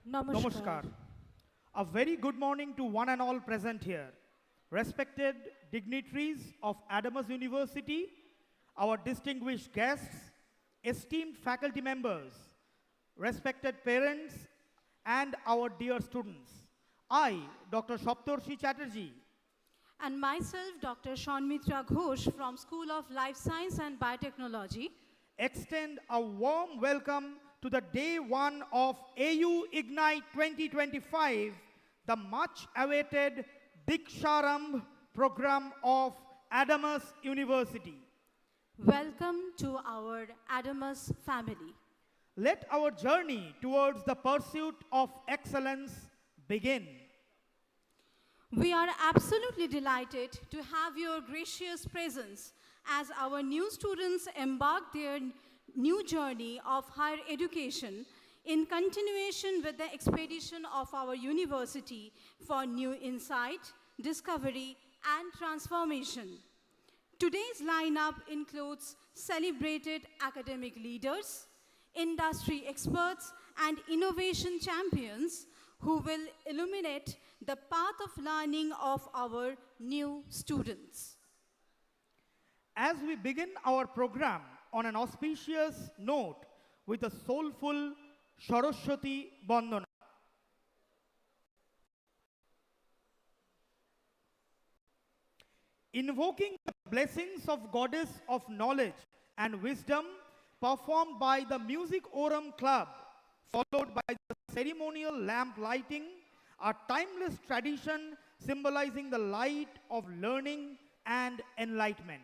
Namaskar. Namaskar. A very good morning to one and all present here. Respected dignitaries of Adamas University, our distinguished guests, esteemed faculty members, respected parents, and our dear students. I, Dr. Shaptorshi Chatterjee, And myself, Dr. Shanmitra Ghosh from School of Life Science and Biotechnology. extend a warm welcome to the day one of AUIgnite 2025, the much awaited Diksharamb program of Adamas University. Welcome to our Adamas family. Let our journey towards the pursuit of excellence begin. We are absolutely delighted to have your gracious presence as our new students embark their new journey of higher education in continuation with the expedition of our university for new insight, discovery, and transformation. Today's lineup includes celebrated academic leaders, industry experts, and innovation champions who will illuminate the path of learning of our new students. As we begin our program on an auspicious note with a soulful Saraswati Bandana, invoking the blessings of Goddess of Knowledge and Wisdom performed by the Music Orum Club, followed by the ceremonial lamp lighting, a timeless tradition symbolizing the light of learning and enlightenment.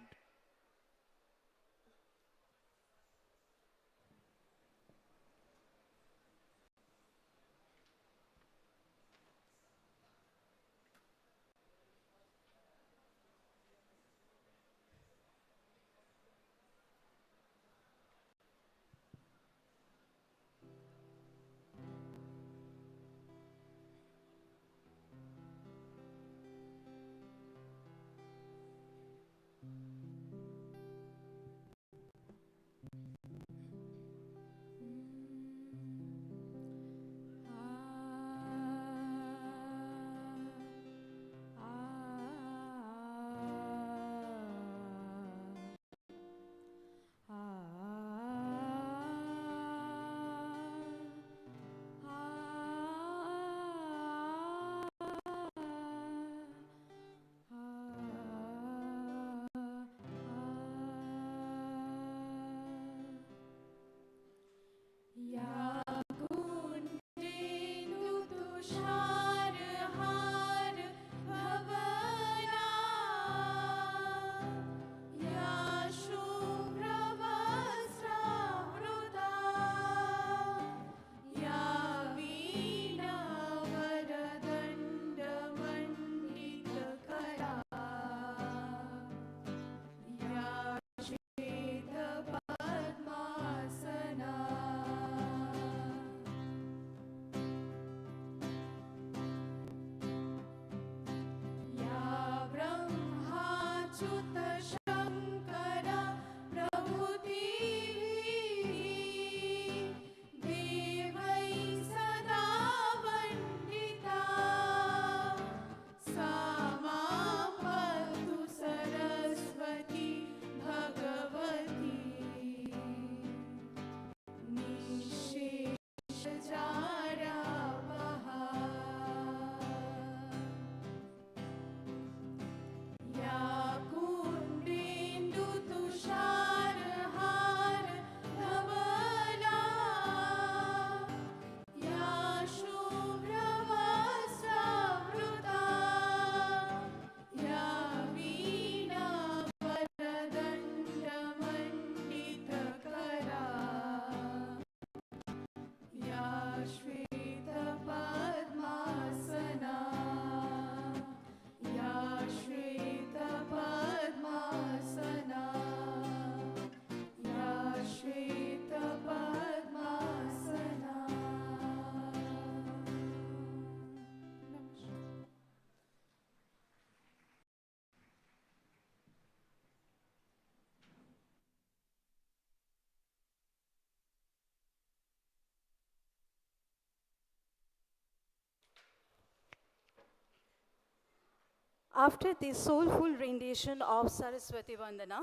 After this soulful rendition of Saraswati Vandana,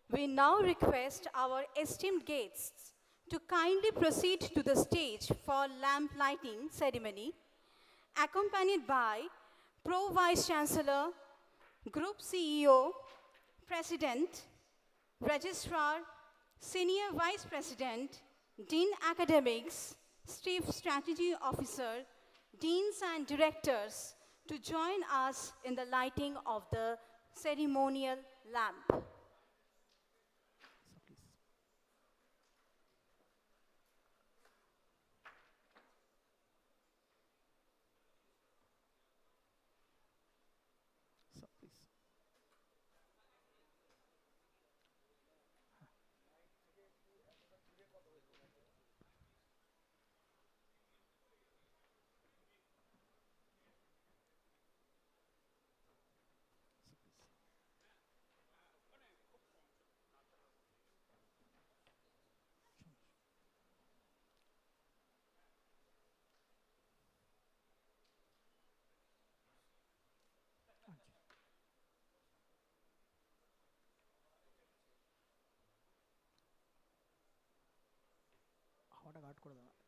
we now request our esteemed guests to kindly proceed to the stage for lamp lighting ceremony, accompanied by Pro Vice Chancellor, Group CEO, President, Registrar, Senior Vice President, Dean Academics, Chief Strategy Officer, Deans and Directors to join us in the lighting of the ceremonial lamp. So please. হাওয়াটা guard করে দাও।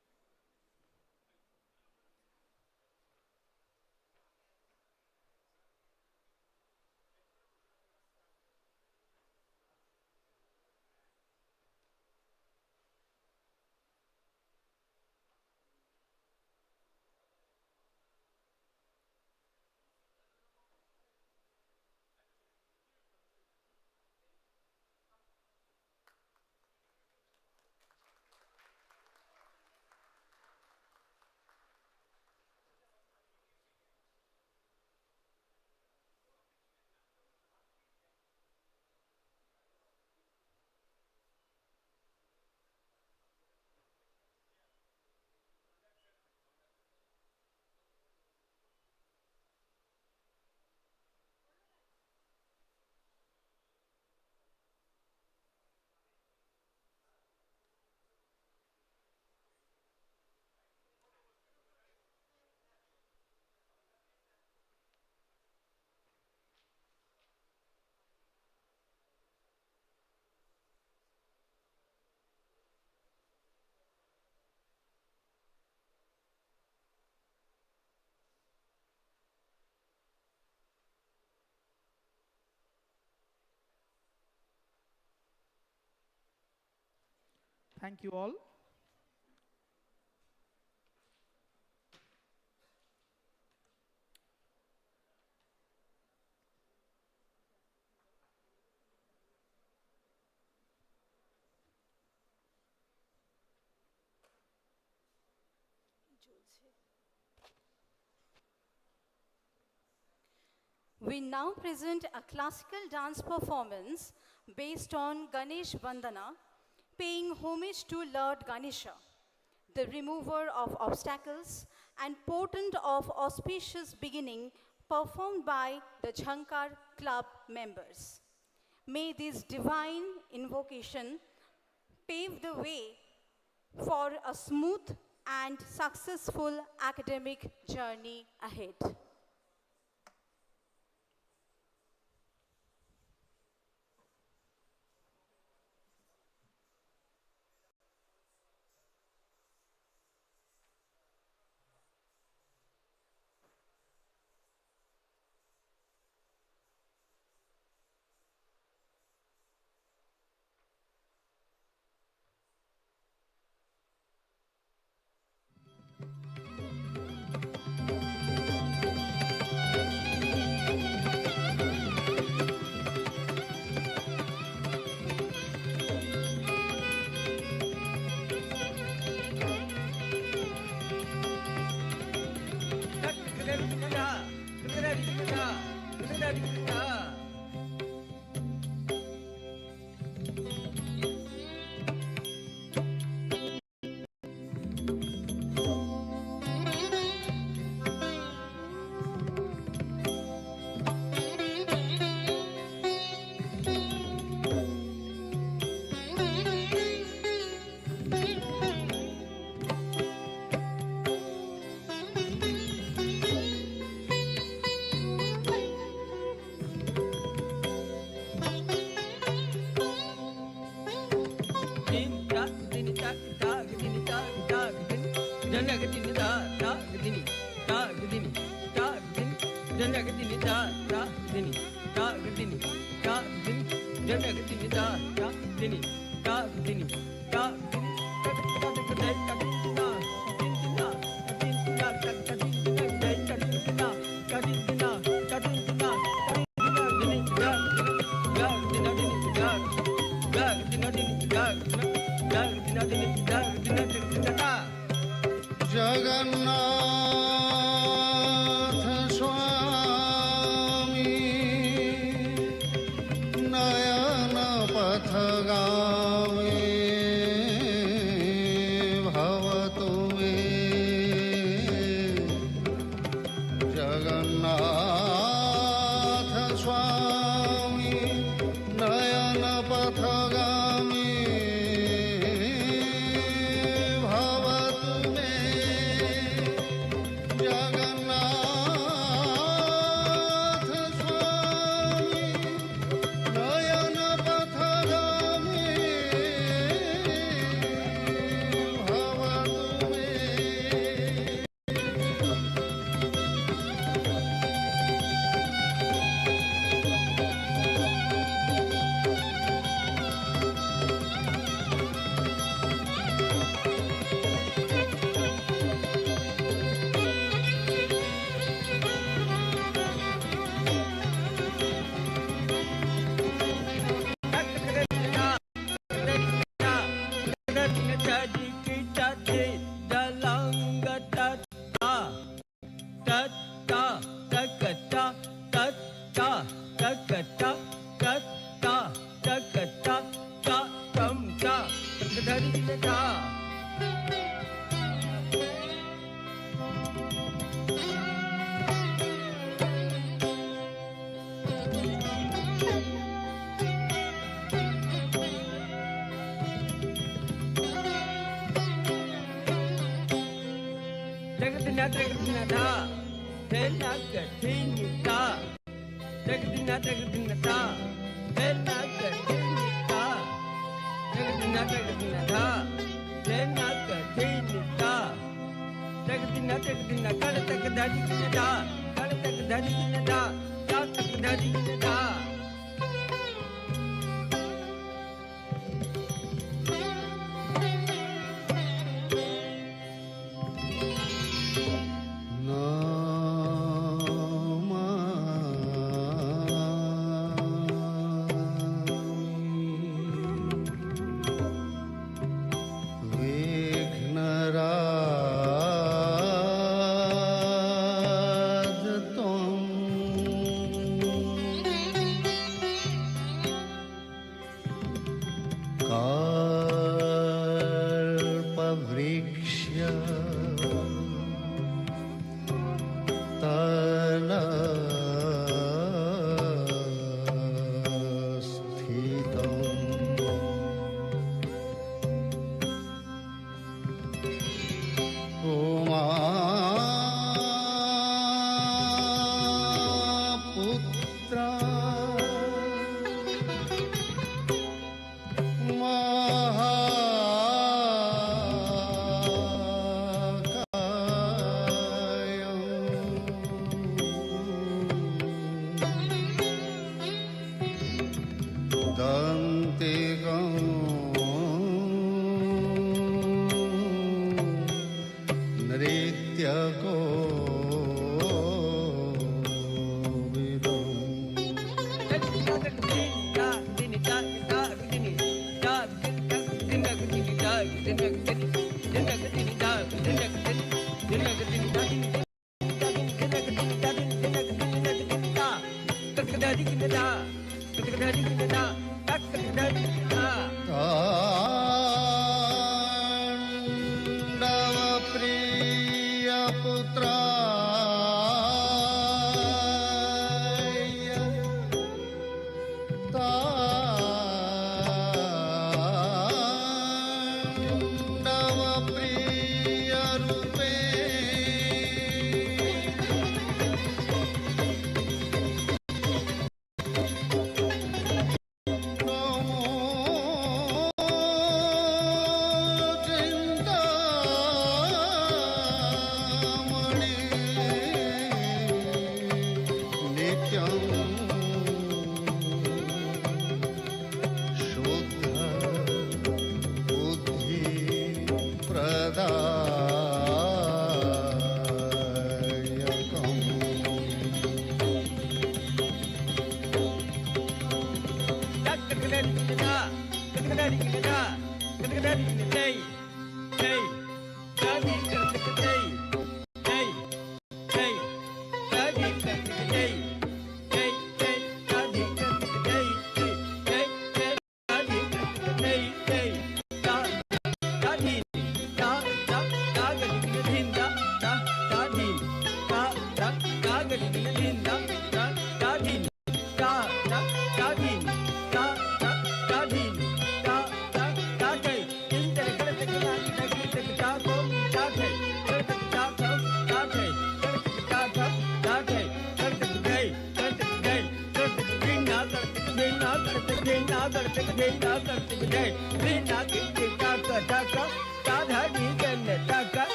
Thank you all. We now present a classical dance performance based on Ganesh Vandana, paying homage to Lord Ganesha, the remover of obstacles and portent of auspicious beginning, performed by the Jhankar Club members. May this divine invocation pave the way for a smooth and successful academic journey ahead. Jagannath स्वामी नयन पथगामी भवतु मे जगन्नाथ स्वामी नयन पथगामी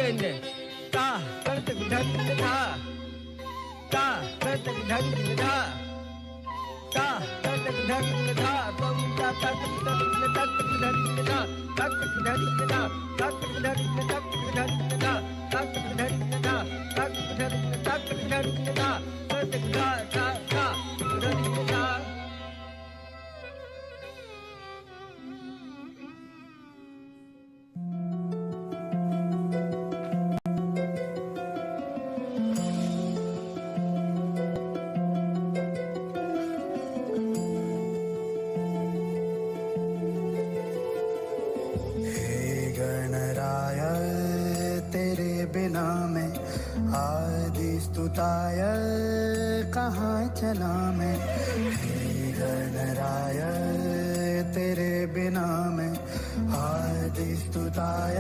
again. Ta ta ta ta ta. Ta ta ta ta ta. Ta ta ta ta ta. Bum ta ta ta ta ta ta ta ta. Ta ta ta ta ta. Ta ta ta ta ta ta ta. Ta ta ta ta ta. Ta ta ta ta ta. Ta ta ta ta ta. Ganaraya तेरे बिना मैं आदि स्तुताय कहाँ चला मैं। हे गणराय तेरे बिना मैं आदि स्तुताय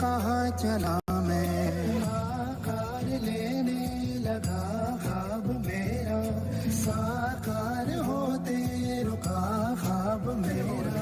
कहाँ चला मैं। आकार लेने लगा ख्वाब मेरा साकार होते रुका ख्वाब मेरा।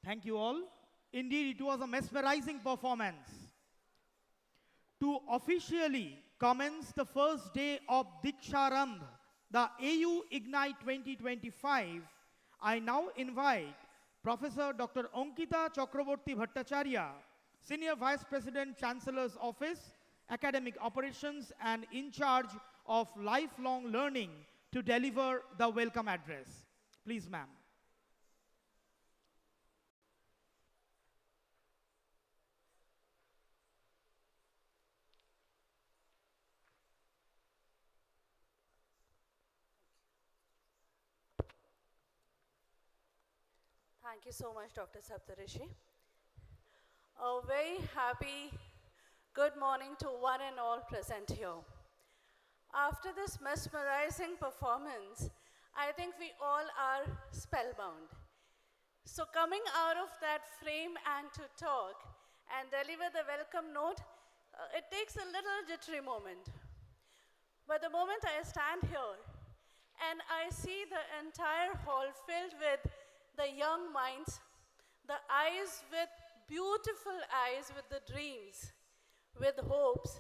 Thank you all. Indeed, it was a mesmerizing performance. To officially commence the first day of Diksharambh, the AUIgnite 2025, I now invite Professor Dr. Ankita Chakraborty Bhattacharya, Senior Vice President, Chancellor's Office, Academic Operations and in charge of lifelong learning to deliver the welcome address. Please, ma'am. Thank you so much, Dr. Saptarishi. A very happy good morning to one and all present here. After this mesmerizing performance, I think we all are spellbound. So coming out of that frame and to talk and deliver the welcome note, it takes a little jittery moment. But the moment I stand here and I see the entire hall filled with the young minds, the eyes with beautiful eyes with the dreams, with hopes,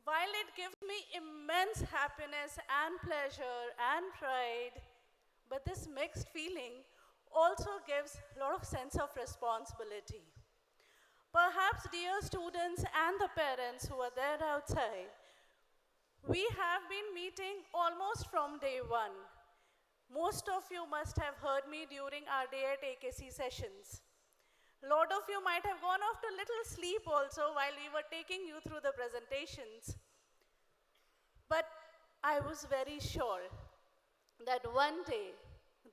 while it gives me immense happiness and pleasure and pride, but this mixed feeling also gives a lot of sense of responsibility. Perhaps, dear students and the parents who are there outside, we have been meeting almost from day one. Most of you must have heard me during our day at AKC sessions. A lot of you might have gone off to little sleep also while we were taking you through the presentations. But I was very sure that one day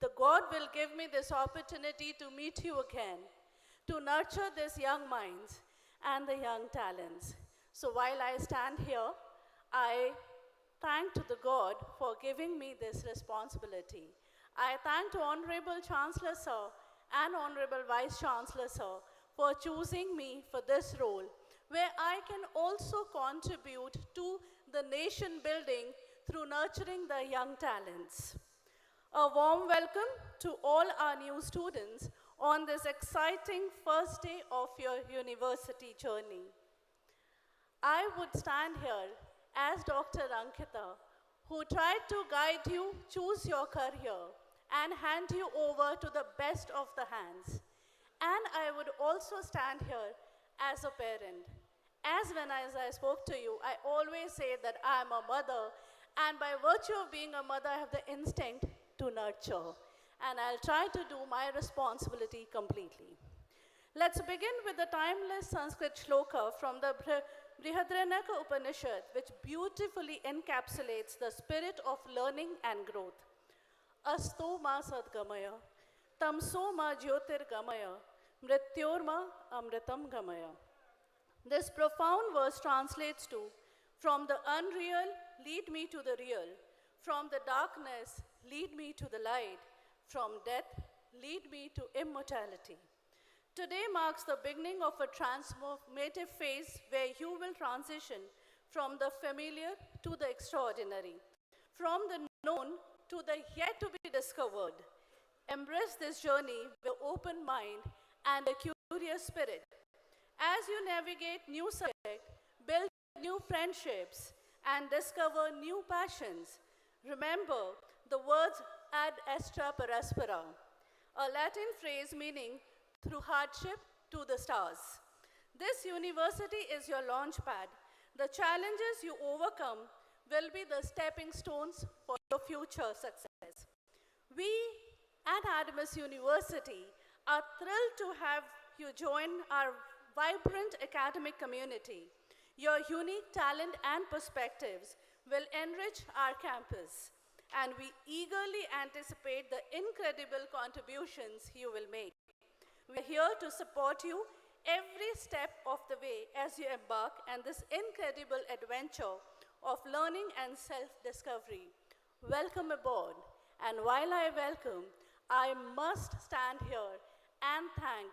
the God will give me this opportunity to meet you again, to nurture these young minds and the young talents. So while I stand here, I thank to the God for giving me this responsibility. I thank to Honorable Chancellor Sir and Honorable Vice Chancellor Sir for choosing me for this role, where I can also contribute to the nation building through nurturing the young talents. A warm welcome to all our new students on this exciting first day of your university journey. I would stand here as Dr. Ankita, who tried to guide you choose your career and hand you over to the best of the hands. And I would also stand here as a parent. As I spoke to you, I always say that I am a mother, and by virtue of being a mother, I have the instinct to nurture. And I'll try to do my responsibility completely. Let's begin with the timeless Sanskrit shloka from the Brihadaranyaka Upanishad, which beautifully encapsulates the spirit of learning and growth. Asto ma sadgamaya, tamso ma jyotirgamaya, mrityorma amritam gamaya. This profound verse translates to, from the unreal, lead me to the real. From the darkness, lead me to the light. From death, lead me to immortality. Today marks the beginning of a transformative phase where you will transition from the familiar to the extraordinary, from the known to the yet to be discovered. Embrace this journey with an open mind and a curious spirit. As you navigate new subjects, build new friendships, and discover new passions, remember the words ad astra per aspera, a Latin phrase meaning through hardship to the stars. This university is your launch pad. The challenges you overcome will be the stepping stones for your future success. We at Adamas University are thrilled to have you join our vibrant academic community. Your unique talent and perspectives will enrich our campus, and we eagerly anticipate the incredible contributions you will make. We are here to support you every step of the way as you embark on this incredible adventure of learning and self-discovery. Welcome aboard. And while I welcome, I must stand here and thank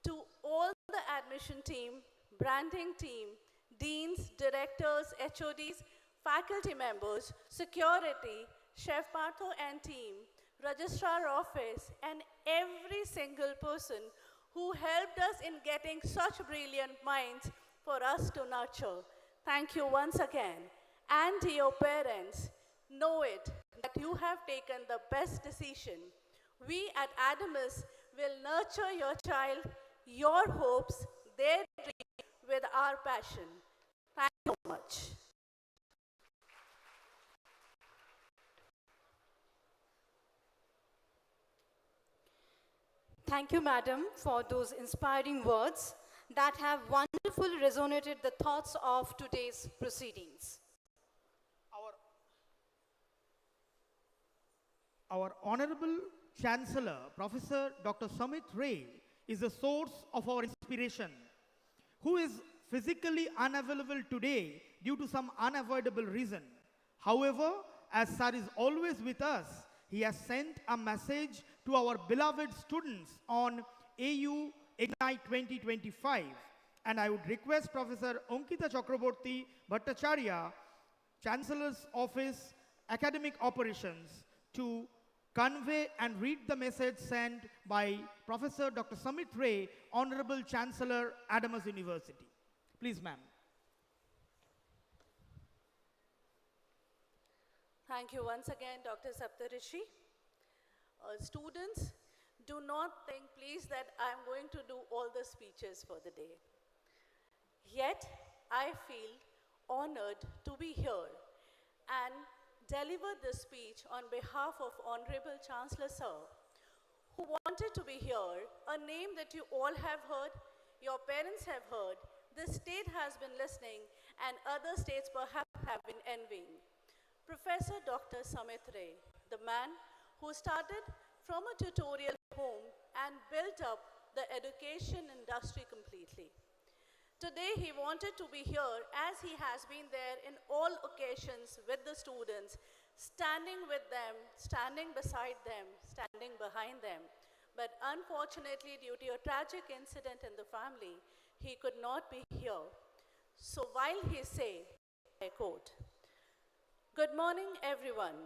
to all the admission team, branding team, deans, directors, HODs, faculty members, security, Chef Partho and team, registrar office, and every single person who helped us in getting such brilliant minds for us to nurture. Thank you once again. And to your parents, know it that you have taken the best decision. We at Adamas will nurture your child, your hopes, their dreams with our passion. Thank you so much. Thank you, madam, for those inspiring words that have wonderfully resonated the thoughts of today's proceedings. Our Honorable Chancellor, Professor Dr. Samit Ray, is the source of our inspiration, who is physically unavailable today due to some unavoidable reason. However, as Sir is always with us, he has sent a message to our beloved students on AUIgnite 2025. And I would request Professor Ankita Chakraborty Bhattacharya, Chancellor's Office, Academic Operations, to convey and read the message sent by Professor Dr. Samit Ray, Honorable Chancellor, Adamas University. Please, ma'am. Thank you once again, Dr. Saptarishi. Students, do not think, please, that I'm going to do all the speeches for the day. Yet, I feel honored to be here and deliver this speech on behalf of Honorable Chancellor Sir, who wanted to be here, a name that you all have heard, your parents have heard, this state has been listening, and other states perhaps have been envying. Professor Dr. Samit Ray, the man who started from a tutorial home and built up the education industry completely. Today, he wanted to be here as he has been there in all occasions with the students, standing with them, standing beside them, standing behind them. But unfortunately, due to a tragic incident in the family, he could not be here. So while he say, I quote, "Good morning, everyone.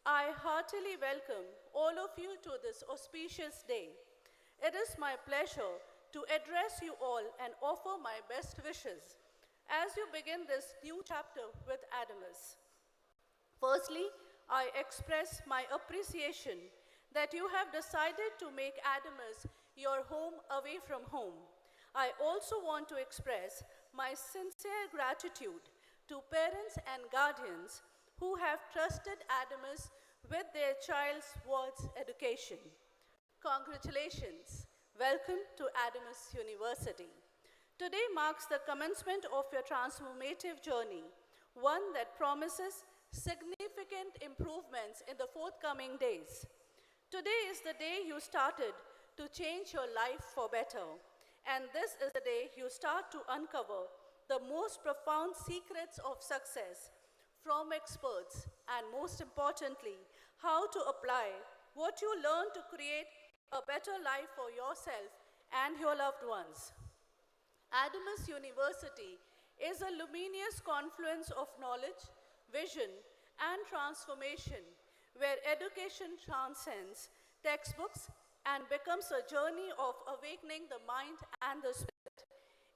I heartily welcome all of you to this auspicious day. It is my pleasure to address you all and offer my best wishes as you begin this new chapter with Adamas. Firstly, I express my appreciation that you have decided to make Adamas your home away from home. I also want to express my sincere gratitude to parents and guardians who have trusted Adamas with their child's world's education. Congratulations. Welcome to Adamas University. Today marks the commencement of your transformative journey, one that promises significant improvements in the forthcoming days. Today is the day you started to change your life for better, and this is the day you start to uncover the most profound secrets of success from experts, and most importantly, how to apply what you learn to create a better life for yourself and your loved ones. Adamas University is a luminous confluence of knowledge, vision, and transformation, where education transcends textbooks and becomes a journey of awakening the mind and the spirit.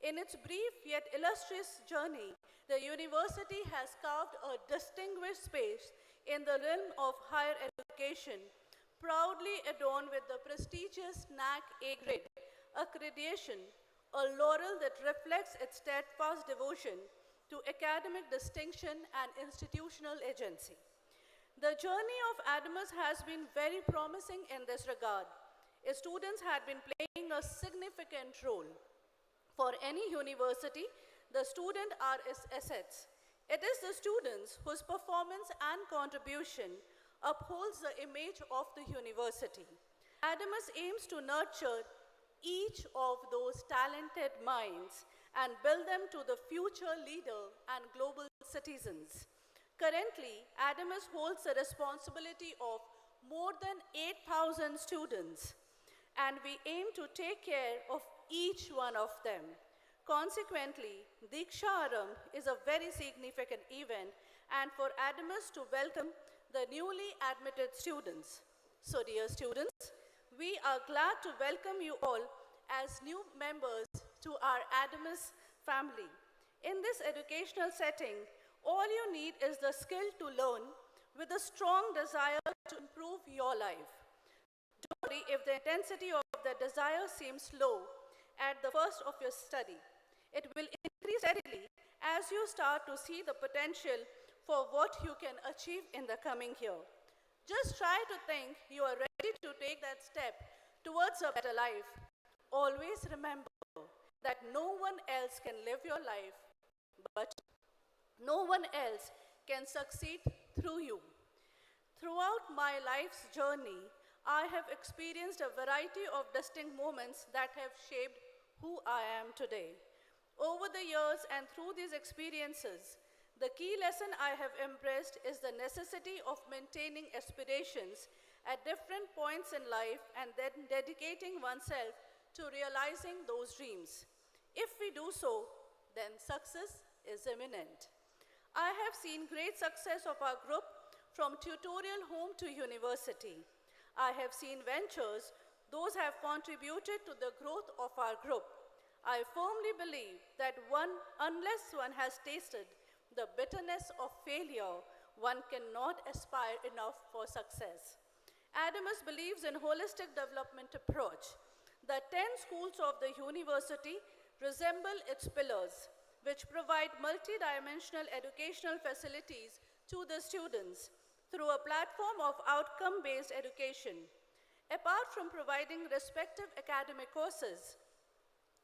In its brief yet illustrious journey, the university has carved a distinguished space in the realm of higher education, proudly adorned with the prestigious NAC A grade accreditation, a laurel that reflects its steadfast devotion to academic distinction and institutional agency. The journey of Adamas has been very promising in this regard. Its students had been playing a significant role. For any university, the student are its assets. It is the students whose performance and contribution upholds the image of the university. Adamas aims to nurture each of those talented minds and build them to the future leader and global citizens. Currently, Adamas holds the responsibility of more than 8,000 students, and we aim to take care of each one of them. Consequently, Diksha Aram is a very significant event, and for Adamas to welcome the newly admitted students. So dear students, we are glad to welcome you all as new members to our Adamas family. In this educational setting, all you need is the skill to learn with a strong desire to improve your life. Don't worry if the intensity of the desire seems low at the first of your study. It will increase steadily as you start to see the potential for what you can achieve in the coming year. Just try to think you are ready to take that step towards a better life. Always remember that no one else can live your life, but no one else can succeed through you. Throughout my life's journey, I have experienced a variety of distinct moments that have shaped who I am today. Over the years and through these experiences, the key lesson I have embraced is the necessity of maintaining aspirations at different points in life and then dedicating oneself to realizing those dreams. If we do so, then success is imminent. I have seen great success of our group from tutorial home to university. I have seen ventures, those have contributed to the growth of our group. I firmly believe that unless one has tasted the bitterness of failure, one cannot aspire enough for success. Adamas believes in holistic development approach. The 10 schools of the university resemble its pillars, which provide multidimensional educational facilities to the students through a platform of outcome-based education. Apart from providing respective academic courses,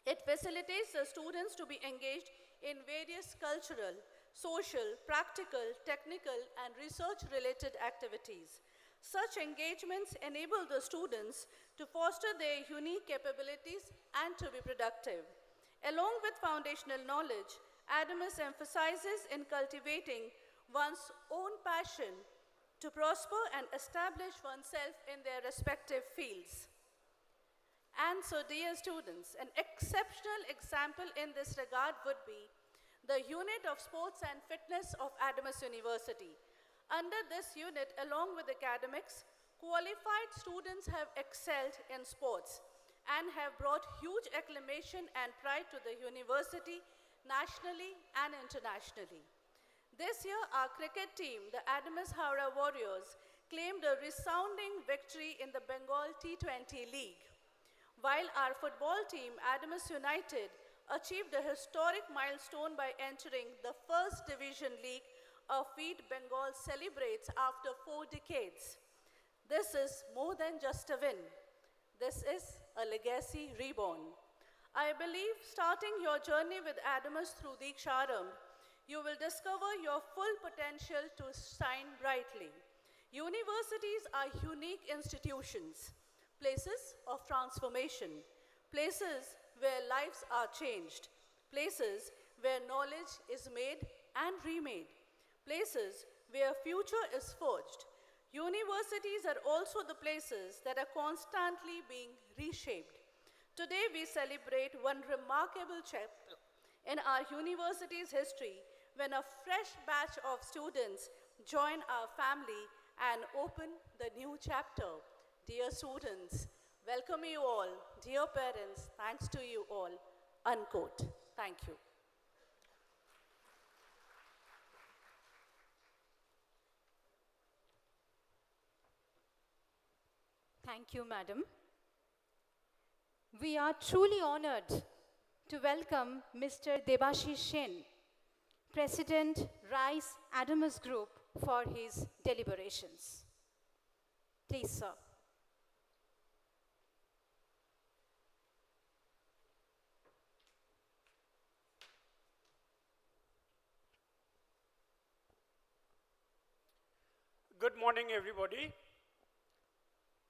it facilitates the students to be engaged in various cultural, social, practical, technical, and research-related activities. Such engagements enable the students to foster their unique capabilities and to be productive. Along with foundational knowledge, Adamas emphasizes in cultivating one's own passion to prosper and establish oneself in their respective fields. And so, dear students, an exceptional example in this regard would be the Unit of Sports and Fitness of Adamas University. Under this unit, along with academics, qualified students have excelled in sports and have brought huge acclamation and pride to the university nationally and internationally. This year, our cricket team, the Adamas Howrah Warriors, claimed a resounding victory in the Bengal T20 League, while our football team, Adamas United, achieved a historic milestone by entering the First Division League, a feat Bengal celebrates after 4 decades. This is more than just a win. This is a legacy reborn. I believe starting your journey with Adamas through Diksharam, you will discover your full potential to shine brightly. Universities are unique institutions, places of transformation, places where lives are changed, places where knowledge is made and remade, places where future is forged. Universities are also the places that are constantly being reshaped. Today we celebrate one remarkable chapter in our university's history when a fresh batch of students join our family and open the new chapter. Dear students, welcome you all. Dear parents, thanks to you all. Unquote. Thank you. Thank you, madam. We are truly honored to welcome Mr. Debashish Sen, President, Rice Adamas Group, for his deliberations. Please, sir. Good morning, everybody.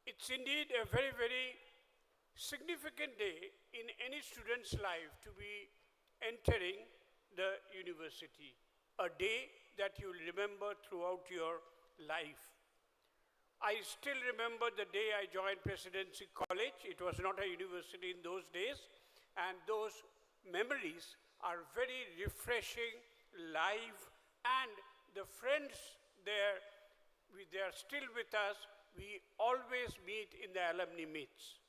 It's indeed a very, very significant day in any student's life to be entering the university, a day that you will remember throughout your life. I still remember the day I joined Presidency College. It was not a university in those days, and those memories are very refreshing, live, and the friends there, they are still with us. We always meet in the alumni meets.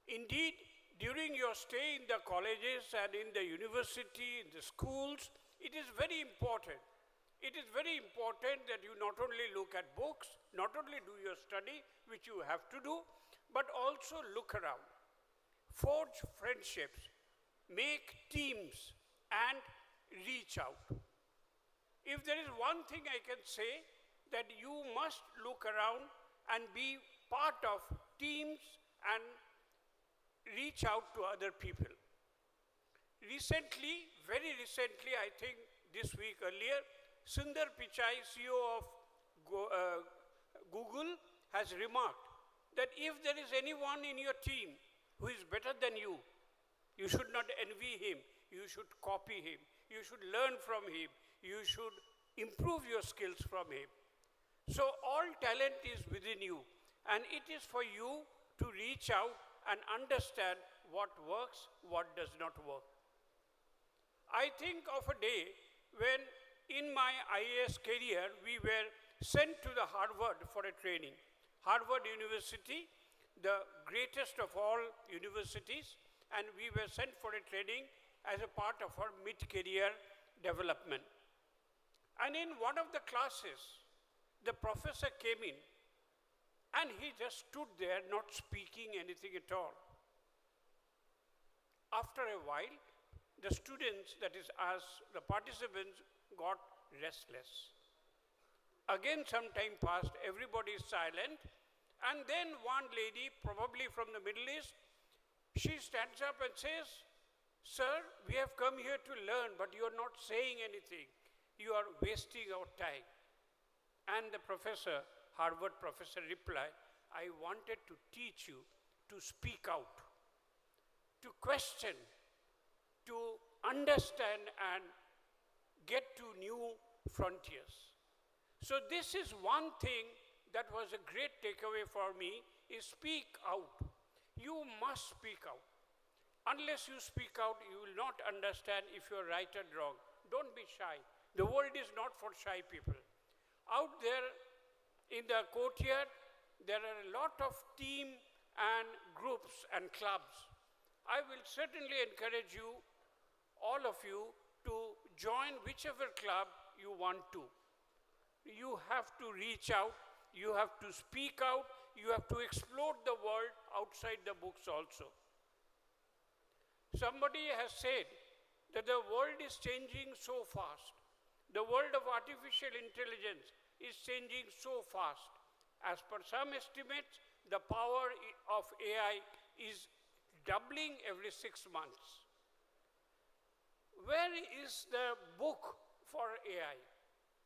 Indeed, during your stay in the colleges and in the university, in the schools, it is very important. It is very important that you not only look at books, not only do your study, which you have to do, but also look around. Forge friendships, make teams, and reach out. If there is one thing I can say, that you must look around and be part of teams and reach out to other people. Recently, very recently, I think this week earlier, Sundar Pichai, CEO of Google, has remarked that if there is anyone in your team who is better than you should not envy him, you should copy him, you should learn from him, you should improve your skills from him. So all talent is within you, and it is for you to reach out and understand what works, what does not work. I think of a day when in my IAS career, we were sent to the Harvard for a training. Harvard University, the greatest of all universities, and we were sent for a training as a part of our mid-career development. And in one of the classes, the professor came in and he just stood there not speaking anything at all. After a while, the students, that is us, the participants, got restless. Again, some time passed, everybody is silent, and then one lady, probably from the Middle East, she stands up and says, "Sir, we have come here to learn, but you are not saying anything. You are wasting our time." And the professor, Harvard professor, replied, "I wanted to teach you to speak out, to question, to understand and get to new frontiers." So this is one thing that was a great takeaway for me, is speak out. You must speak out. Unless you speak out, you will not understand if you are right or wrong. Don't be shy. The world is not for shy people. Out there in the courtyard, there are a lot of team and groups and clubs. I will certainly encourage you, all of you, to join whichever club you want to. You have to reach out, you have to speak out, you have to explore the world outside the books also. Somebody has said that the world is changing so fast. The world of artificial intelligence is changing so fast. As per some estimates, the power of AI is doubling every 6 months. Where is the book for AI?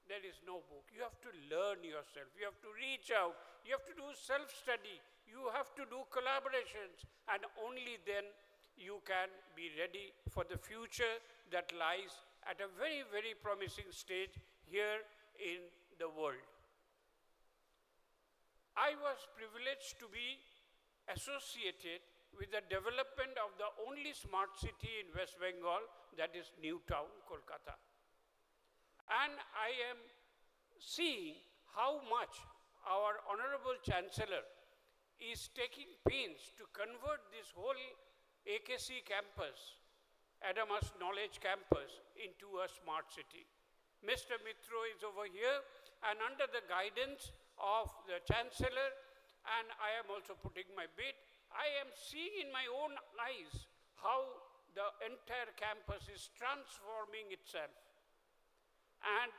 There is no book. You have to learn yourself. You have to reach out. You have to do self-study. You have to do collaborations. And only then you can be ready for the future that lies at a very, very promising stage here in the world. I was privileged to be associated with the development of the only smart city in West Bengal, that is New Town, Kolkata. And I am seeing how much our Honorable Chancellor is taking pains to convert this whole AKC campus, Adamas Knowledge Campus, into a smart city. Mr. Mitro is over here, and under the guidance of the Chancellor, and I am also putting my bit, I am seeing in my own eyes how the entire campus is transforming itself. And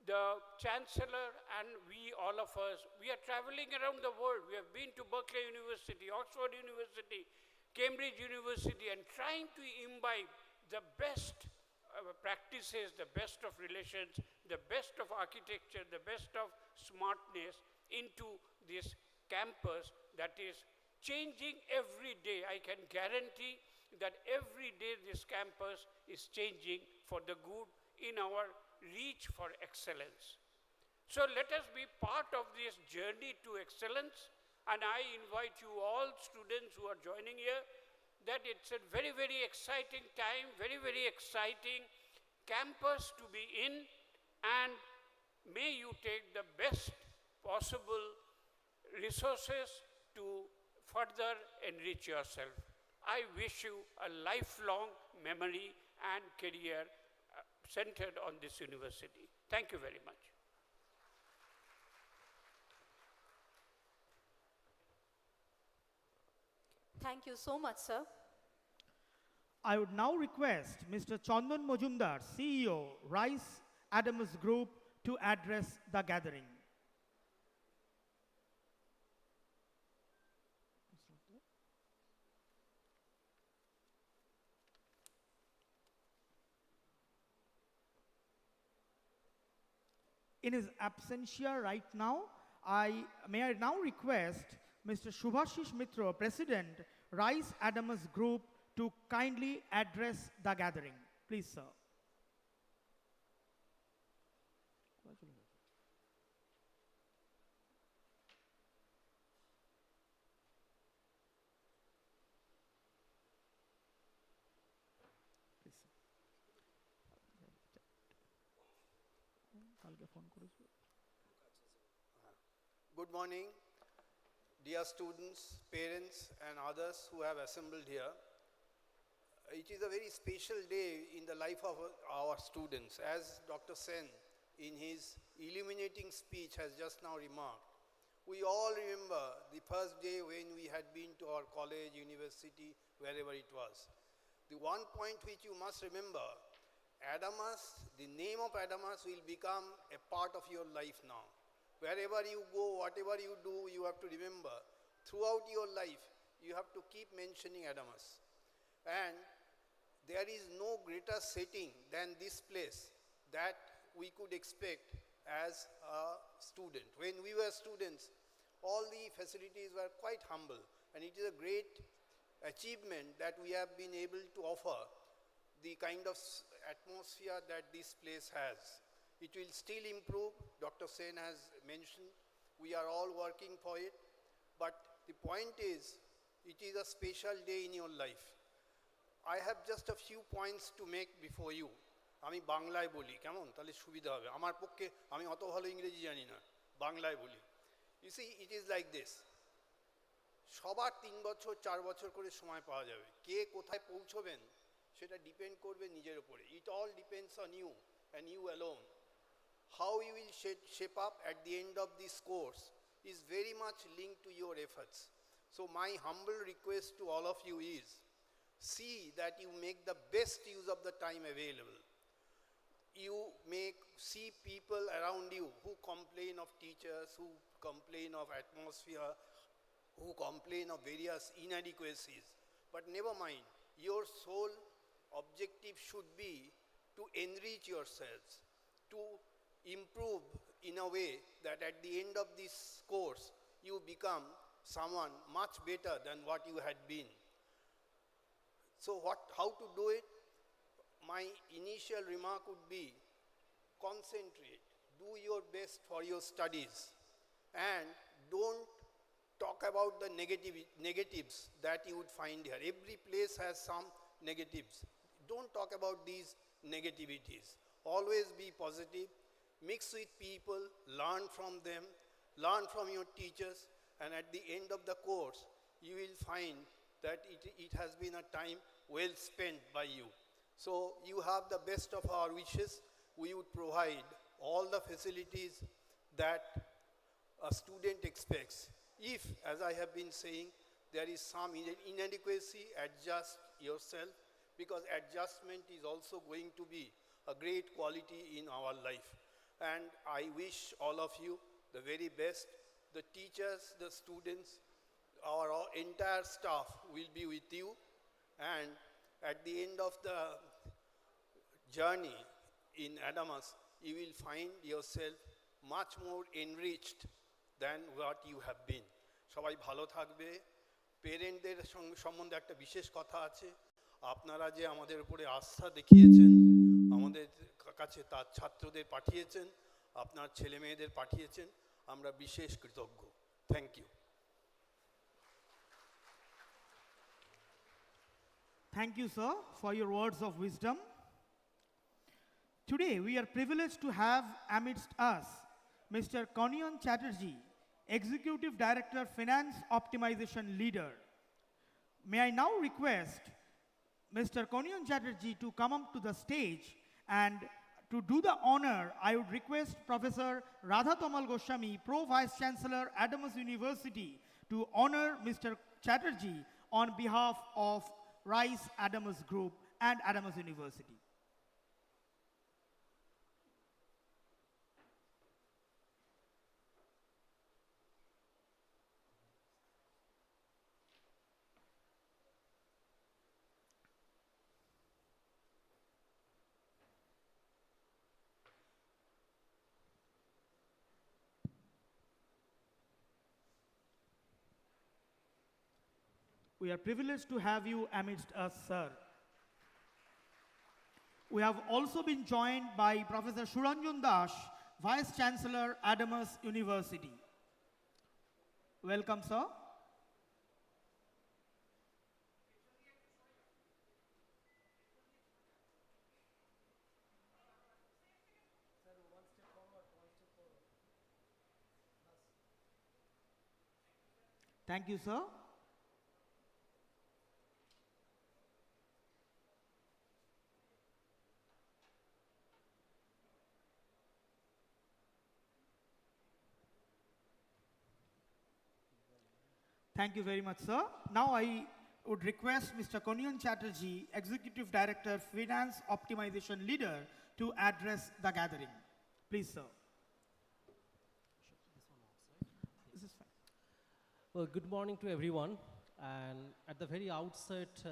the Chancellor and we, all of us, we are traveling around the world. We have been to Berkeley University, Oxford University, Cambridge University, and trying to imbibe the best practices, the best of relations, the best of architecture, the best of smartness into this campus that is changing every day. I can guarantee that every day this campus is changing for the good in our reach for excellence. So let us be part of this journey to excellence, and I invite you all students who are joining here that it's a very, very exciting time, very, very exciting campus to be in, and may you take the best possible resources to further enrich yourself. I wish you a lifelong memory and career centered on this university. Thank you very much. Thank you so much, sir. I would now request Mr. Chandan Majumdar, CEO, Rice Adamas Group, to address the gathering. In his absentia right now, may I now request Mr. Shubhashish Mitra, President, Rice Adamas Group, to kindly address the gathering. Please, sir. Good morning, dear students, parents, and others who have assembled here. It is a very special day in the life of our students. As Dr. Sen, in his illuminating speech, has just now remarked, we all remember the first day when we had been to our college, university, wherever it was. The one point which you must remember, Adamas, the name of Adamas will become a part of your life now. Wherever you go, whatever you do, you have to remember, throughout your life, you have to keep mentioning Adamas. And there is no greater setting than this place that we could expect as a student. When we were students, all the facilities were quite humble, and it is a great achievement that we have been able to offer the kind of atmosphere that this place has. It will still improve. Dr. Sen has mentioned, we are all working for it. But the point is, it is a special day in your life. I have just a few points to make before you. আমি বাংলায় বলি কেমন, তাহলে সুবিধা হবে আমার পক্ষে। আমি অত ভালো ইংরেজি জানি না, বাংলায় বলি। You see, it is like this. সবার 3 বছর 4 বছর করে সময় পাওয়া যাবে। কে কোথায় পৌঁছবেন সেটা ডিপেন্ড করবে নিজের উপরে। It all depends on you and you alone. How you will shape up at the end of this course is very much linked to your efforts. So my humble request to all of you is, see that you make the best use of the time available. You see people around you who complain of teachers, who complain of atmosphere, who complain of various inadequacies. But never mind, your sole objective should be to enrich yourselves, to improve in a way that at the end of this course, you become someone much better than what you had been. So how to do it? My initial remark would be, concentrate, do your best for your studies, and don't talk about the negatives that you would find here. Every place has some negatives. Don't talk about these negativities. Always be positive, mix with people, learn from them, learn from your teachers, and at the end of the course, you will find that it has been a time well spent by you. So you have the best of our wishes. We would provide all the facilities that a student expects. If, as I have been saying, there is some inadequacy, adjust yourself, because adjustment is also going to be a great quality in our life. And I wish all of you the very best. The teachers, the students, our entire staff will be with you, and at the end of the journey in Adamas, you will find yourself much more enriched than what you have been. সবাই ভালো থাকবে। পেরেন্টদের সম্বন্ধে একটা বিশেষ কথা আছে, আপনারা যে আমাদের উপরে আস্থা দেখিয়েছেন, আমাদের কাছে তার ছাত্রদের পাঠিয়েছেন, আপনার ছেলে মেয়েদের পাঠিয়েছেন, আমরা বিশেষ কৃতজ্ঞ। Thank you. Thank you, sir, for your words of wisdom. Today, we are privileged to have amidst us Mr. Kanyan Chatterjee, Executive Director, Finance Optimization Leader. May I now request Mr. Kanyan Chatterjee to come up to the stage, and to do the honor, I would request Professor Radha Tamal Goswami, Pro Vice Chancellor, Adamas University, to honor Mr. Chatterjee on behalf of Rice Adamas Group and Adamas University. We are privileged to have you amidst us, sir. We have also been joined by Professor Suranjan Das, Vice Chancellor, Adamas University. Welcome, sir. Thank you, sir. Thank you very much, sir. Now I would request Mr. Konyan Chatterjee, Executive Director, Finance Optimization Leader, to address the gathering. Please, sir. This is fine. Well, good morning to everyone. And at the very outset,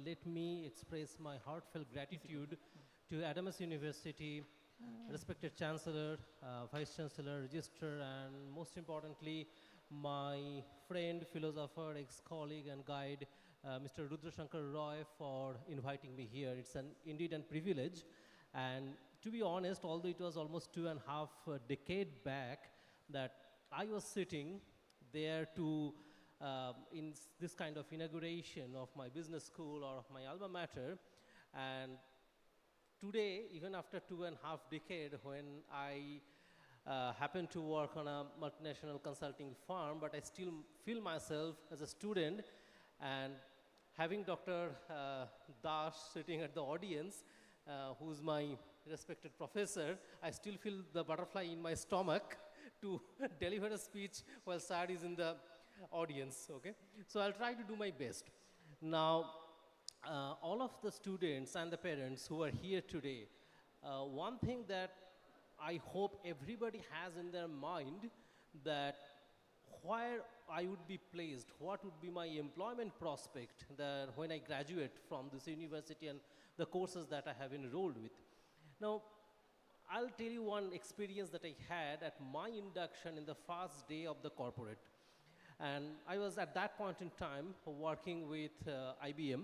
let me express my heartfelt gratitude to Adamas University, respected Chancellor, Vice Chancellor, Registrar, and most importantly, my friend, philosopher, ex-colleague and guide, Mr. Rudra Shankar Roy, for inviting me here. It's indeed a privilege. And to be honest, although it was almost 2.5 decades back that I was sitting there to in this kind of inauguration of my business school or of my alma mater, and today, even after 2.5 decades, when I happen to work on a multinational consulting firm, but I still feel myself as a student, and having Dr. Das sitting at the audience, who's my respected professor, I still feel the butterfly in my stomach to deliver a speech while Saad is in the audience, okay? So I'll try to do my best. Now, all of the students and the parents who are here today, one thing that I hope everybody has in their mind, that where I would be placed, what would be my employment prospect that when I graduate from this university and the courses that I have enrolled with. Now, I'll tell you one experience that I had at my induction in the first day of the corporate. And I was at that point in time working with IBM,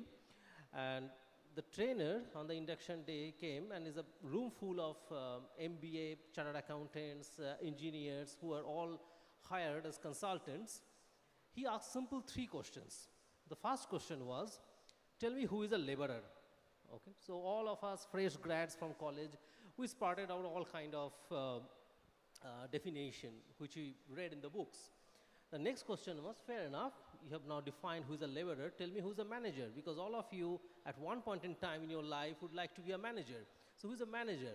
and the trainer on the induction day came, and is a room full of MBA, chartered accountants, engineers who are all hired as consultants. He asked simple 3 questions. The first question was, tell me who is a laborer. Okay, so all of us fresh grads from college, we spotted out all kind of definition which we read in the books. The next question was, fair enough, you have now defined who is a laborer, tell me who is a manager, because all of you at one point in time in your life would like to be a manager. So who is a manager?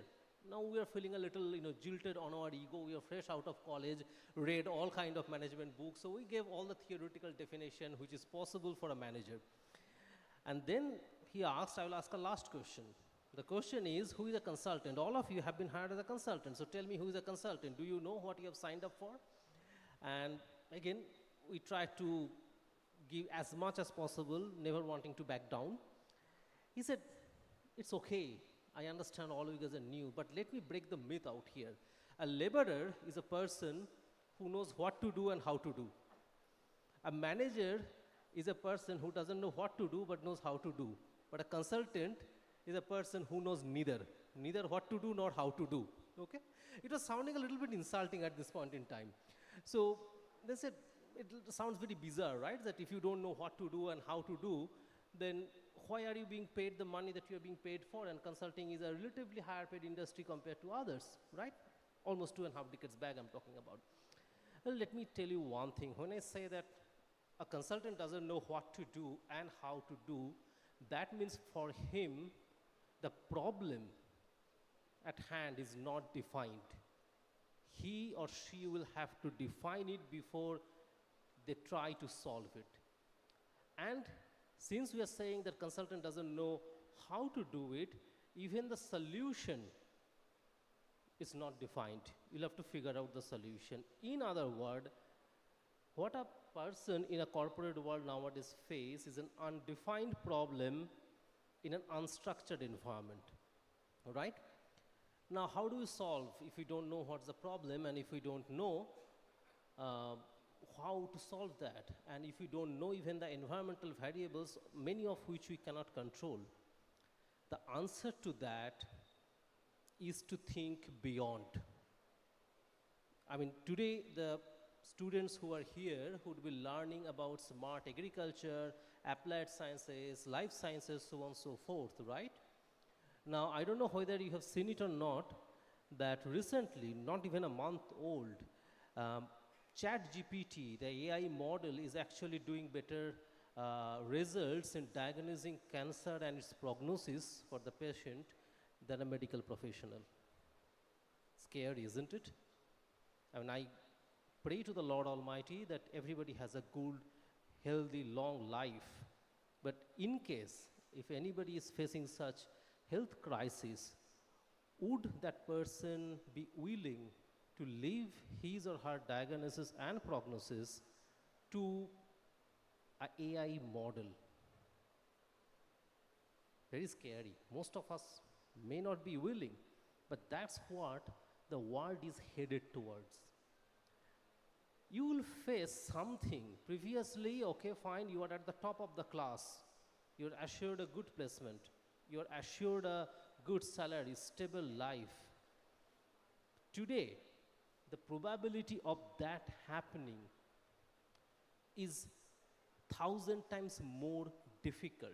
Now we are feeling a little jilted on our ego, we are fresh out of college, read all kind of management books, so we gave all the theoretical definition which is possible for a manager. And then he asked, I will ask a last question. The question is, who is a consultant? All of you have been hired as a consultant, so tell me who is a consultant. Do you know what you have signed up for? And again, we try to give as much as possible, never wanting to back down. He said, it's okay, I understand all of you guys are new, but let me break the myth out here. A laborer is a person who knows what to do and how to do. A manager is a person who doesn't know what to do but knows how to do. But a consultant is a person who knows neither what to do nor how to do, okay? It was sounding a little bit insulting at this point in time. So they said, it sounds very bizarre, right? That if you don't know what to do and how to do, then why are you being paid the money that you are being paid for? And consulting is a relatively higher paid industry compared to others, right? Almost 2.5 decades back I'm talking about. Well, let me tell you one thing. When I say that a consultant doesn't know what to do and how to do, that means for him, the problem at hand is not defined. He or she will have to define it before they try to solve it. And since we are saying that consultant doesn't know how to do it, even the solution is not defined. You'll have to figure out the solution. In other words, what a person in a corporate world nowadays face is an undefined problem in an unstructured environment, all right? Now, how do we solve if we don't know what's the problem, and if we don't know how to solve that, and if we don't know even the environmental variables, many of which we cannot control? The answer to that is to think beyond. I mean, today the students who are here would be learning about smart agriculture, applied sciences, life sciences, so on and so forth, right? Now, I don't know whether you have seen it or not, that recently, not even a month old, ChatGPT, the AI model, is actually doing better results in diagnosing cancer and its prognosis for the patient than a medical professional. Scary, isn't it? I mean, I pray to the Lord Almighty that everybody has a good, healthy, long life. in case if anybody is facing such health crisis, would that person be willing to leave his or her diagnosis and prognosis to a AI model? Very scary. Most of us may not be willing, but that's what the world is headed towards. You will face something. Previously, okay, fine, you are at the top of the class. You're assured a good placement. You're assured a good salary, stable life. Today, the probability of that happening is 1,000 times more difficult.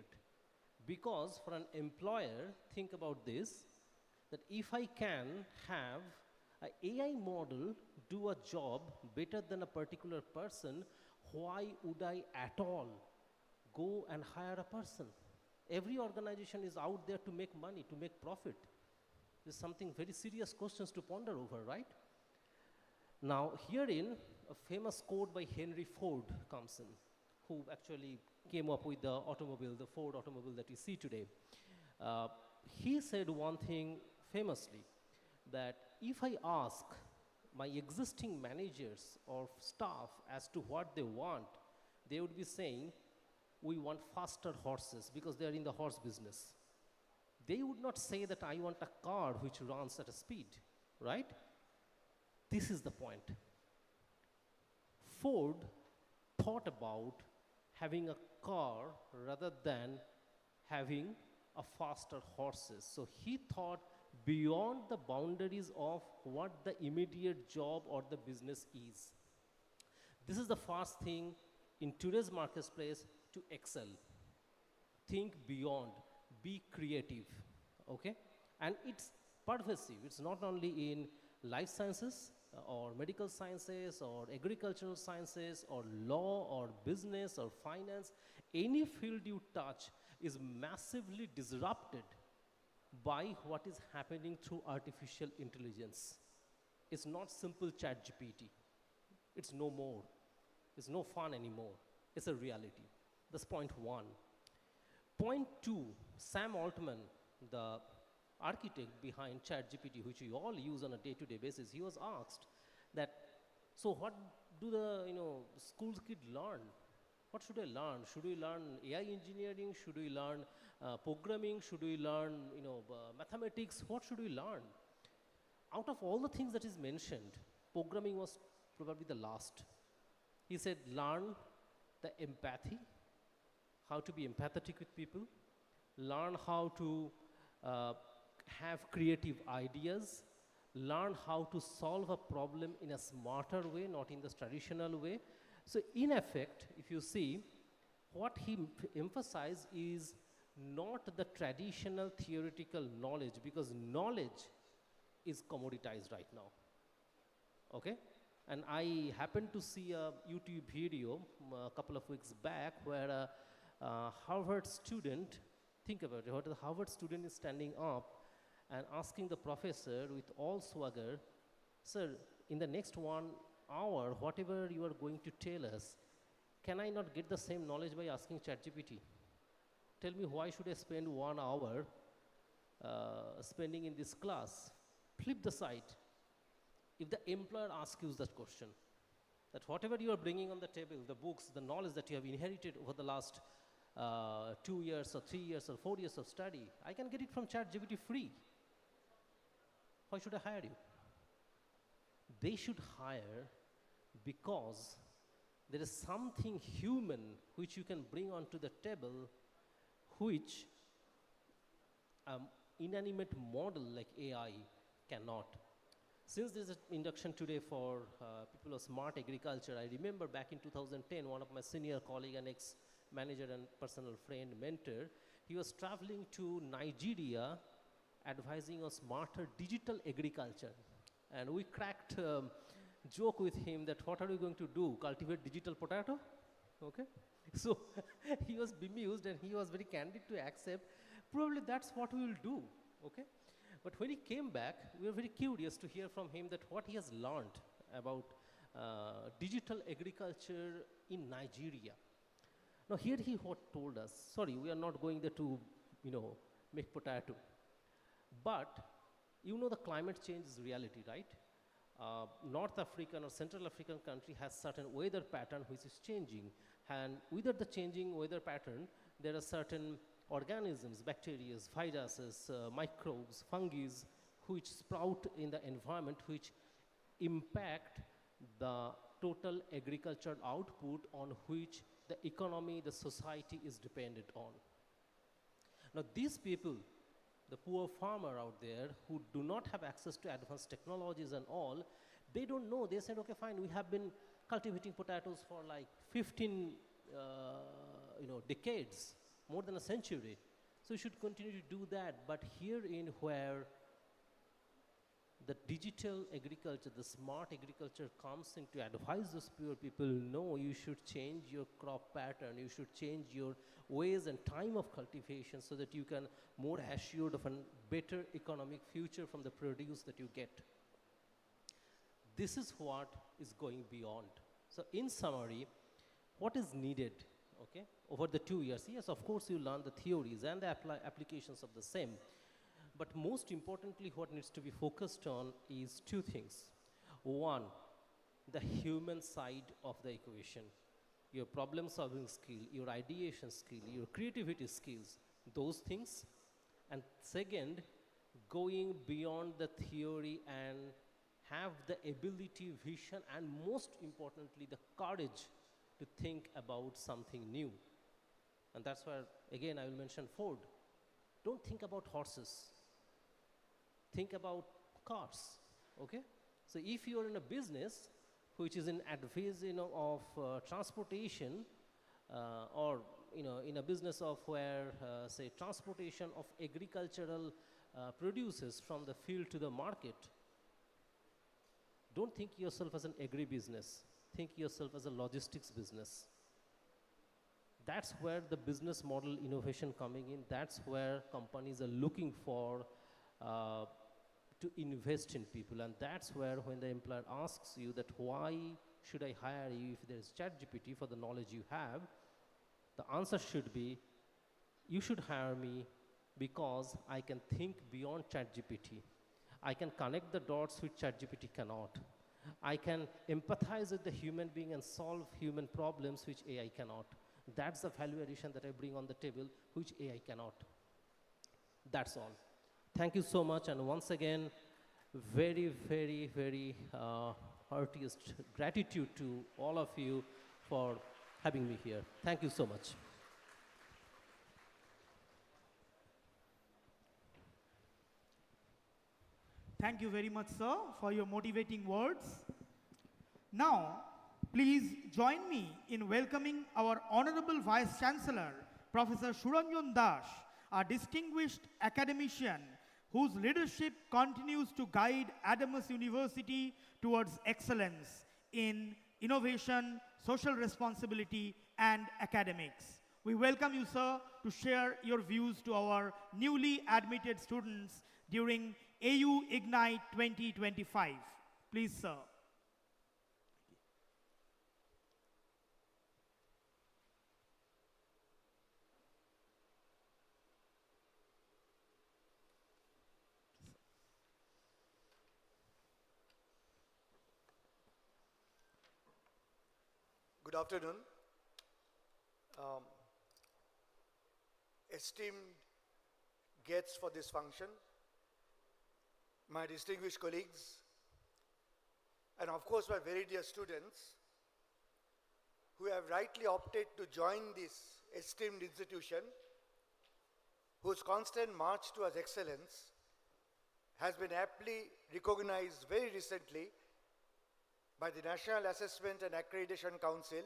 Because for an employer, think about this, that if I can have an AI model do a job better than a particular person, why would I at all go and hire a person? Every organization is out there to make money, to make profit. There's something very serious questions to ponder over, right? Now, herein, a famous quote by Henry Ford comes in, who actually came up with the automobile, the Ford automobile that we see today. He said one thing famously, that if I ask my existing managers or staff as to what they want, they would be saying, we want faster horses, because they are in the horse business. They would not say that I want a car which runs at a speed, right? This is the point. Ford thought about having a car rather than having a faster horses. So he thought beyond the boundaries of what the immediate job or the business is. This is the first thing in today's marketplace to excel. Think beyond, be creative, okay? And it's pervasive. It's not only in life sciences or medical sciences or agricultural sciences or law or business or finance. Any field you touch is massively disrupted by what is happening through artificial intelligence. It's not simple ChatGPT. It's no more. It's no fun anymore. It's a reality. That's point one. Point two, Sam Altman, the architect behind ChatGPT, which we all use on a day-to-day basis, he was asked that, so what do the school kids learn? What should I learn? Should we learn AI engineering? Should we learn programming? Should we learn mathematics? What should we learn? Out of all the things that is mentioned, programming was probably the last. He said, learn the empathy, how to be empathetic with people, learn how to have creative ideas, learn how to solve a problem in a smarter way, not in the traditional way. So in effect, if you see, what he emphasized is not the traditional theoretical knowledge, because knowledge is commoditized right now, okay? And I happened to see a YouTube video a couple of weeks back where a Harvard student, think about it, the Harvard student is standing up and asking the professor with all swagger, sir, in the next 1 hour, whatever you are going to tell us, can I not get the same knowledge by asking ChatGPT? Tell me, why should I spend 1 hour spending in this class? Flip the side. If the employer asks you that question, that whatever you are bringing on the table, the books, the knowledge that you have inherited over the last 2 years or 3 years or 4 years of study, I can get it from ChatGPT free. Why should I hire you? They should hire because there is something human which you can bring onto the table, which inanimate model like AI cannot. Since there's an induction today for people of smart agriculture, I remember back in 2010, one of my senior colleague and ex-manager and personal friend, mentor, he was traveling to Nigeria advising on smarter digital agriculture. And we cracked joke with him that what are we going to do, cultivate digital potato? Okay. So he was bemused and he was very candid to accept, probably that's what we will do, okay? But when he came back, we were very curious to hear from him that what he has learned about digital agriculture in Nigeria. Now here he what told us, sorry, we are not going there to, make potato. But you know the climate change is reality, right? North African or Central African country has certain weather pattern which is changing. And with the changing weather pattern, there are certain organisms, bacteria, viruses, microbes, fungi, which sprout in the environment, which impact the total agricultural output on which the economy, the society is dependent on. Now these people, the poor farmer out there who do not have access to advanced technologies and all, they don't know. They said, okay, fine, we have been cultivating potatoes for like 15 decades, more than a century. So we should continue to do that. But here in where the digital agriculture, the smart agriculture comes in to advise those poor people, no, you should change your crop pattern, you should change your ways and time of cultivation so that you can more assured of a better economic future from the produce that you get. This is what is going beyond. So in summary, what is needed, okay, over the 2 years? Yes, of course, you learn the theories and the applications of the same. But most importantly, what needs to be focused on is two things. One, the human side of the equation. Your problem solving skill, your ideation skill, your creativity skills, those things. And second, going beyond the theory and have the ability, vision, and most importantly, the courage to think about something new. And that's where, again, I will mention Ford. Don't think about horses. Think about cars, okay? So if you're in a business which is in advance, of transportation, or in a business of where, say, transportation of agricultural produces from the field to the market, don't think yourself as an agri-business. Think yourself as a logistics business. That's where the business model innovation coming in. That's where companies are looking for to invest in people. And that's where when the employer asks you that why should I hire you if there is ChatGPT for the knowledge you have, the answer should be, you should hire me because I can think beyond ChatGPT. I can connect the dots which ChatGPT cannot. I can empathize with the human being and solve human problems which AI cannot. That's the value addition that I bring on the table, which AI cannot. That's all. Thank you so much, and once again, very, very, very heartiest gratitude to all of you for having me here. Thank you so much. Thank you very much, sir, for your motivating words. Now, please join me in welcoming our Honorable Vice Chancellor, Professor Suranjan Das, a distinguished academician whose leadership continues to guide Adamas University towards excellence in innovation, social responsibility, and academics. We welcome you, sir, to share your views to our newly admitted students during AUIgnite 2025. Please, sir. Good afternoon. Esteemed guests for this function, my distinguished colleagues, and of course my very dear students who have rightly opted to join this esteemed institution, whose constant march towards excellence has been aptly recognized very recently by the National Assessment and Accreditation Council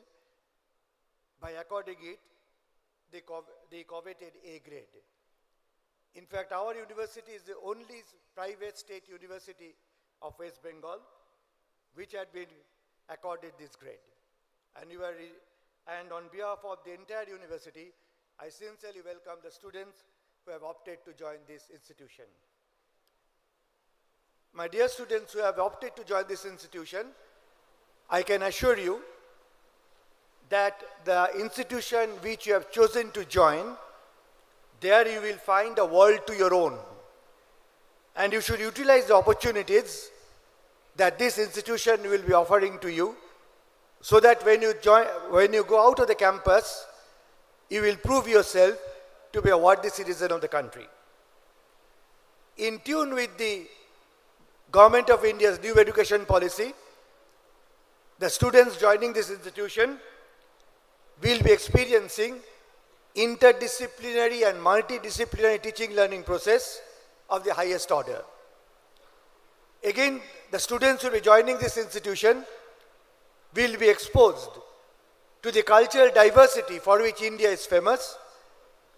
by according it the coveted A grade. In fact, our university is the only private state university of West Bengal which had been accorded this grade. And on behalf of the entire university, I sincerely welcome the students who have opted to join this institution. My dear students who have opted to join this institution, I can assure you that the institution which you have chosen to join, there you will find a world to your own. And you should utilize the opportunities that this institution will be offering to you, so that when you go out of the campus, you will prove yourself to be a worthy citizen of the country. In tune with the Government of India's new education policy, the students joining this institution will be experiencing interdisciplinary and multidisciplinary teaching learning process of the highest order. Again, the students who will be joining this institution will be exposed to the cultural diversity for which India is famous,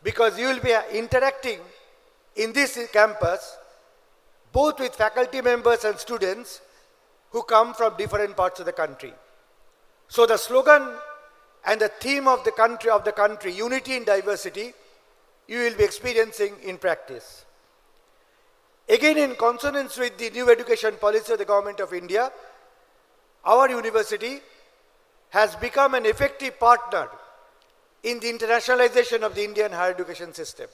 because you will be interacting in this campus both with faculty members and students who come from different parts of the country. So the slogan and the theme of the country, unity in diversity, you will be experiencing in practice. Again, in consonance with the new education policy of the Government of India, our university has become an effective partner in the internationalization of the Indian higher education system.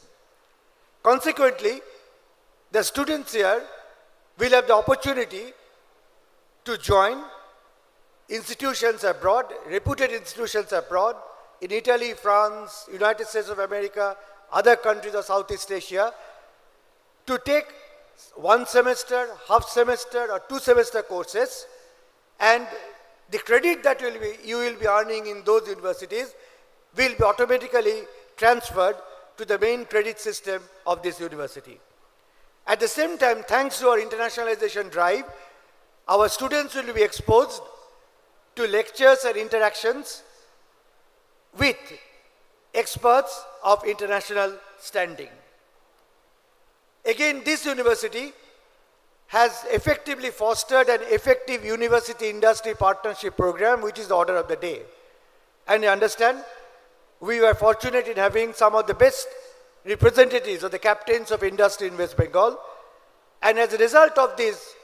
Consequently, the students here will have the opportunity to join institutions abroad, reputed institutions abroad, in Italy, France, United States of America, other countries of Southeast Asia, to take 1 semester, half semester or 2 semester courses, and the credit that you will be earning in those universities will be automatically transferred to the main credit system of this university. At the same time, thanks to our internationalization drive, our students will be exposed to lectures and interactions with experts of international standing. Again, this university has effectively fostered an effective university-industry partnership program, which is the order of the day. And you understand, we were fortunate in having some of the best representatives or the captains of industry in West Bengal. And as a result of this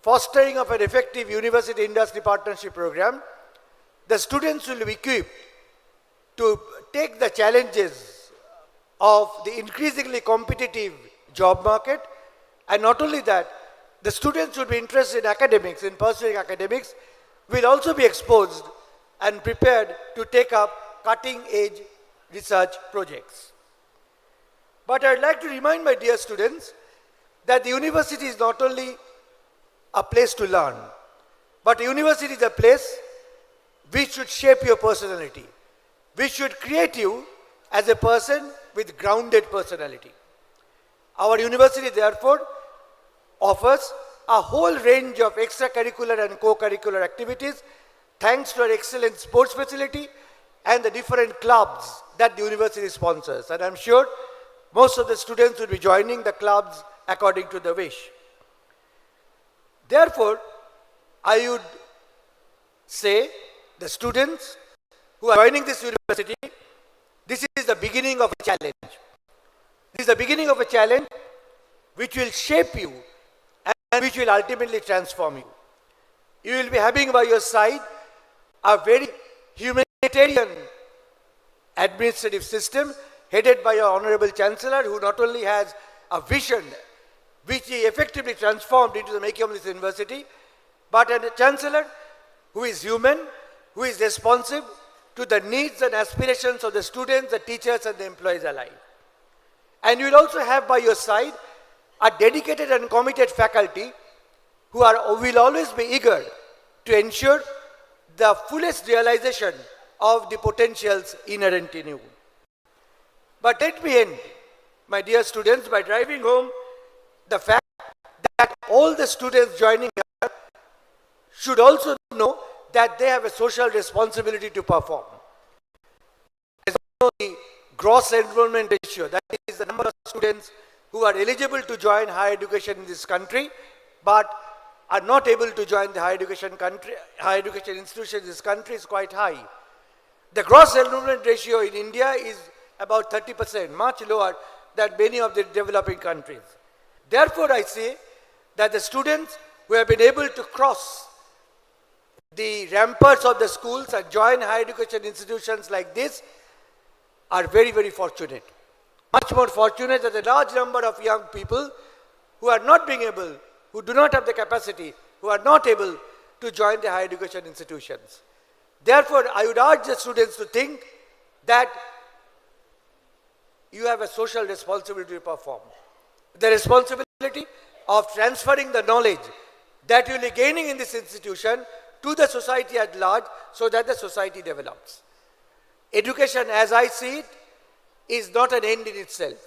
fostering of an effective university-industry partnership program, the students will be equipped to take the challenges of the increasingly competitive job market. And not only that, the students who will be interested in academics, in pursuing academics, will also be exposed and prepared to take up cutting-edge research projects. But I'd like to remind my dear students that the university is not only a place to learn, but a university is a place which should shape your personality, which should create you as a person with grounded personality. Our university, therefore, offers a whole range of extracurricular and co-curricular activities thanks to our excellent sports facility and the different clubs that the university sponsors. And I'm sure most of the students will be joining the clubs according to the wish. Therefore, I would say the students who are joining this university, this is the beginning of a challenge. This is the beginning of a challenge which will shape you and which will ultimately transform you. You will be having by your side a very humanitarian administrative system headed by our Honorable Chancellor, who not only has a vision which he effectively transformed into the making of this university, but a Chancellor who is human, who is responsive to the needs and aspirations of the students, the teachers and the employees alike. And you will also have by your side a dedicated and committed faculty who will always be eager to ensure the fullest realization of the potentials inherent in you. But let me end, my dear students, by driving home the fact that all the students joining here should also know that they have a social responsibility to perform. As you know, the gross enrollment ratio, that is the number of students who are eligible to join higher education in this country, but are not able to join the higher education institutions in this country, is quite high. The gross enrollment ratio in India is about 30%, much lower than many of the developing countries. Therefore, I say that the students who have been able to cross the ramparts of the schools and join higher education institutions like this are very, very fortunate. Much more fortunate that a large number of young people who are not being able, who do not have the capacity, who are not able to join the higher education institutions. Therefore, I would urge the students to think that you have a social responsibility to perform. The responsibility of transferring the knowledge that you will be gaining in this institution to the society at large so that the society develops. Education, as I see it, is not an end in itself.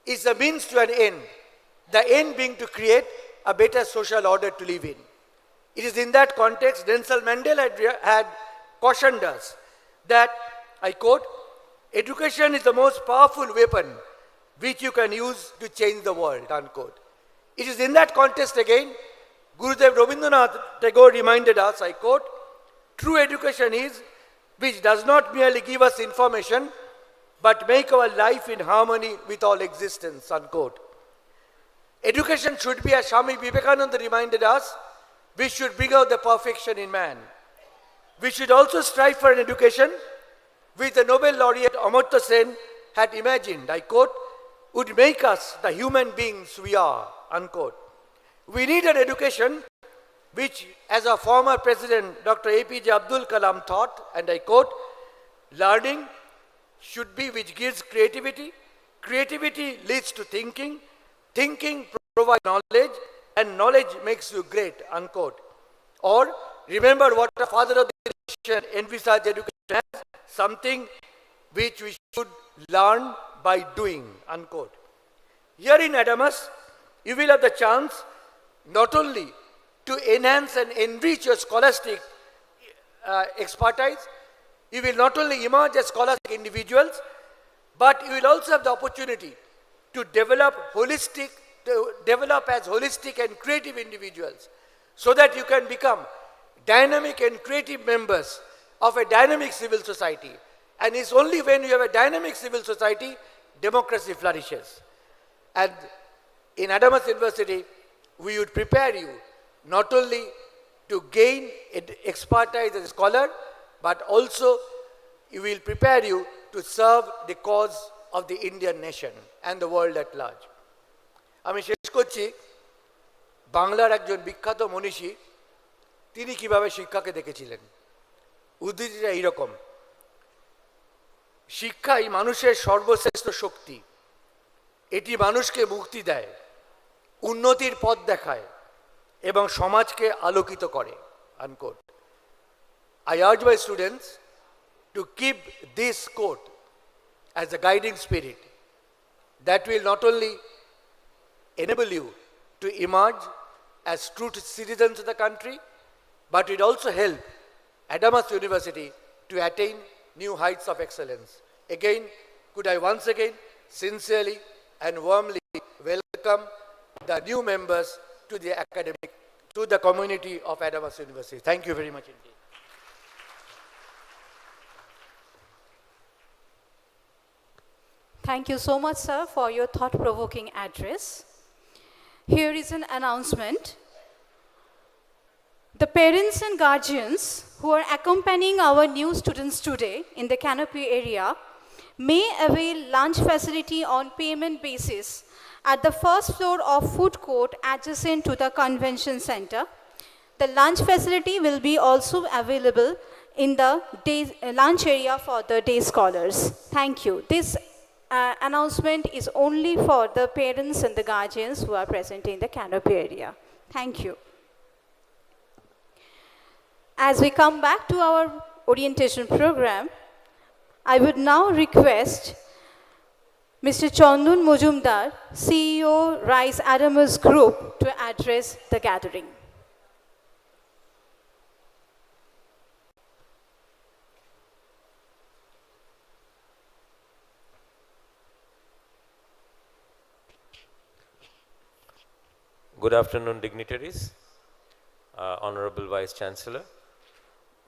It's a means to an end. The end being to create a better social order to live in. It is in that context Nelson Mandela had cautioned us that, I quote, education is the most powerful weapon which you can use to change the world, unquote. It is in that context again, Gurudev Rabindranath Tagore reminded us, I quote, true education is which does not merely give us information, but make our life in harmony with all existence, unquote. Education should be, as Swami Vivekananda reminded us, we should bring out the perfection in man. We should also strive for an education which the Nobel laureate Amartya Sen had imagined, I quote, would make us the human beings we are, unquote. We need an education which, as our former president, Dr. APJ Abdul Kalam thought, and I quote, learning should be which gives creativity, creativity leads to thinking, thinking provides knowledge, and knowledge makes you great, unquote. Or, remember what the father of the nation envisaged education as, something which we should learn by doing, unquote. Here in Adamas, you will have the chance not only to enhance and enrich your scholastic expertise, you will not only emerge as scholastic individuals, but you will also have the opportunity to develop as holistic and creative individuals, so that you can become dynamic and creative members of a dynamic civil society. And it's only when you have a dynamic civil society, democracy flourishes. And in Adamas University, we would prepare you not only to gain expertise as a scholar, but also we will prepare you to serve the cause of the Indian nation and the world at large. আমি শেষ করছি, বাংলার একজন বিখ্যাত মনীষী তিনি কিভাবে শিক্ষাকে দেখেছিলেন। উদ্ধৃতিটা এইরকম, শিক্ষাই মানুষের সর্বশ্রেষ্ঠ শক্তি, এটি মানুষকে মুক্তি দেয়, উন্নতির পথ দেখায় এবং সমাজকে আলোকিত করে, unquote. I urge my students to keep this quote as a guiding spirit that will not only enable you to emerge as true citizens of the country, but it also help Adamas University to attain new heights of excellence. Again, could I once again sincerely and warmly welcome the new members to the academic, to the community of Adamas University. Thank you very much indeed. Thank you so much, sir, for your thought-provoking address. Here is an announcement. The parents and guardians who are accompanying our new students today in the canopy area may avail lunch facility on payment basis at the first floor of food court adjacent to the convention center. The lunch facility will be also available in the lunch area for the day scholars. Thank you. This announcement is only for the parents and the guardians who are present in the canopy area. Thank you. As we come back to our orientation program, I would now request Mr. Chandun Mujumdar, CEO, Rice Adamas Group, to address the gathering. Good afternoon, dignitaries, Honorable Vice Chancellor,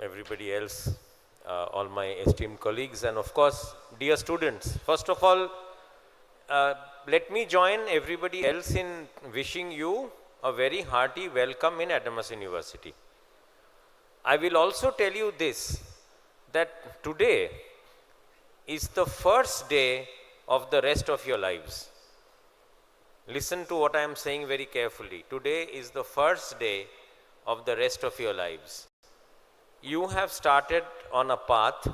everybody else, all my esteemed colleagues, and of course, dear students. First of all, let me join everybody else in wishing you a very hearty welcome in Adamas University. I will also tell you this, that today is the first day of the rest of your lives. Listen to what I am saying very carefully. Today is the first day of the rest of your lives. You have started on a path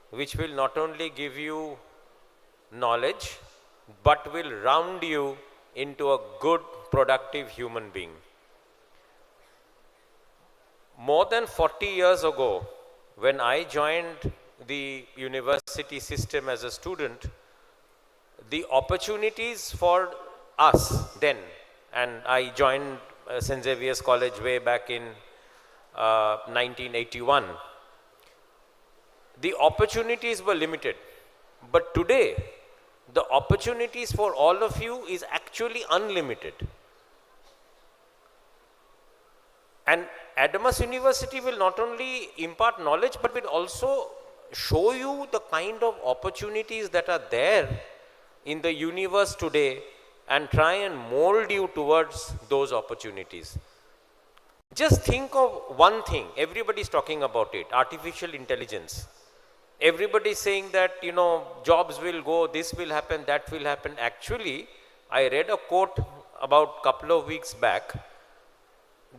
which will not only give you knowledge, but will round you into a good, productive human being. More than 40 years ago, when I joined the university system as a student, the opportunities for us then, and I joined St. Xavier's College way back in 1981, the opportunities were limited. But today, the opportunities for all of you is actually unlimited. And Adamas University will not only impart knowledge, but will also show you the kind of opportunities that are there in the universe today and try and mold you towards those opportunities. Just think of one thing, everybody is talking about it, artificial intelligence. Everybody is saying that, you know, jobs will go, this will happen, that will happen. Actually, I read a quote about a couple of weeks back.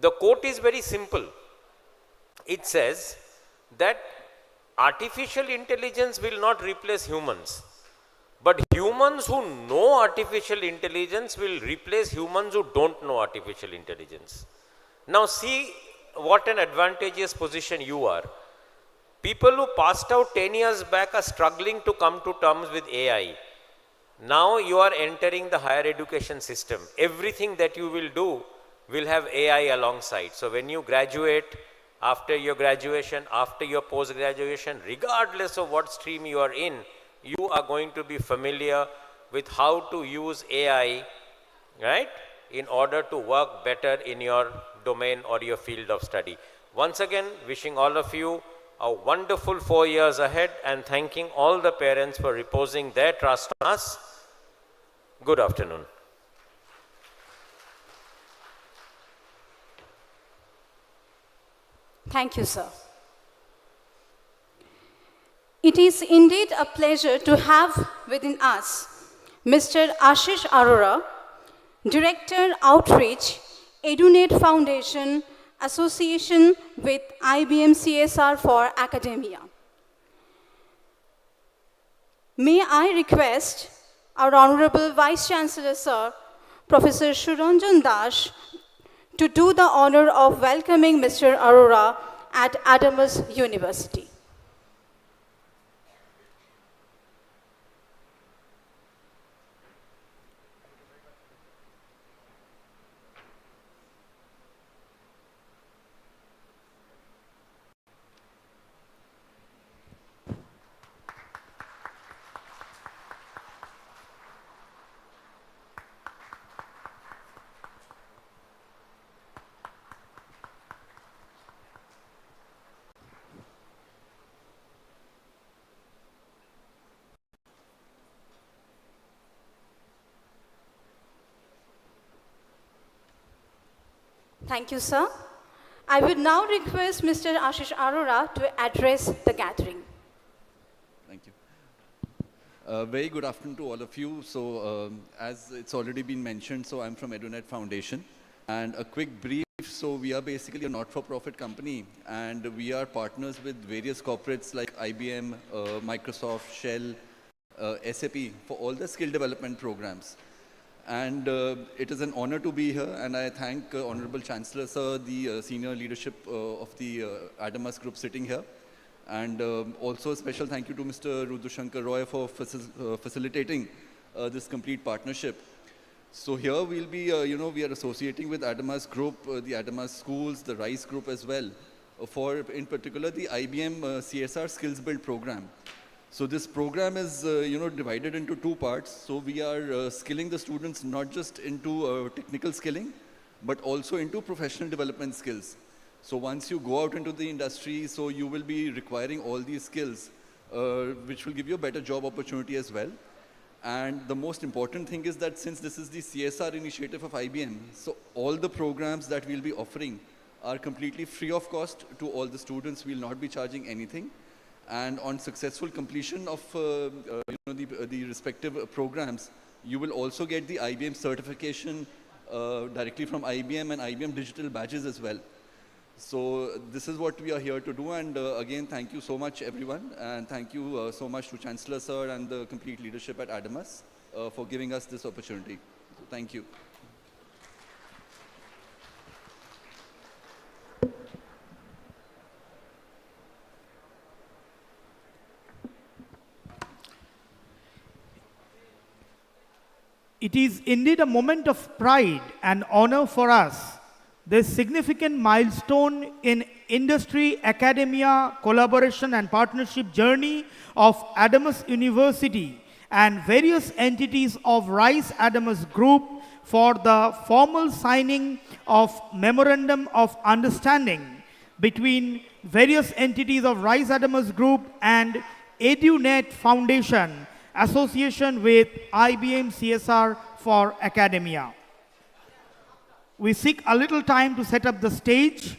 The quote is very simple. It says that artificial intelligence will not replace humans, but humans who know artificial intelligence will replace humans who don't know artificial intelligence. Now see what an advantageous position you are. People who passed out 10 years back are struggling to come to terms with AI. Now you are entering the higher education system. Everything that you will do will have AI alongside. So when you graduate, after your graduation, after your post-graduation, regardless of what stream you are in, you are going to be familiar with how to use AI, right, in order to work better in your domain or your field of study. Once again, wishing all of you a wonderful 4 years ahead and thanking all the parents for reposing their trust on us. Good afternoon. Thank you, sir. It is indeed a pleasure to have within us Mr. Ashish Arora, Director Outreach, EduNet Foundation, Association with IBM CSR for Academia. May I request our Honorable Vice Chancellor, Sir, Professor Shuranjan Das, to do the honor of welcoming Mr. Arora at Adamas University. Thank you, sir. I would now request Mr. Ashish Arora to address the gathering. Thank you. Very good afternoon to all of you. So as it's already been mentioned, so I'm from EduNet Foundation. And a quick brief, so we are basically a not-for-profit company, and we are partners with various corporates like IBM, Microsoft, Shell, SAP for all the skill development programs. And it is an honor to be here, and I thank Honorable Chancellor Sir, the senior leadership of the Adamas group sitting here. And also a special thank you to Mr. Rudushankar Roy for facilitating this complete partnership. So here we'll be, we are associating with Adamas group, the Adamas schools, the RISE group as well, for in particular the IBM CSR Skills Build program. So this program is, divided into two parts. So we are skilling the students not just into technical skilling, but also into professional development skills. So once you go out into the industry, so you will be requiring all these skills, which will give you a better job opportunity as well. And the most important thing is that since this is the CSR initiative of IBM, so all the programs that we'll be offering are completely free of cost to all the students. We will not be charging anything. And on successful completion of the respective programs, you will also get the IBM certification directly from IBM and IBM digital badges as well. So this is what we are here to do, and again, thank you so much, everyone, and thank you so much to Chancellor Sir and the complete leadership at Adamas for giving us this opportunity. So thank you. It is indeed a moment of pride and honor for us, this significant milestone in industry, academia, collaboration and partnership journey of Adamas University and various entities of RISE Adamas Group for the formal signing of Memorandum of Understanding between various entities of RISE Adamas Group and AUIgnite Foundation, association with IBM CSR for Academia. We seek a little time to set up the stage.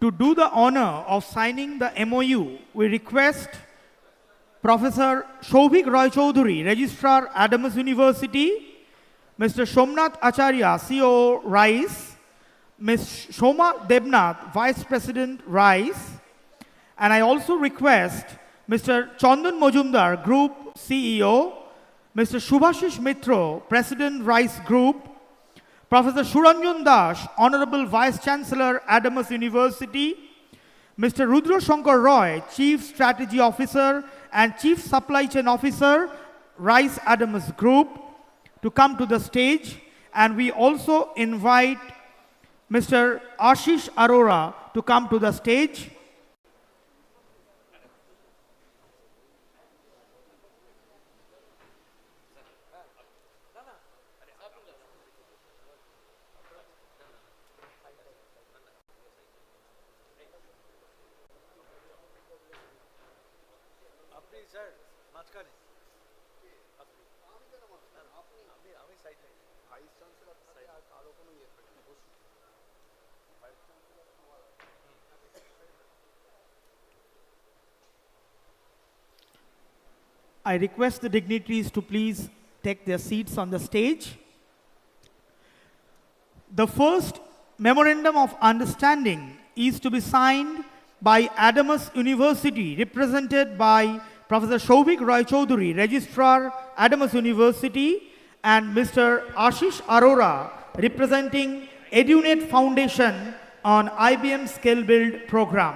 To do the honor of signing the MOU, we request Professor Shobhik Roy Chaudhuri, Registrar, Adamas University, Mr. Somnath Acharya, CEO, RISE, Ms. Shoma Debnath, Vice President, RISE, and I also request Mr. Chandan Mojumdar, Group CEO, Mr. Shubhashish Mitro, President, RISE Group, Professor Suranjan Das, Honorable Vice Chancellor, Adamas University, Mr. Rudra Shankar Roy, Chief Strategy Officer and Chief Supply Chain Officer, RISE Adamas Group, to come to the stage. And we also invite Mr. Ashish Arora to come to the stage. I request the dignitaries to please take their seats on the stage. The first Memorandum of Understanding is to be signed by Adamas University, represented by Professor Shobhik Roy Chaudhuri, Registrar, Adamas University, and Mr. Ashish Arora, representing AUIgnite Foundation on IBM Skill Build program.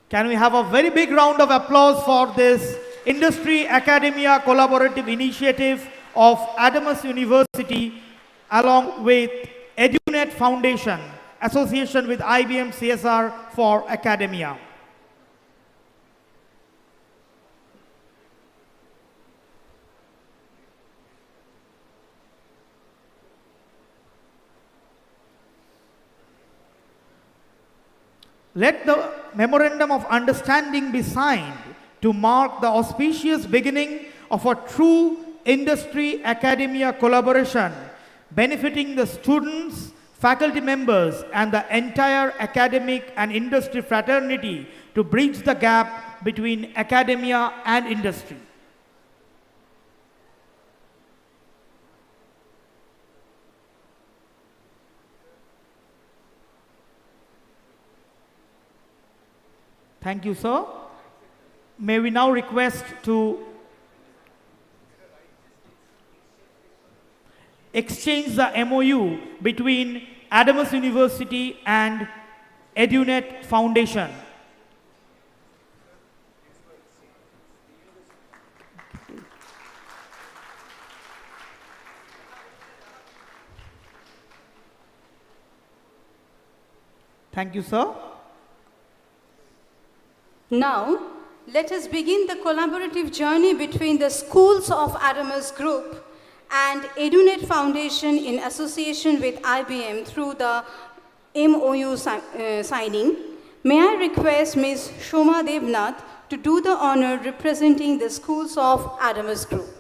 Can we have a very big round of applause for this industry academia collaborative initiative of Adamas University along with AUIgnite Foundation, association with IBM CSR for Academia. Let the Memorandum of Understanding be signed to mark the auspicious beginning of a true industry-academia collaboration benefiting the students, faculty members, and the entire academic and industry fraternity to bridge the gap between academia and industry. Thank you, sir. May we now request to exchange the MOU between Adamas University and EduNet Foundation. Thank you, sir. Now, let us begin the collaborative journey between the schools of Adamas Group and EduNet Foundation in association with IBM through the MOU signing. May I request Ms. Shoma Devnath to do the honor representing the schools of Adamas Group.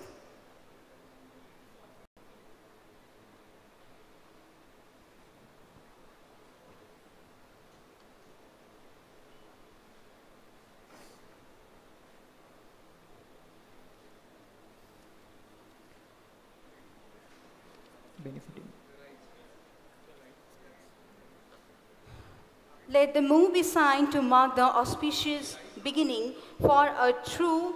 Let the move be signed to mark the auspicious beginning for a true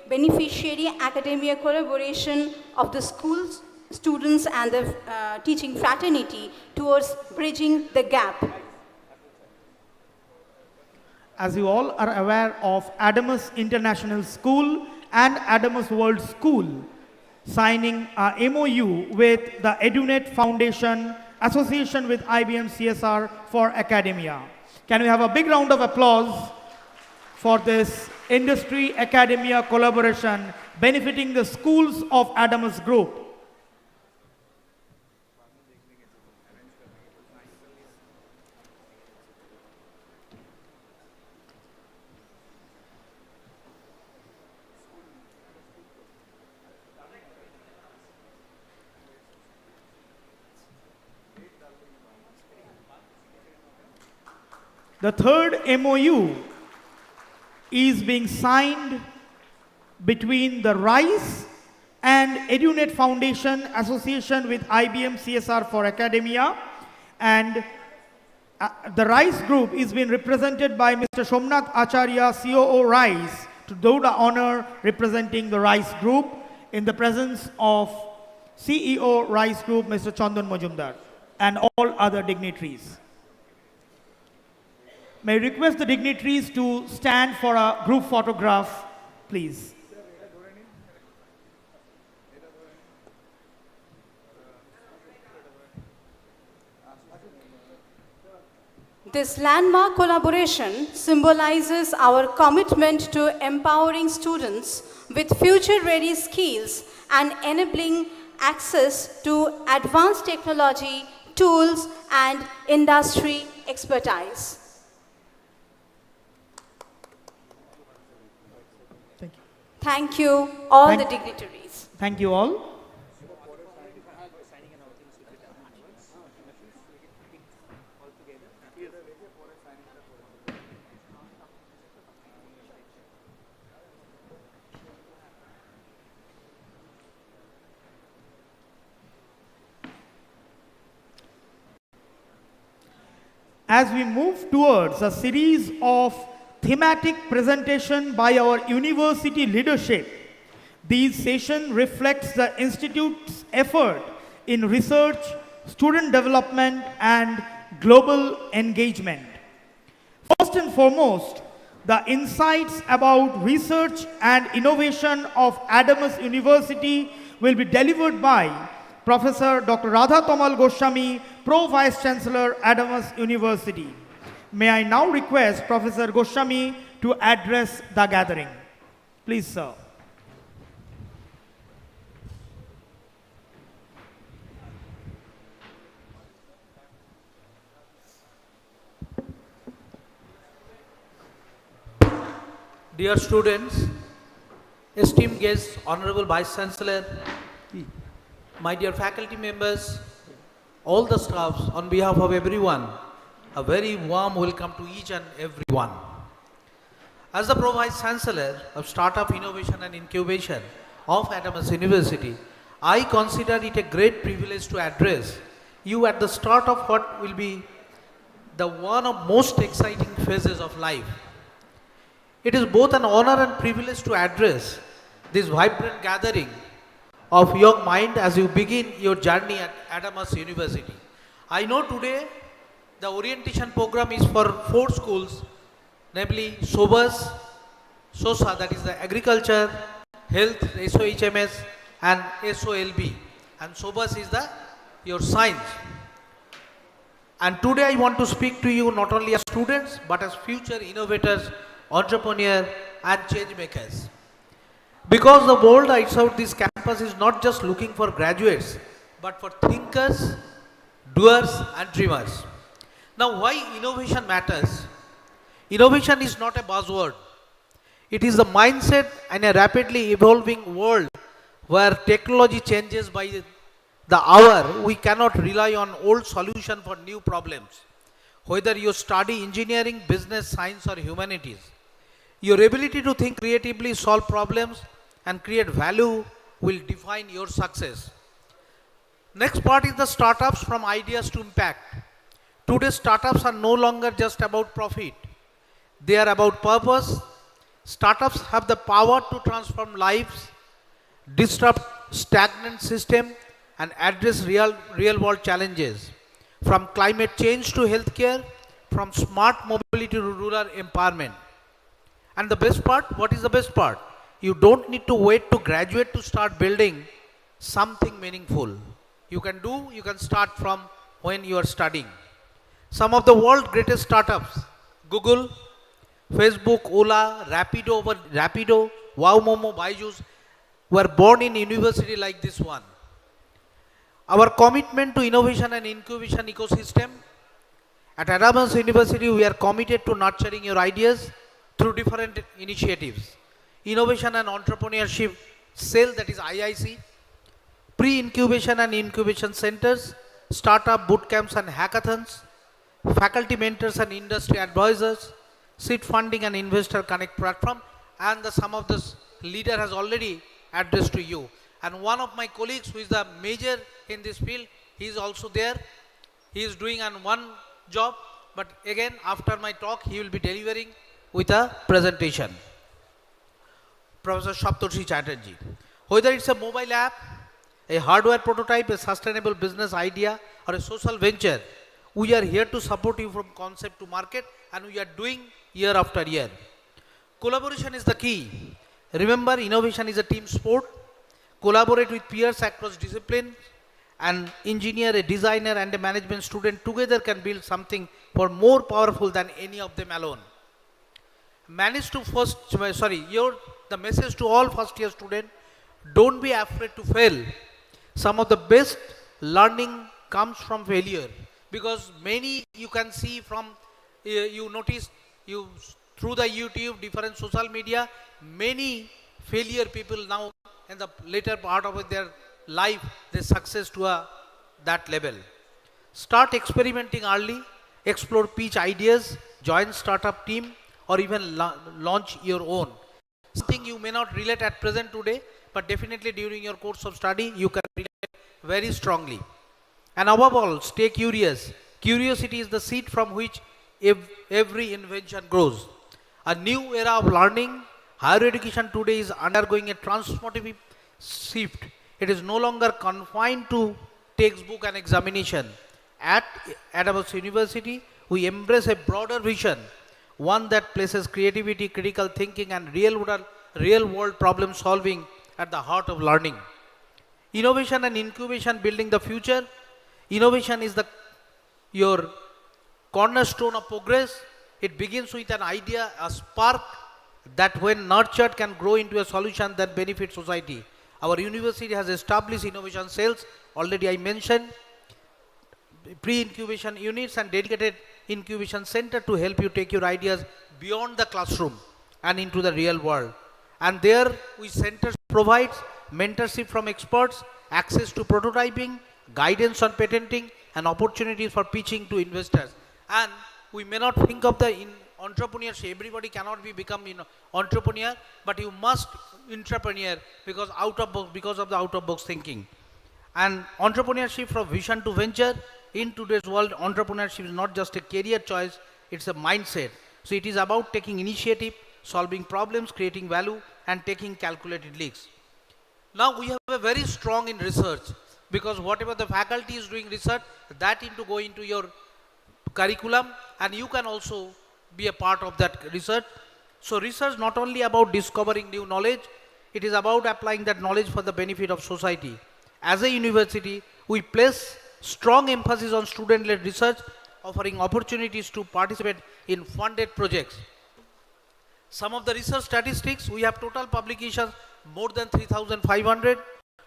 beneficiary academia collaboration of the schools, students and the teaching fraternity towards bridging the gap. As you all are aware of Adamas International School and Adamas World School signing a MOU with the EduNet Foundation association with IBM CSR for academia. Can we have a big round of applause for this industry academia collaboration benefiting the schools of Adamas Group? The third MOU is being signed between the RISE and EduNet Foundation association with IBM CSR for academia, and the RISE group is being represented by Mr. Somnath Acharya, COO RISE, to do the honor representing the RISE group in the presence of CEO RISE group, Mr. Chandan Majumdar, and all other dignitaries. May I request the dignitaries to stand for a group photograph, please. This landmark collaboration symbolizes our commitment to empowering students with future-ready skills and enabling access to advanced technology, tools, and industry expertise. Thank you, all the dignitaries. Thank you all. As we move towards a series of thematic presentation by our university leadership, these session reflects the Institute's effort in research, student development, and global engagement. First and foremost, the insights about research and innovation of Adamas University will be delivered by Professor Dr. Radha Tamal Goswami, Pro Vice Chancellor, Adamas University. May I now request Professor Goswami to address the gathering. Please, sir. Dear students, esteemed guests, Honorable Vice Chancellor, my dear faculty members, all the staffs, on behalf of everyone, a very warm welcome to each and everyone. As the Pro Vice Chancellor of Startup Innovation and Incubation of Adamas University, I consider it a great privilege to address you at the start of what will be the one of most exciting phases of life, It is both an honor and privilege to address this vibrant gathering of young mind as you begin your journey at Adamas University. I know today the orientation program is for 4 schools, namely SOBAS, SOSA, that is the Agriculture, Health, SOHMS, and SOLB. And SOBAS is the your science. And today I want to speak to you not only as students but as future innovators, entrepreneurs, and change makers. Because the world outside this campus is not just looking for graduates, but for thinkers, doers, and dreamers. Now, why innovation matters? Innovation is not a buzzword. It is the mindset in a rapidly evolving world where technology changes by the hour. We cannot rely on old solutions for new problems. Whether you study engineering, business, science, or humanities, your ability to think creatively, solve problems, and create value will define your success. Next part is the startups from ideas to impact. Today's startups are no longer just about profit. They are about purpose. Startups have the power to transform lives, disrupt stagnant system, and address real world challenges. From climate change to healthcare, from smart mobility to rural empowerment. And the best part, what is the best part? You don't need to wait to graduate to start building something meaningful. You can start from when you are studying. Some of the world's greatest startups, Google, Facebook, Ola, Rapido, Wow Momo, Byju's, were born in university like this one. Our commitment to innovation and incubation ecosystem. At Adamas University, we are committed to nurturing your ideas through different initiatives. Innovation and Entrepreneurship Cell, that is IIC, pre-incubation and incubation centers, startup bootcamps and hackathons, faculty mentors and industry advisors, seed funding and investor connect platform, and some of this leader has already addressed to you. And one of my colleagues who is the major in this field, he is also there. He is doing one job, but again after my talk he will be delivering with a presentation. Professor Saptarshi Chatterjee. Whether it's a mobile app, a hardware prototype, a sustainable business idea, or a social venture, we are here to support you from concept to market, and we are doing year after year. Collaboration is the key. Remember, innovation is a team sport. Collaborate with peers across disciplines, and engineer, a designer, and a management student together can build something for more powerful than any of them alone. The message to all first year students, don't be afraid to fail. Some of the best learning comes from failure, because many you can see from, you notice, you through the YouTube, different social media, many failure people now in the later part of their life, they success to that level. Start experimenting early, explore pitch ideas, join startup team, or even launch your own. Something you may not relate at present today, but definitely during your course of study, you can relate very strongly. And above all, stay curious. Curiosity is the seed from which every invention grows. A new era of learning. Higher education today is undergoing a transformative shift. It is no longer confined to textbook and examination. At Adamas University, we embrace a broader vision, one that places creativity, critical thinking, and real world problem solving at the heart of learning. Innovation and incubation building the future. Innovation is your cornerstone of progress. It begins with an idea, a spark that when nurtured can grow into a solution that benefits society. Our university has established innovation cells, already I mentioned, pre-incubation units and dedicated incubation center to help you take your ideas beyond the classroom and into the real world. And there we centers provides mentorship from experts, access to prototyping, guidance on patenting, and opportunities for pitching to investors. And we may not think of the entrepreneurship. Everybody cannot become entrepreneur, but you must entrepreneur because of the out of box thinking. And entrepreneurship from vision to venture. In today's world, entrepreneurship is not just a career choice, it's a mindset. So it is about taking initiative, solving problems, creating value, and taking calculated risks. Now we have a very strong in research, because whatever the faculty is doing research, that into go into your curriculum, and you can also be a part of that research. So research not only about discovering new knowledge, it is about applying that knowledge for the benefit of society. As a university, we place strong emphasis on student-led research, offering opportunities to participate in funded projects. Some of the research statistics, we have total publications more than 3,500,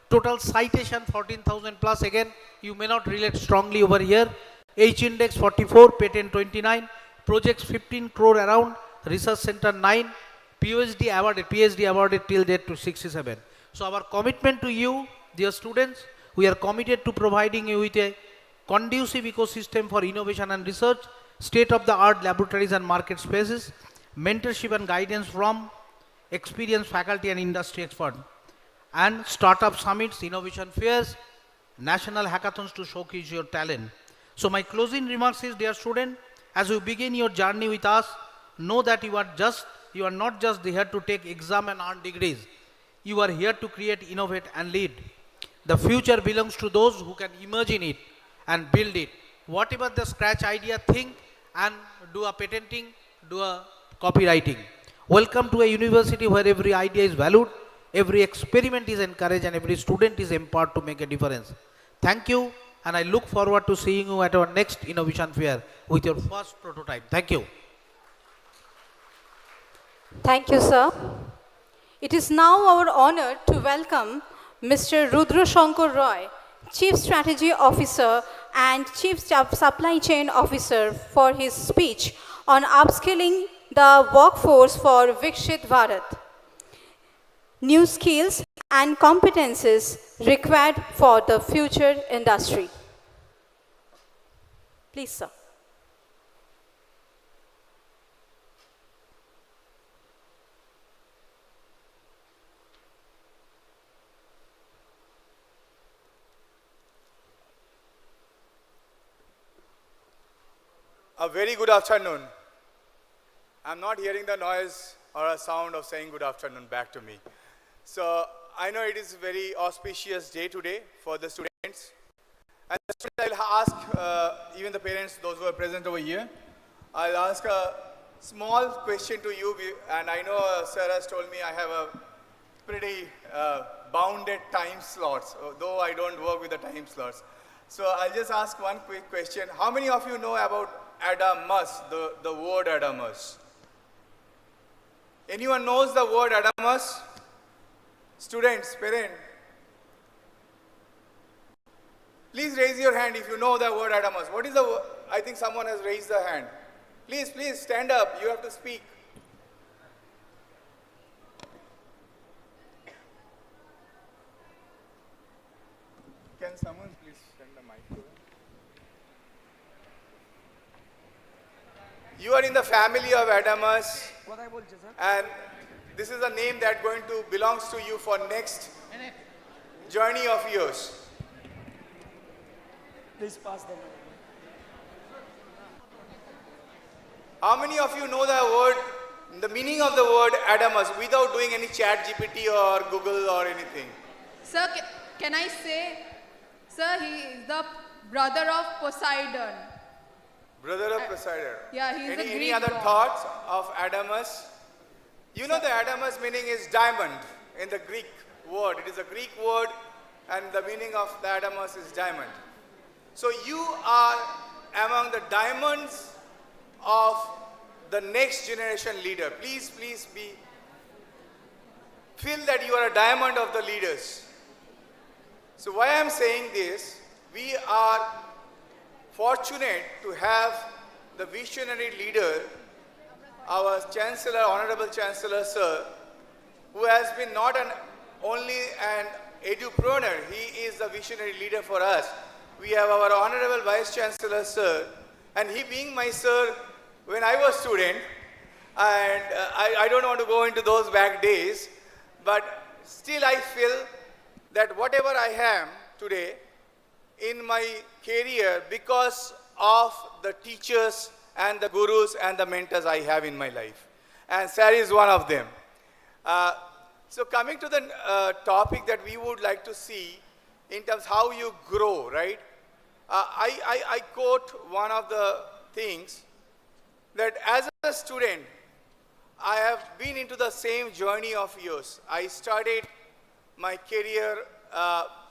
total citation 14,000 plus. Again, you may not relate strongly over here. H index 44, patent 29, projects 15 crore around, research center 9, PhD awarded till date to 67. So our commitment to you, dear students, we are committed to providing you with a conducive ecosystem for innovation and research, state-of-the-art laboratories and market spaces, mentorship and guidance from experienced faculty and industry experts, and startup summits, innovation fairs, national hackathons to showcase your talent. So my closing remarks is, dear student, as you begin your journey with us, know that you are not just here to take exam and earn degrees. You are here to create, innovate, and lead. The future belongs to those who can imagine it and build it. Whatever the scratch idea, think and do a patenting, do a copywriting. Welcome to a university where every idea is valued, every experiment is encouraged, and every student is empowered to make a difference. Thank you, and I look forward to seeing you at our next innovation fair with your first prototype. Thank you. Thank you, sir. It is now our honor to welcome Mr. Rudra Shankar Roy, Chief Strategy Officer and Chief Supply Chain Officer, for his speech on upskilling the workforce for Vikshit Bharat. New skills and competences required for the future industry. Please, sir. A very good afternoon. I'm not hearing the noise or a sound of saying good afternoon back to me. So I know it is a very auspicious day today for the students. And I'll ask even the parents, those who are present over here, I'll ask a small question to you. And I know sir has told me I have a pretty bounded time slots, though I don't work with the time slots. So I'll just ask one quick question. How many of you know about Adamas, the word Adamas? Anyone knows the word Adamas? Students, parents? Please raise your hand if you know the word Adamas. What is the word? I think someone has raised the hand. Please stand up. You have to speak. Can someone please send the mic to them? You are in the family of Adamas, and this is a name that belongs to you for next journey of yours. Please pass them. How many of you know the meaning of the word Adamas without doing any chat GPT or Google or anything? Sir, can I say, sir, he is the brother of Poseidon. Brother of Poseidon. Yeah, he is a Greek Any other god. thoughts of Adamas? You know the Adamas meaning is diamond in the Greek word. It is a Greek word and the meaning of the Adamas is diamond. So you are among the diamonds of the next generation leader. Please feel that you are a diamond of the leaders. So why I am saying this, we are fortunate to have the visionary leader, our Chancellor, Honorable Chancellor Sir, who has been not only an edupreneur, he is the visionary leader for us. We have our Honorable Vice Chancellor Sir, and he being my sir when I was student, and I don't want to go into those back days, but still I feel that whatever I am today in my career because of the teachers and the gurus and the mentors I have in my life. and Sari is one of them. So coming to the topic that we would like to see in terms how you grow, right? I quote one of the things that as a student, I have been into the same journey of yours. I started my career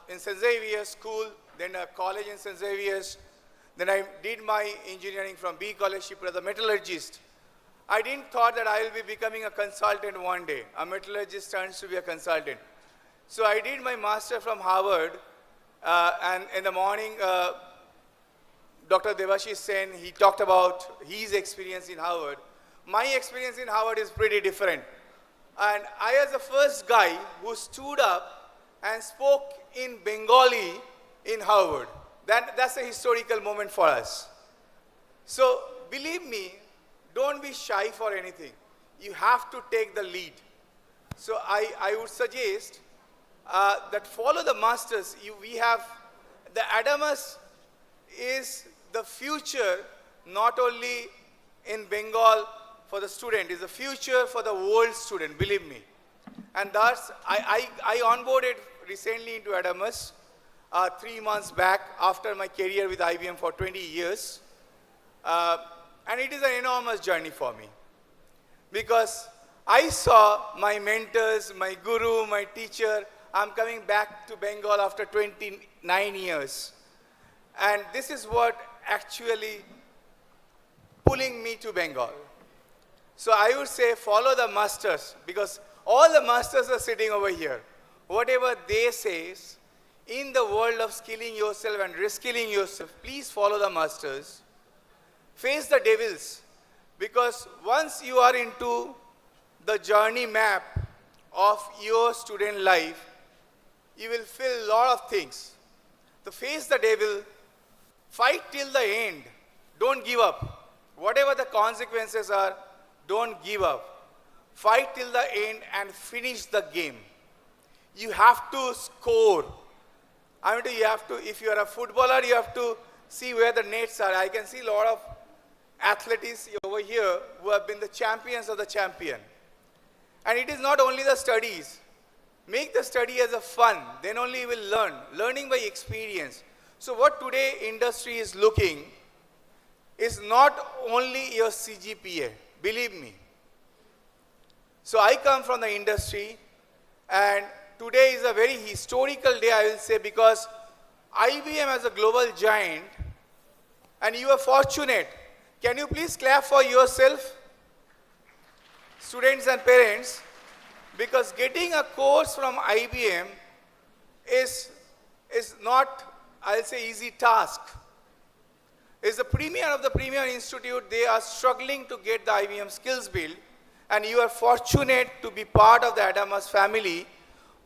in St. Xavier's School, then a college in St. Xavier's. Then I did my engineering from B College as a metallurgist. I didn't thought that I will be becoming a consultant one day. A metallurgist turns to be a consultant. So I did my master from Harvard, and in the morning, Dr. Devashish Sen, he talked about his experience in Harvard. My experience in Harvard is pretty different. And I was the first guy who stood up and spoke in Bengali in Harvard. That's a historical moment for us. So believe me, don't be shy for anything. You have to take the lead. So I would suggest that follow the masters. We have, the Adamas is the future, not only in Bengal for the student, is the future for the world student, believe me. And thus, I onboarded recently into Adamas 3 months back after my career with IBM for 20 years. And it is an enormous journey for me. Because I saw my mentors, my guru, my teacher. I'm coming back to Bengal after 29 years. And this is what actually pulling me to Bengal. So I would say follow the masters, because all the masters are sitting over here. Whatever they say, in the world of skilling yourself and reskilling yourself, please follow the masters. Face the devils, because once you are into the journey map of your student life, you will feel a lot of things. To face the devil, fight till the end. Don't give up. Whatever the consequences are, don't give up. Fight till the end and finish the game. You have to score. I mean, you have to, if you are a footballer, you have to see where the nets are. I can see a lot of athletes over here who have been the champions of the champion. And it is not only the studies. Make the study as a fun, then only you will learn. Learning by experience. So what today industry is looking is not only your CGPA, believe me. So I come from the industry, and today is a very historical day, I will say, because IBM as a global giant, and you are fortunate. Can you please clap for yourself, students and parents? Because getting a course from IBM is not, I'll say, easy task. It's the premier of the premier institute. They are struggling to get the IBM skills build, and you are fortunate to be part of the Adamas family,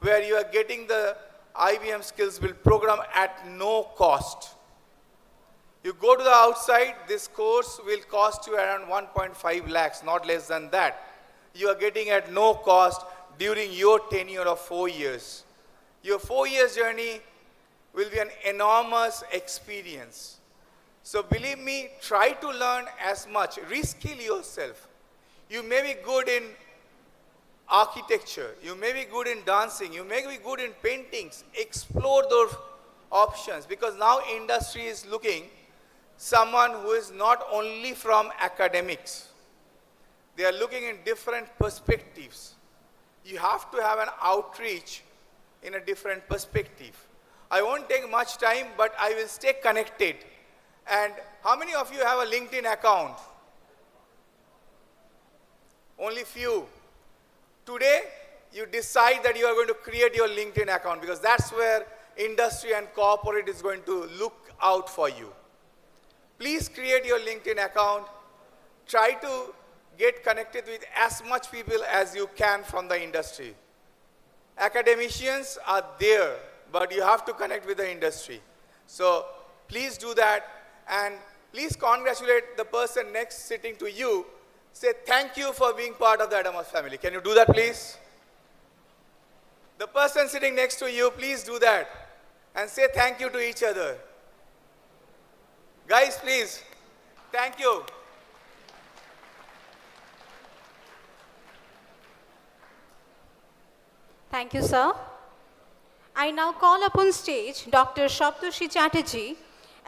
where you are getting the IBM skills build program at no cost. You go to the outside, this course will cost you around 1.5 lakhs, not less than that. You are getting at no cost during your tenure of 4 years. Your 4 years journey will be an enormous experience. So believe me, try to learn as much. Reskill yourself. You may be good in architecture. You may be good in dancing. You may be good in paintings. Explore those options, because now industry is looking someone who is not only from academics. They are looking in different perspectives. You have to have an outreach in a different perspective. I won't take much time, but I will stay connected. And how many of you have a LinkedIn account? Only few. Today, you decide that you are going to create your LinkedIn account, because that's where industry and corporate is going to look out for you. Please create your LinkedIn account. Try to get connected with as much people as you can from the industry. Academicians are there, but you have to connect with the industry. So please do that, and please congratulate the person next sitting to you. Say thank you for being part of the Adamas family. Can you do that, please? The person sitting next to you, please do that. And say thank you to each other. Guys, please. Thank you. Thank you, sir. I now call upon stage Dr. Shaptoshi Chatterjee,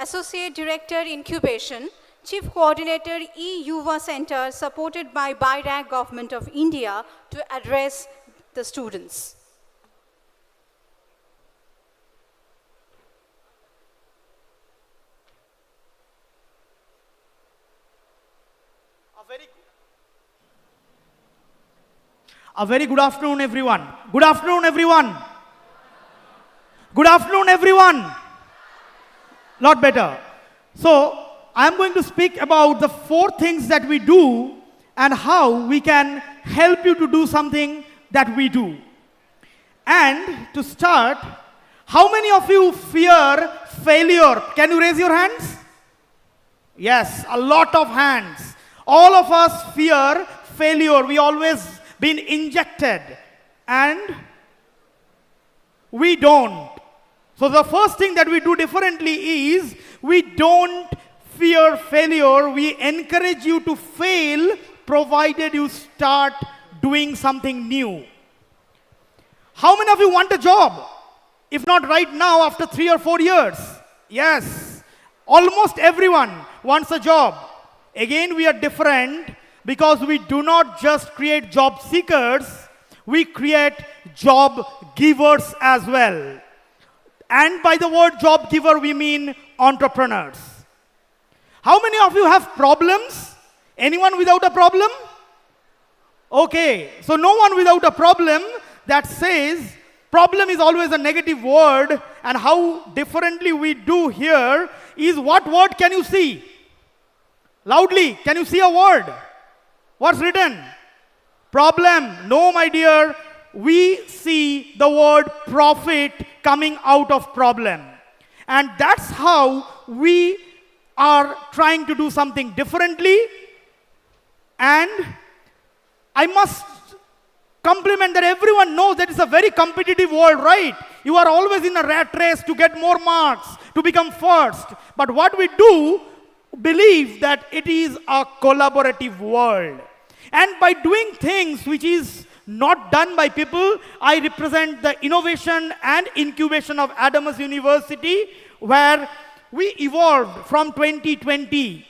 Associate Director, Incubation, Chief Coordinator, E-Yuva Center, supported by BIRAC Government of India, to address the students. A very good afternoon, everyone. Good afternoon, everyone. Good afternoon, everyone. Lot better. So, I am going to speak about the 4 things that we do and how we can help you to do something that we do. And to start, how many of you fear failure? Can you raise your hands? Yes, a lot of hands. All of us fear failure. We always been injected, and we don't. So the first thing that we do differently is we don't fear failure. We encourage you to fail provided you start doing something new. How many of you want a job? If not right now, after 3 or 4 years? Yes, almost everyone wants a job. Again, we are different because we do not just create job seekers, we create job givers as well. And by the word job giver, we mean entrepreneurs. How many of you have problems? Anyone without a problem? Okay, so no one without a problem. That says problem is always a negative word, and how differently we do here is, what word can you see? Loudly, can you see a word? What's written? Problem. No, my dear. We see the word profit coming out of problem. And that's how we are trying to do something differently. And I must compliment that everyone knows that it's a very competitive world, right? You are always in a rat race to get more marks, to become first. But what we do, believe that it is a collaborative world. And by doing things which is not done by people, I represent the innovation and incubation of Adamas University, where we evolved from 2020.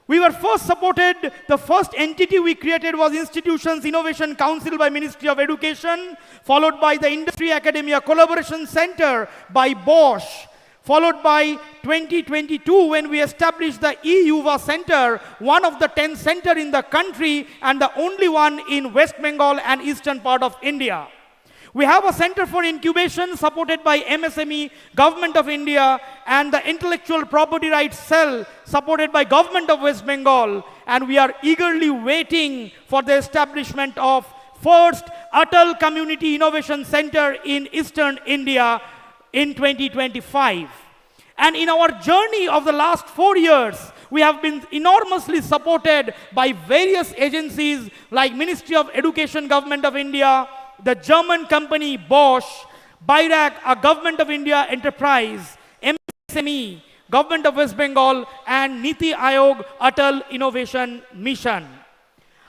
We were first supported, the first entity we created was Institutions Innovation Council by Ministry of Education, followed by the Industry Academia Collaboration Center by Bosch, followed by 2022 when we established the E-Yuva Center, one of the 10 centers in the country and the only one in West Bengal and eastern part of India. We have a Center for Incubation supported by MSME, Government of India, and the Intellectual Property Rights Cell supported by Government of West Bengal, and we are eagerly waiting for the establishment of first Atal Community Innovation Center in Eastern India in 2025. And in our journey of the last 4 years, we have been enormously supported by various agencies like Ministry of Education, Government of India, the German company Bosch, BIRAC, a Government of India enterprise, MSME, Government of West Bengal, and Niti Aayog Atal Innovation Mission.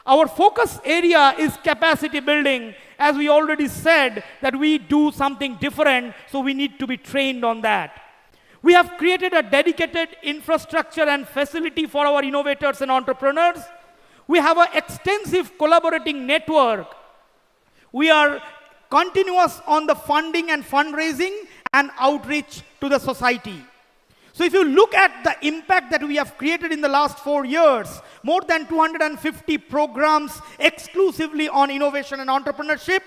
Our focus area is capacity building. As we already said, that we do something different, so we need to be trained on that. We have created a dedicated infrastructure and facility for our innovators and entrepreneurs. We have an extensive collaborating network. We are continuous on the funding and fundraising and outreach to the society. So if you look at the impact that we have created in the last 4 years, more than 250 programs exclusively on innovation and entrepreneurship.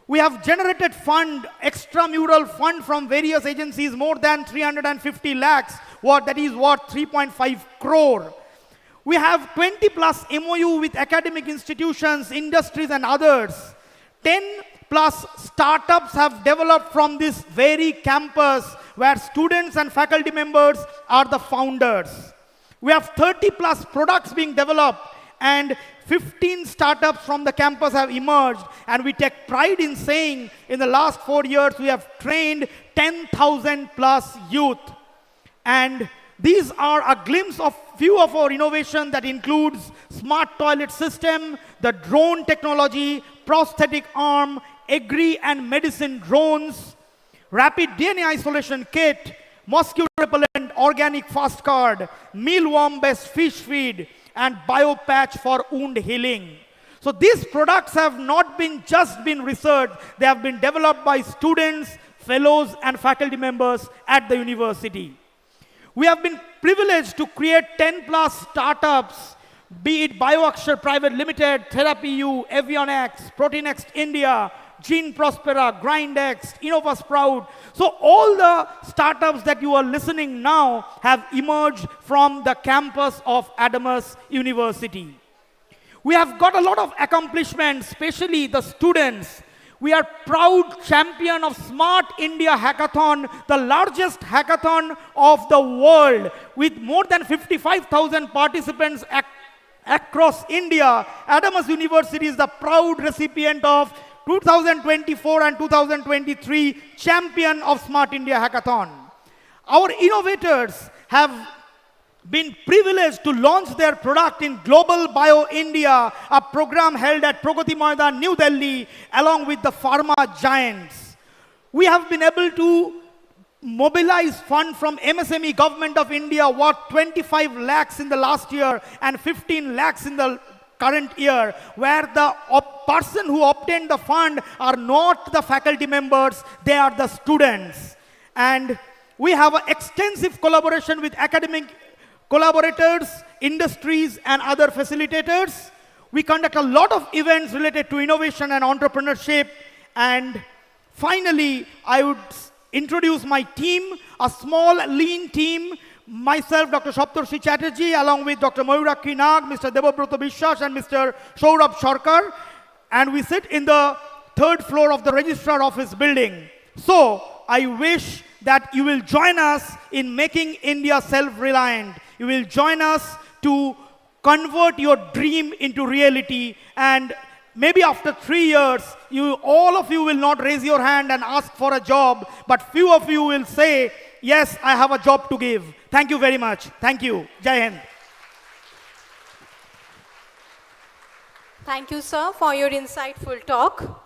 We have generated fund, extramural fund from various agencies, more than 350 lakhs, that is what, 3.5 crore. We have 20 plus MOU with academic institutions, industries and others. 10 plus startups have developed from this very campus where students and faculty members are the founders. We have 30 plus products being developed and 15 startups from the campus have emerged, and we take pride in saying in the last 4 years we have trained 10,000 plus youth. And these are a glimpse of few of our innovation that includes smart toilet system, the drone technology, prosthetic arm, agri and medicine drones, rapid DNA isolation kit, mosquito repellent organic fast card, mealworm-based fish feed, and biopatch for wound healing. So these products have not been just been researched, they have been developed by students, fellows, and faculty members at the university. We have been privileged to create 10 plus startups, be it BioAkshar Private Limited, TherapyU, Avionx, ProteinX India, Gene Prospera, GrindX, InnovaSprout. So all the startups that you are listening now have emerged from the campus of Adamas University. We have got a lot of accomplishments, especially the students. We are proud champion of Smart India Hackathon, the largest hackathon of the world, with more than 55,000 participants across India. Adamas University is the proud recipient of 2024 and 2023 champion of Smart India Hackathon. Our innovators have been privileged to launch their product in Global Bio India, a program held at Pragati Maidan, New Delhi, along with the pharma giants. We have been able to mobilize fund from MSME Government of India worth 25 lakhs in the last year and 15 lakhs in the current year, where the person who obtained the fund are not the faculty members, they are the students. And we have an extensive collaboration with academic collaborators, industries, and other facilitators. We conduct a lot of events related to innovation and entrepreneurship. And finally, I would introduce my team, a small, lean team. Myself, Dr. Saptarshi Chatterjee, along with Dr. Mayurakshi Nag, Mr. Debabrata Bishwas, and Mr. Saurabh Sarkar. And we sit in the 3rd floor of the registrar office building. So I wish that you will join us in making India self-reliant. You will join us to convert your dream into reality, and maybe after 3 years, all of you will not raise your hand and ask for a job, but few of you will say, yes, I have a job to give. Thank you very much. Thank you. Jai Hind. Thank you, sir, for your insightful talk.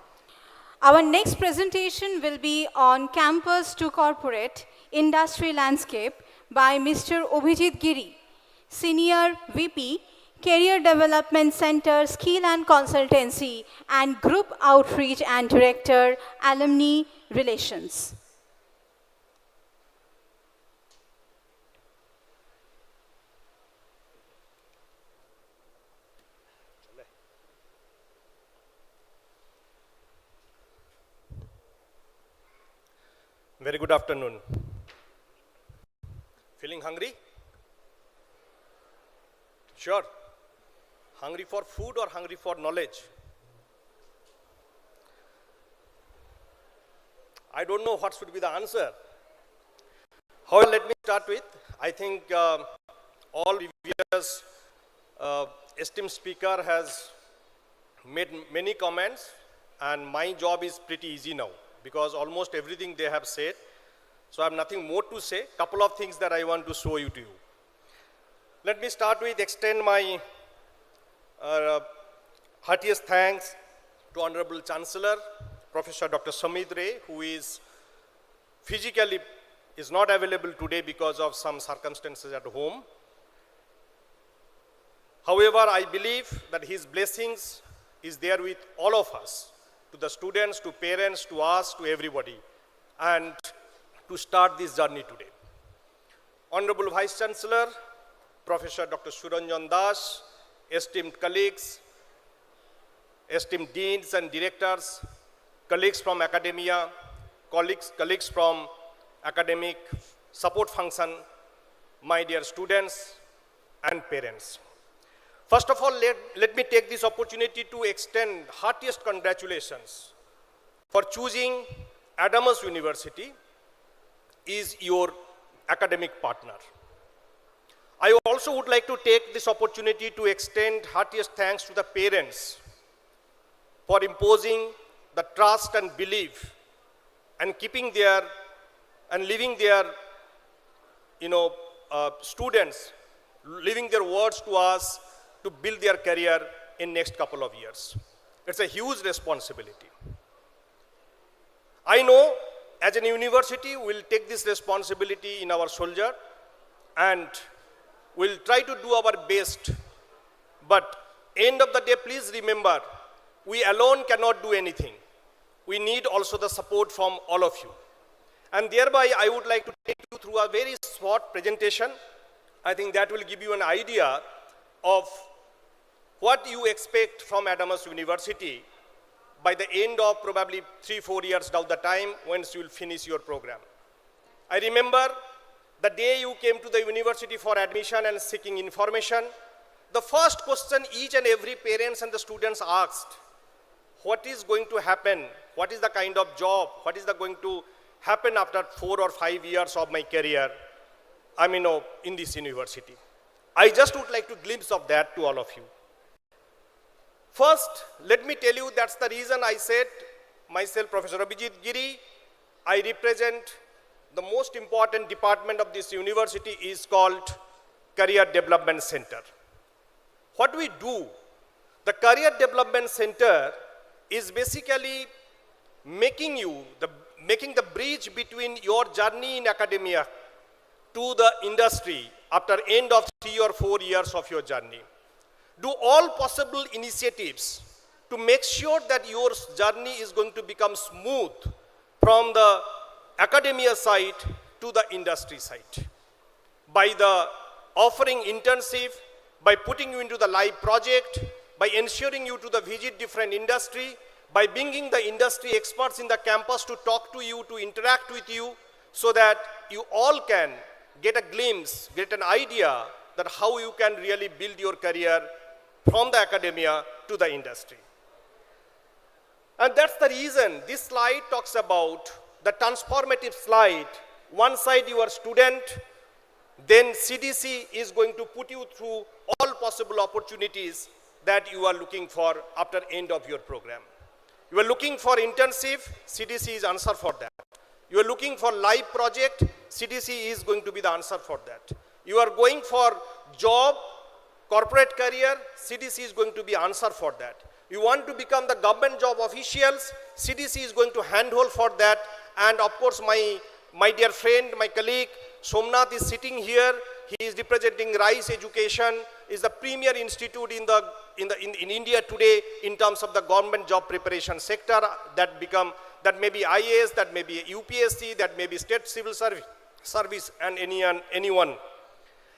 Our next presentation will be on Campus to Corporate Industry Landscape by Mr. Abhijit Giri, Senior VP, Career Development Center, Skill and Consultancy, and Group Outreach and Director, Alumni Relations. Very good afternoon. Feeling hungry? Sure. Hungry for food or hungry for knowledge? I don't know what should be the answer. However, let me start with, I think all previous esteemed speaker has made many comments, and my job is pretty easy now, because almost everything they have said. So I have nothing more to say. Couple of things that I want to show you to you. Let me start with extend my heartiest thanks to Honorable Chancellor, Professor Dr. Samit Ray, who is physically is not available today because of some circumstances at home. However, I believe that his blessings is there with all of us, to the students, to parents, to us, to everybody, and to start this journey today. Honorable Vice Chancellor, Professor Dr. Suranjan Das, esteemed colleagues, esteemed deans and directors, colleagues from academia, colleagues from academic support function, my dear students and parents. First of all, let me take this opportunity to extend heartiest congratulations for choosing Adamas University is your academic partner. I also would like to take this opportunity to extend heartiest thanks to the parents for imposing the trust and belief and keeping their and leaving their students, leaving their words to us to build their career in next couple of years. It's a huge responsibility. I know as a university, we'll take this responsibility in our shoulder and we'll try to do our best. But end of the day, please remember, we alone cannot do anything. We need also the support from all of you. And thereby, I would like to take you through a very short presentation. I think that will give you an idea of what you expect from Adamas University by the end of probably 3-4 years down the time once you will finish your program. I remember the day you came to the university for admission and seeking information, the first question each and every parents and the students asked, what is going to happen? What is the kind of job? What is going to happen after 4 or 5 years of my career? In this university. I just would like to glimpse of that to all of you. First, let me tell you that's the reason I said myself, Professor Abhijit Giri, I represent the most important department of this university is called Career Development Center. What we do, the Career Development Center is basically making the bridge between your journey in academia to the industry after end of 3 or 4 years of your journey. Do all possible initiatives to make sure that your journey is going to become smooth from the academia side to the industry side. By the offering internship, by putting you into the live project, by ensuring you to visit different industry, by bringing the industry experts in the campus to talk to you, to interact with you, so that you all can get a glimpse, get an idea that how you can really build your career from the academia to the industry. And that's the reason this slide talks about the transformative slide. One side you are student, then CDC is going to put you through all possible opportunities that you are looking for after end of your program. You are looking for internship, CDC is answer for that. You are looking for live project, CDC is going to be the answer for that. You are going for job, corporate career, CDC is going to be answer for that. You want to become the government job officials, CDC is going to handhold for that. And of course, my dear friend, my colleague, Somnath is sitting here. He is representing RISE Education, is the premier institute in India today in terms of the government job preparation sector that may be IAS, that may be UPSC, that may be state civil service and anyone.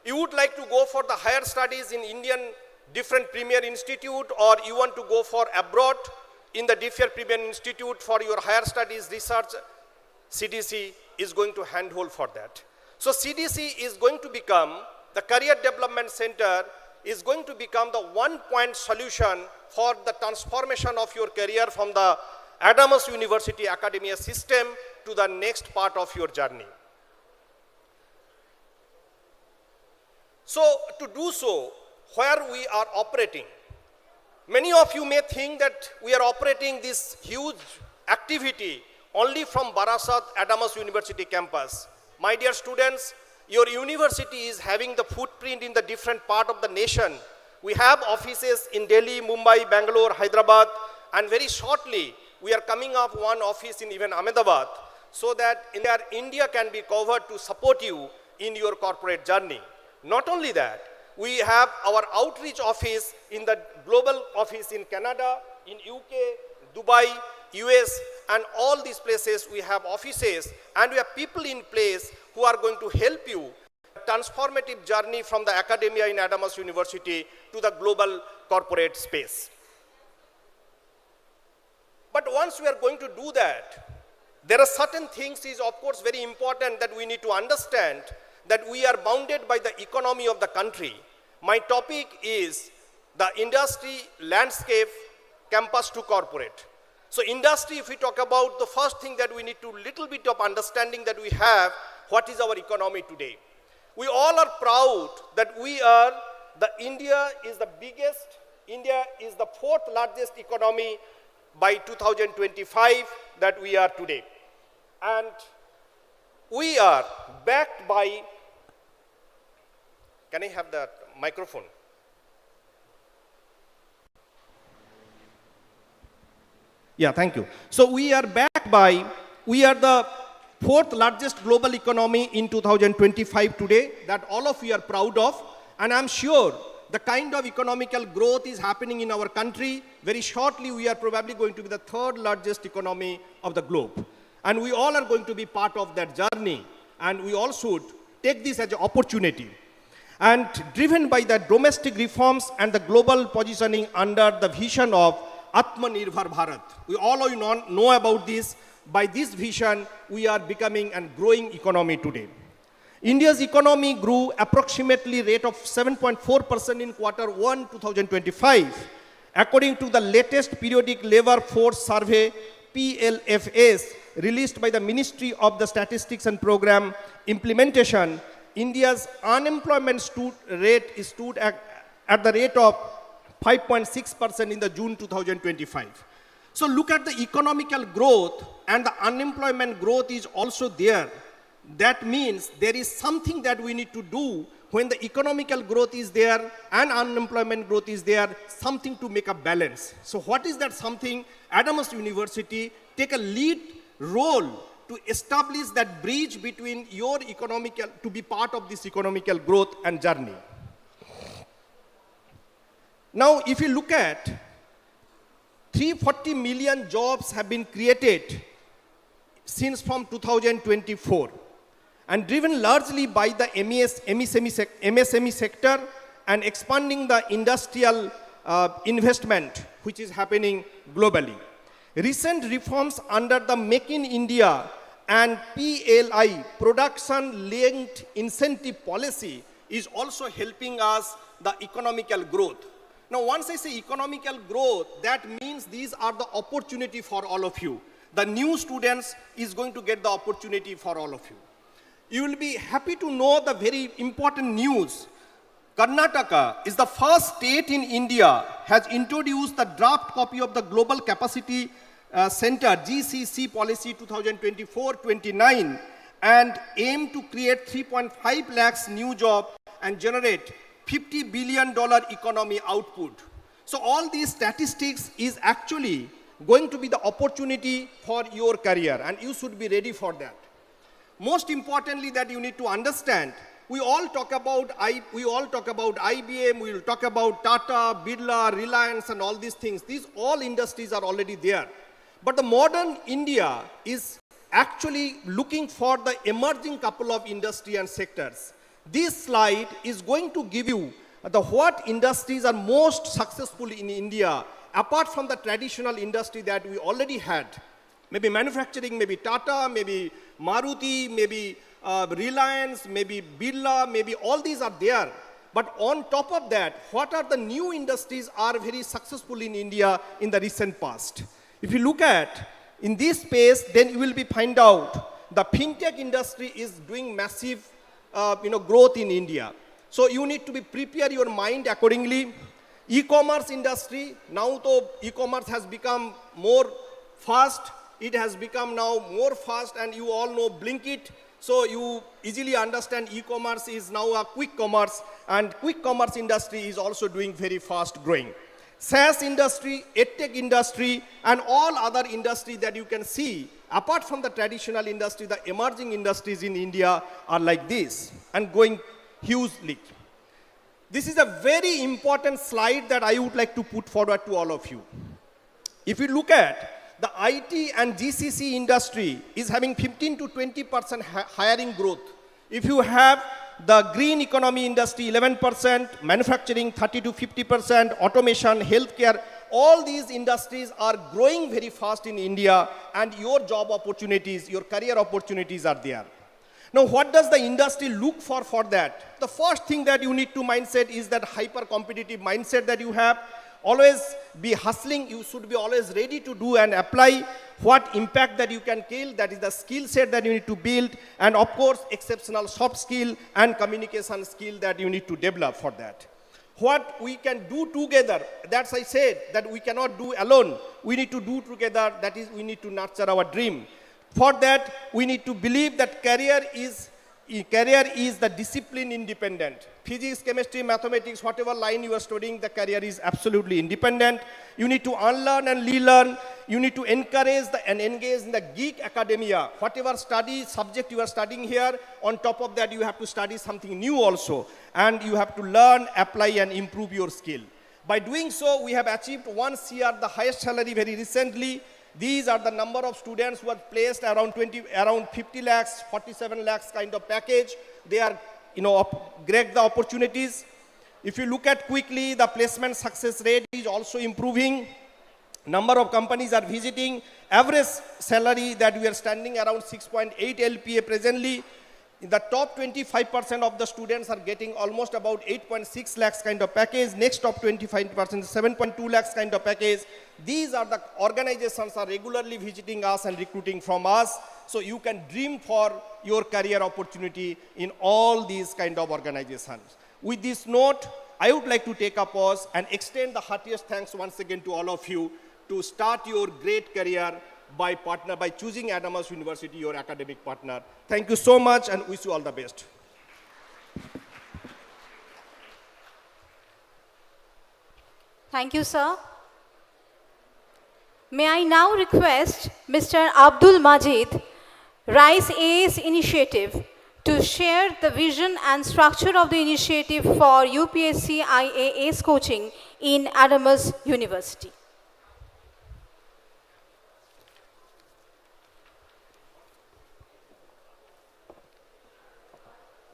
You would like to go for the higher studies in Indian different premier institute, or you want to go for abroad in the different premier institute for your higher studies research, CDC is going to handhold for that. So CDC is going to become, the Career Development Center is going to become the one-point solution for the transformation of your career from the Adamas University academia system to the next part of your journey. So to do so, where we are operating, many of you may think that we are operating this huge activity only from Barasat Adamas University campus. My dear students, your university is having the footprint in the different part of the nation. We have offices in Delhi, Mumbai, Bangalore, Hyderabad, and very shortly we are coming up one office in even Ahmedabad, so that India can be covered to support you in your corporate journey. Not only that, we have our outreach office in the global office in Canada, in UK, Dubai, US, and all these places we have offices, and we have people in place who are going to help you transformative journey from the academia in Adamas University to the global corporate space. But once we are going to do that, there are certain things is of course very important that we need to understand, that we are bounded by the economy of the country. My topic is the industry landscape campus to corporate. So industry, if we talk about, the first thing that we need to little bit of understanding that we have, what is our economy today. We all are proud that India is the biggest, India is the 4th largest economy by 2025 that we are today. And we are backed by, can I have the microphone? Yeah, thank you. So we are backed by we are the fourth largest global economy in 2025 today, that all of you are proud of. And I'm sure the kind of economical growth is happening in our country. Very shortly, we are probably going to be the third largest economy of the globe. And we all are going to be part of that journey. And we all should take this as an opportunity. And driven by the domestic reforms and the global positioning under the vision of Atmanirbhar Bharat. We all know about this. By this vision, we are becoming a growing economy today. India's economy grew approximately rate of 7.4% in Q1 2025. According to the latest periodic labor force survey, PLFS, released by the Ministry of the Statistics and Program Implementation, India's unemployment rate stood at the rate of 5.6% in the June 2025. So look at the economical growth, and the unemployment growth is also there. That means there is something that we need to do when the economical growth is there and unemployment growth is there, something to make a balance. So what is that something? Adamas University take a lead role to establish that bridge between your economical, to be part of this economical growth and journey. Now, if you look at 340 million jobs have been created since from 2024, and driven largely by the MSME sector and expanding the industrial investment which is happening globally. Recent reforms under the Make in India and PLI, production linked incentive policy, is also helping us the economical growth. Now, once I say economical growth, that means these are the opportunity for all of you. The new students is going to get the opportunity for all of you. You will be happy to know the very important news. Karnataka is the first state in India has introduced the draft copy of the Global Capacity Center GCC Policy 2024-29 and aim to create 3.5 lakhs new jobs and generate $50 billion economy output. So all these statistics is actually going to be the opportunity for your career, and you should be ready for that. Most importantly, that you need to understand, we all talk about IBM, we will talk about Tata, Birla, Reliance, and all these things. These all industries are already there. But the modern India is actually looking for the emerging couple of industry and sectors. This slide is going to give you the what industries are most successful in India, apart from the traditional industry that we already had. Maybe manufacturing, maybe Tata, maybe Maruti, maybe Reliance, maybe Birla, maybe all these are there. But on top of that, what are the new industries are very successful in India in the recent past? If you look at in this space, then you will be find out the fintech industry is doing massive growth in India. So you need to be prepare your mind accordingly. E-commerce industry, now though e-commerce has become more fast, it has become now more fast, and you all know Blinkit. So you easily understand e-commerce is now a quick commerce, and quick commerce industry is also doing very fast growing. SaaS industry, EdTech industry, and all other industries that you can see, apart from the traditional industry, the emerging industries in India are like this and going hugely. This is a very important slide that I would like to put forward to all of you. If you look at the IT and GCC industry is having 15 to 20% hiring growth. If you have the green economy industry 11%, manufacturing 30 to 50%, automation, healthcare, all these industries are growing very fast in India, and your job opportunities, your career opportunities are there. Now, what does the industry look for that? The first thing that you need to mindset is that hyper-competitive mindset that you have. Always be hustling, you should be always ready to do and apply what impact that you can kill, that is the skill set that you need to build, and of course, exceptional soft skill and communication skill that you need to develop for that. What we can do together, that's I said, that we cannot do alone, we need to do together, that is we need to nurture our dream. For that, we need to believe that career is the discipline independent. Physics, chemistry, mathematics, whatever line you are studying, the career is absolutely independent. You need to unlearn and relearn. you need to encourage and engage in the geek academia. Whatever study subject you are studying here, on top of that you have to study something new also. And you have to learn, apply and improve your skill. By doing so, we have achieved 1 CR, the highest salary very recently. These are the number of students who are placed around 50 lakhs, 47 lakhs kind of package. They are, great the opportunities. If you look at quickly, the placement success rate is also improving. Number of companies are visiting. Average salary that we are standing around 6.8 LPA presently. In the top 25% of the students are getting almost about 8.6 lakhs kind of package. Next top 25%, 7.2 lakhs kind of package. These are the organizations are regularly visiting us and recruiting from us. So you can dream for your career opportunity in all these kind of organizations. With this note, I would like to take a pause and extend the heartiest thanks once again to all of you to start your great career by choosing Adamas University, your academic partner. Thank you so much and wish you all the best. Thank you, sir. May I now request Mr. Abdul Majid, RISE AS Initiative, to share the vision and structure of the initiative for UPSC IAS coaching in Adamas University.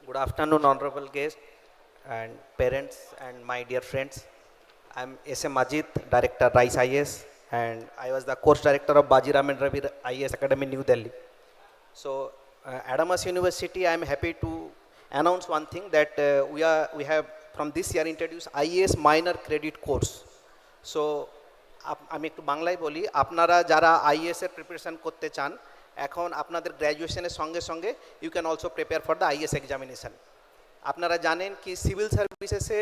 Good afternoon, honorable guests and parents and my dear friends. I'm S.M. Majid, Director, RISE IAS, and I was the course director of Bajiram and Ravi IAS Academy, New Delhi. So, Adamas University, I am happy to announce one thing that we have from this year introduced IAS minor credit course. So, আমি একটু বাংলায় বলি, আপনারা যারা IAS এর preparation করতে চান, এখন আপনাদের গ্র্যাজুয়েশনের সঙ্গে সঙ্গে you can also prepare for the IAS examination. আপনারা জানেন কি সিভিল সার্ভিসেসে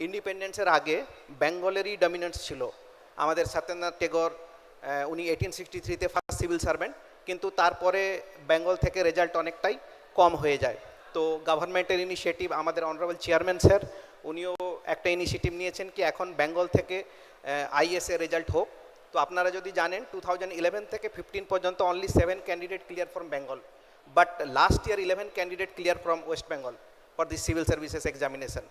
ইন্ডিপেন্ডেন্সের আগে বেঙ্গলেরই ডমিনেন্স ছিল। আমাদের সত্যেন্দ্রনাথ টেগর উনি 1863-তে ফার্স্ট সিভিল সার্ভেন্ট, কিন্তু তারপরে বেঙ্গল থেকে রেজাল্ট অনেকটাই কম হয়ে যায়। তো গভর্নমেন্টের ইনিশিয়েটিভ, আমাদের অনারেবল চেয়ারম্যান স্যার উনিও একটা ইনিশিয়েটিভ নিয়েছেন কি এখন বেঙ্গল থেকে আইএস এর রেজাল্ট হোক। তো আপনারা যদি জানেন 2011 থেকে 15 পর্যন্ত only 7 candidate clear from Bengal, but last year 11 candidate clear from West Bengal for the civil services examination.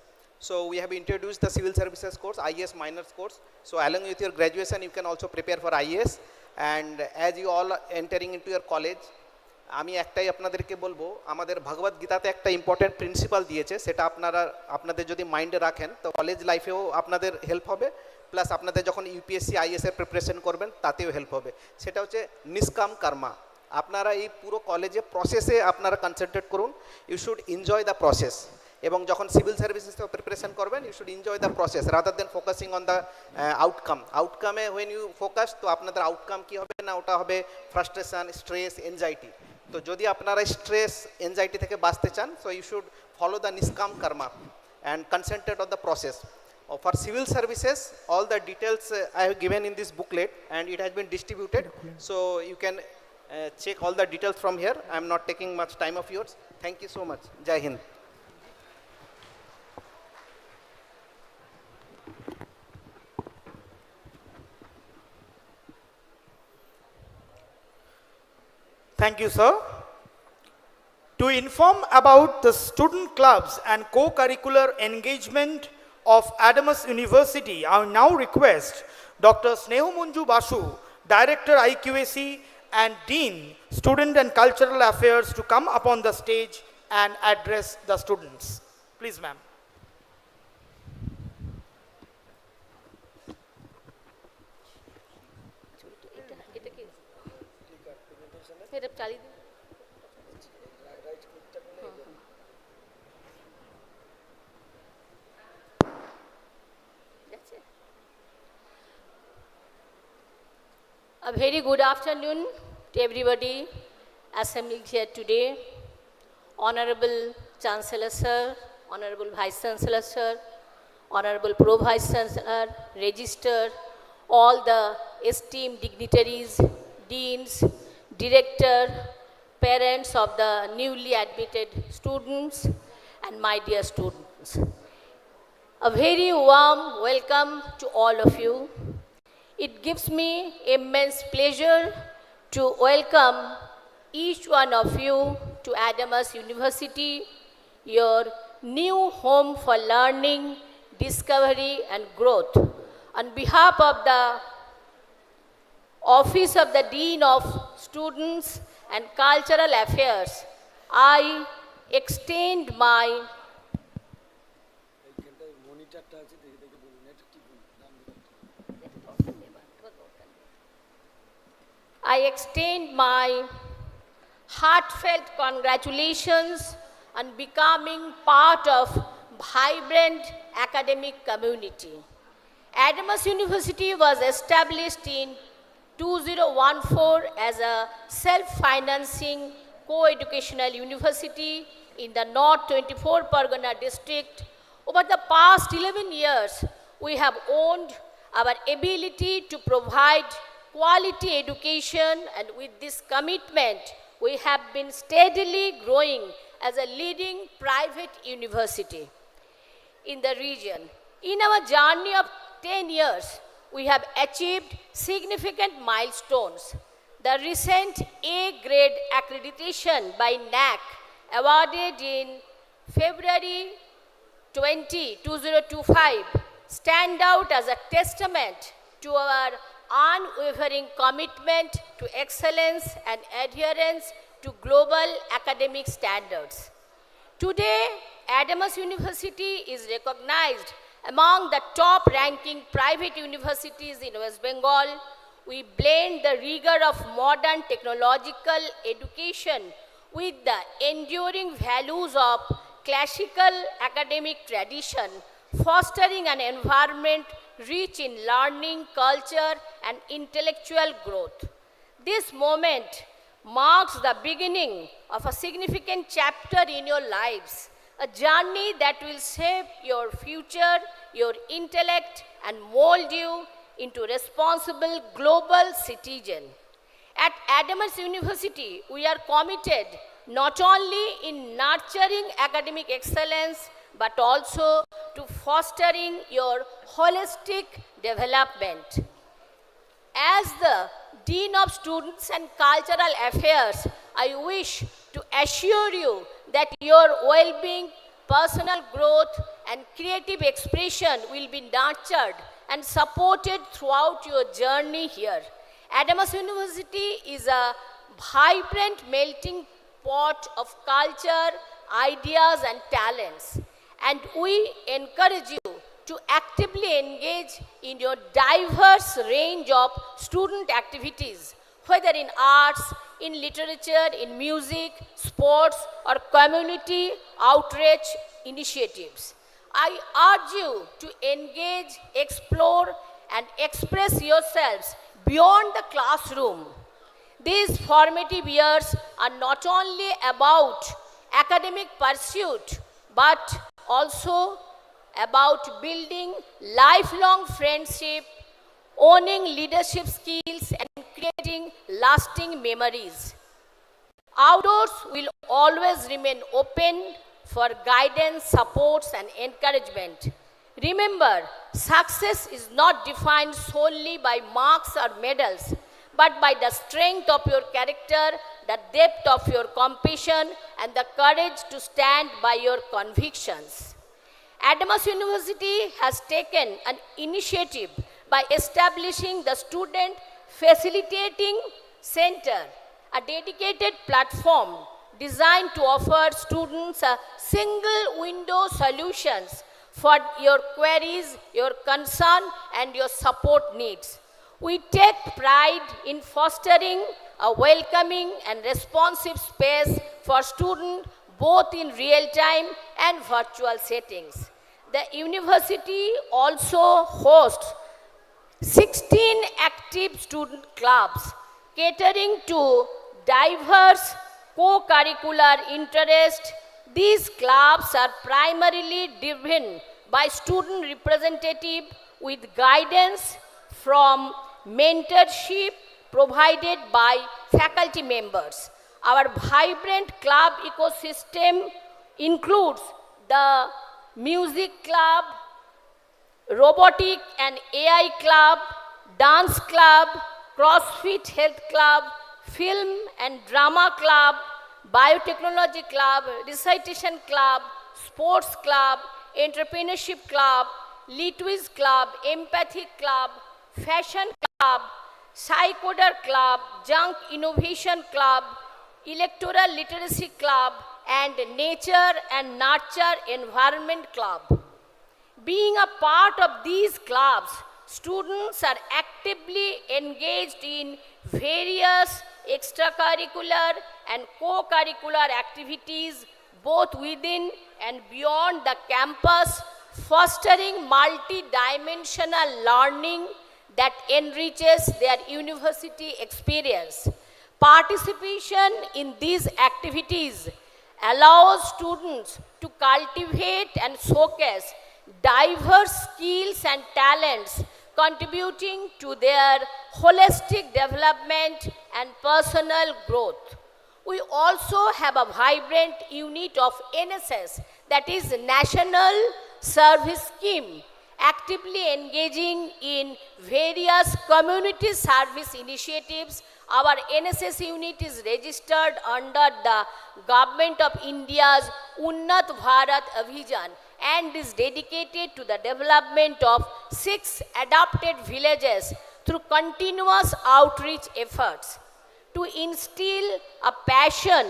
So we have introduced the civil services course, IAS minors course. So along with your graduation, you can also prepare for IAS. And as you all entering into your college, আমি একটাই আপনাদেরকে বলবো, আমাদের ভগবত গীতাতে একটা important principal দিয়েছে, সেটা আপনাদের যদি মাইন্ডে রাখেন তো কলেজ লাইফেও আপনাদের হেল্প হবে, প্লাস আপনাদের যখন ইউপিএসসি আইএস এর প্রিপারেশন করবেন তাতেও হেল্প হবে। সেটা হচ্ছে নিষ্কাম কর্মা। আপনারা এই পুরো কলেজে প্রসেসে আপনারা কনসেন্ট্রেট করুন, you should enjoy the process. এবং যখন সিভিল সার্ভিসেস প্রিপারেশন করবেন you should enjoy the process rather than focusing on the outcome. আউটকামে হোয়েন ইউ ফোকাস, তো আপনাদের আউটকাম কী হবে না, ওটা হবে ফ্রাস্ট্রেশন, স্ট্রেস, এনজাইটি। তো যদি আপনারা স্ট্রেস এনজাইটি থেকে বাঁচতে চান, so you should follow the নিষ্কাম karma and concentrate on the process. For civil services, all the details I have given in this booklet and it has been distributed, so you can check all the details from here. I am not taking much time of yours. Thank you so much. Jai Hind. Thank you, sir. To inform about the student clubs and co-curricular engagement of Adamas University, I now request Dr. Snehu Munju Basu, Director IQAC and Dean, Student and Cultural Affairs, to come upon the stage and address the students. Please, ma'am. A very good afternoon to everybody assembled here today. Honorable Chancellor Sir, Honorable Vice Chancellor Sir, Honorable Pro Vice Chancellor, Register, all the esteemed dignitaries, deans, director, parents of the newly admitted students, and my dear students. A very warm welcome to all of you. It gives me immense pleasure to welcome each one of you to Adamas University, your new home for learning, discovery, and growth. On behalf of the Office of the Dean of Students and Cultural Affairs, I extend my heartfelt congratulations on becoming part of vibrant academic community. Adamas University was established in 2014 as a self-financing co-educational university in the North 24 Pargana district. Over the past 11 years, we have owned our ability to provide quality education, and with this commitment, we have been steadily growing as a leading private university in the region. In our journey of 10 years, we have achieved significant milestones. The recent A-grade accreditation by NAC, awarded in February 2025, stand out as a testament to our unwavering commitment to excellence and adherence to global academic standards. Today, Adamas University is recognized among the top-ranking private universities in West Bengal. We blend the rigor of modern technological education with the enduring values of classical academic tradition, fostering an environment rich in learning, culture, and intellectual growth. This moment marks the beginning of a significant chapter in your lives, a journey that will shape your future, your intellect, and mold you into responsible global citizen. At Adamas University, we are committed not only in nurturing academic excellence, but also to fostering your holistic development. As the Dean of Students and Cultural Affairs, I wish to assure you that your well-being, personal growth, and creative expression will be nurtured and supported throughout your journey here. Adamas University is a vibrant melting pot of culture, ideas, and talents, and we encourage you to actively engage in your diverse range of student activities, whether in arts, in literature, in music, sports, or community outreach initiatives. I urge you to engage, explore, and express yourselves beyond the classroom. These formative years are not only about academic pursuit, but also about building lifelong friendship, owning leadership skills, and creating lasting memories. Outdoors will always remain open for guidance, supports, and encouragement. Remember, success is not defined solely by marks or medals, but by the strength of your character, the depth of your compassion, and the courage to stand by your convictions. Adamas University has taken an initiative by establishing the Student Facilitating Center, a dedicated platform designed to offer students a single window solutions for your queries, your concern, and your support needs. We take pride in fostering a welcoming and responsive space for students both in real time and virtual settings. The university also hosts 16 active student clubs catering to diverse co-curricular interests. These clubs are primarily driven by student representatives with guidance from mentorship provided by faculty members. Our vibrant club ecosystem includes the music club, robotic and AI club, dance club, CrossFit health club, film and drama club, biotechnology club, recitation club, sports club, entrepreneurship club, Litwiz club, empathy club, fashion club, psychoder club, junk innovation club, electoral literacy club, and nature and nurture environment club. Being a part of these clubs, students are actively engaged in various extracurricular and co-curricular activities both within and beyond the campus, fostering multi-dimensional learning that enriches their university experience. Participation in these activities allows students to cultivate and showcase diverse skills and talents, contributing to their holistic development and personal growth. We also have a vibrant unit of NSS, that is National Service Scheme, actively engaging in various community service initiatives. Our NSS unit is registered under the Government of India's Unnat Bharat Abhijan and is dedicated to the development of 6 adapted villages through continuous outreach efforts. To instill a passion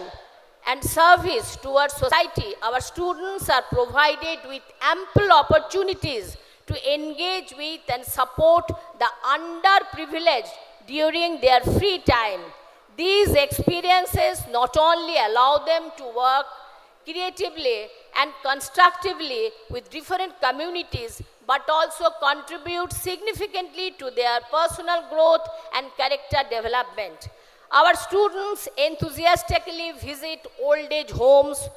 and service towards society, our students are provided with ample opportunities to engage with and support the underprivileged during their free time. These experiences not only allow them to work creatively and constructively with different communities, but also contribute significantly to their personal growth and character development. Our students enthusiastically visit old age homes,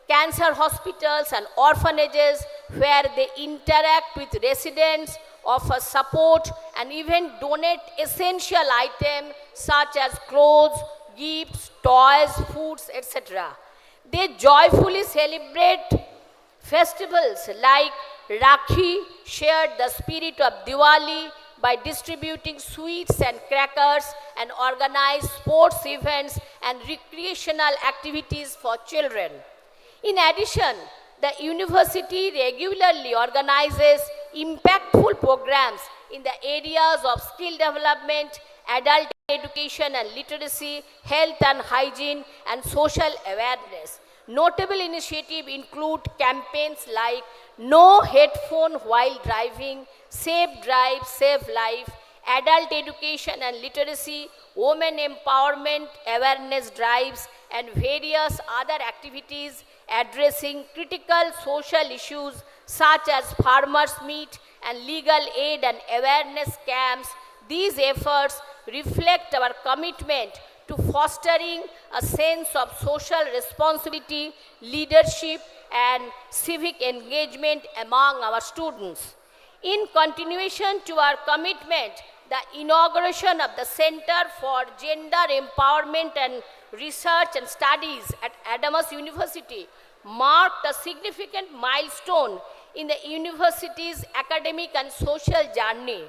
cancer hospitals and orphanages where they interact with residents, offer support and even donate essential items such as clothes, gifts, toys, foods, etc. They joyfully celebrate festivals like Rakhi, shared the spirit of Diwali by distributing sweets and crackers, and organize sports events and recreational activities for children. In addition, the university regularly organizes impactful programs in the areas of skill development, adult education and literacy, health and hygiene, and social awareness. Notable initiatives include campaigns like No Headphone While Driving, Safe Drive, Save Life, adult education and literacy, women empowerment awareness drives, and various other activities addressing critical social issues such as farmers' meat and legal aid and awareness camps. These efforts reflect our commitment to fostering a sense of social responsibility, leadership, and civic engagement among our students. In continuation to our commitment, the inauguration of the Center for Gender Empowerment and Research and Studies at Adamas University marked a significant milestone in the university's academic and social journey.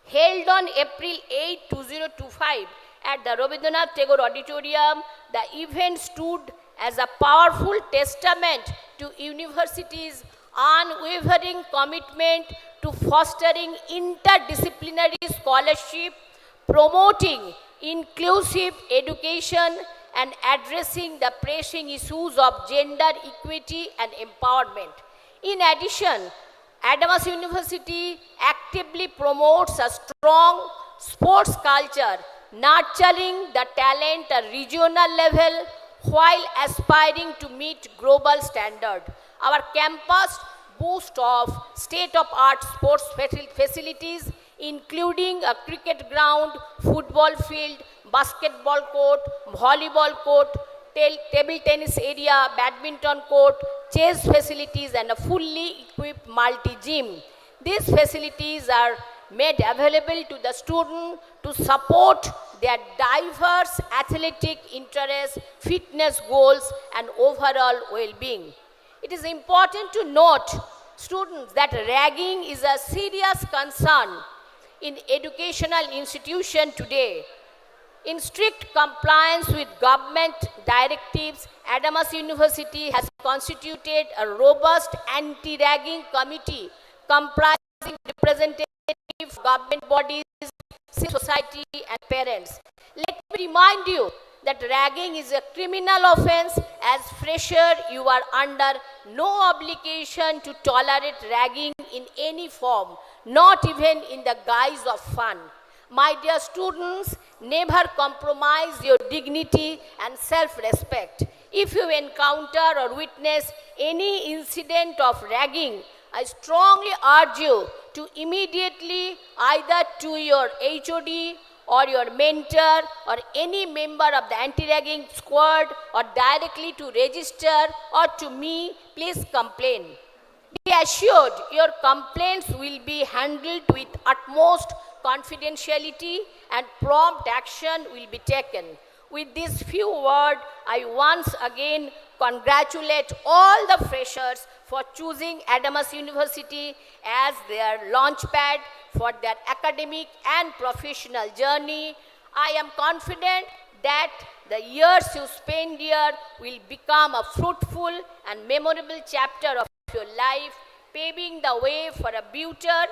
Held on April 8, 2025 at the Rabindranath Tagore Auditorium, the event stood as a powerful testament to university's unwavering commitment to fostering interdisciplinary scholarship, promoting inclusive education, and addressing the pressing issues of gender equity and empowerment. In addition, Adamas University actively promotes a strong sports culture, nurturing the talent at regional level while aspiring to meet global standards. Our campus boasts of state-of-art sports facilities, including a cricket ground, football field, basketball court, volleyball court, table tennis area, badminton court, chess facilities, and a fully equipped multi-gym. These facilities are made available to the student to support their diverse athletic interests, fitness goals, and overall well-being. It is important to note, students, that ragging is a serious concern in educational institution today. In strict compliance with government directives, Adamas University has constituted a robust anti-ragging committee comprising representatives of government bodies, civil society and parents. Let me remind you that ragging is a criminal offense. As fresher, you are under no obligation to tolerate ragging in any form, not even in the guise of fun. My dear students, never compromise your dignity and self-respect. If you encounter or witness any incident of ragging, I strongly urge you to immediately either to your HOD or your mentor or any member of the anti-ragging squad or directly to register or to me, please complain. Be assured your complaints will be handled with utmost confidentiality and prompt action will be taken. With these few words, I once again congratulate all the freshers for choosing Adamas University as their launchpad for their academic and professional journey. I am confident that the years you spend here will become a fruitful and memorable chapter of your life, paving the way for a better,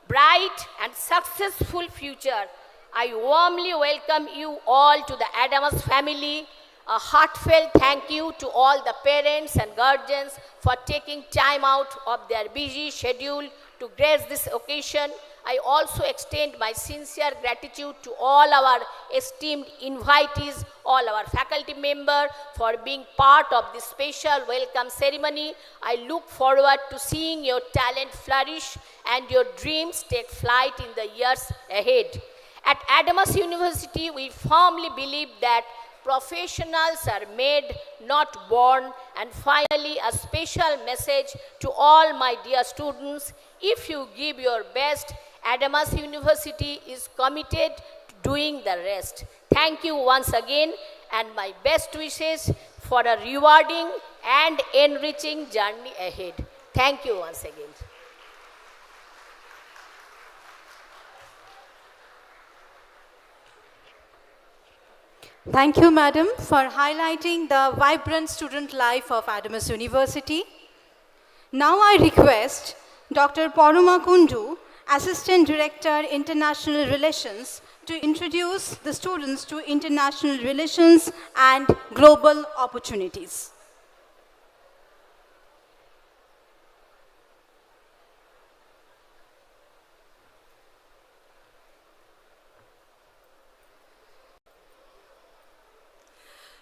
bright and successful future. I warmly welcome you all to the Adamas family. A heartfelt thank you to all the parents and guardians for taking time out of their busy schedule to grace this occasion. I also extend my sincere gratitude to all our esteemed invitees, all our faculty members for being part of this special welcome ceremony. I look forward to seeing your talent flourish and your dreams take flight in the years ahead. At Adamas University, we firmly believe that professionals are made, not born. And finally, a special message to all my dear students. If you give your best, Adamas University is committed to doing the rest. Thank you once again and my best wishes for a rewarding and enriching journey ahead. Thank you once again. Thank you, Madam, for highlighting the vibrant student life of Adamas University. Now I request Dr. Paroma Kundu, Assistant Director, International Relations, to introduce the students to international relations and global opportunities.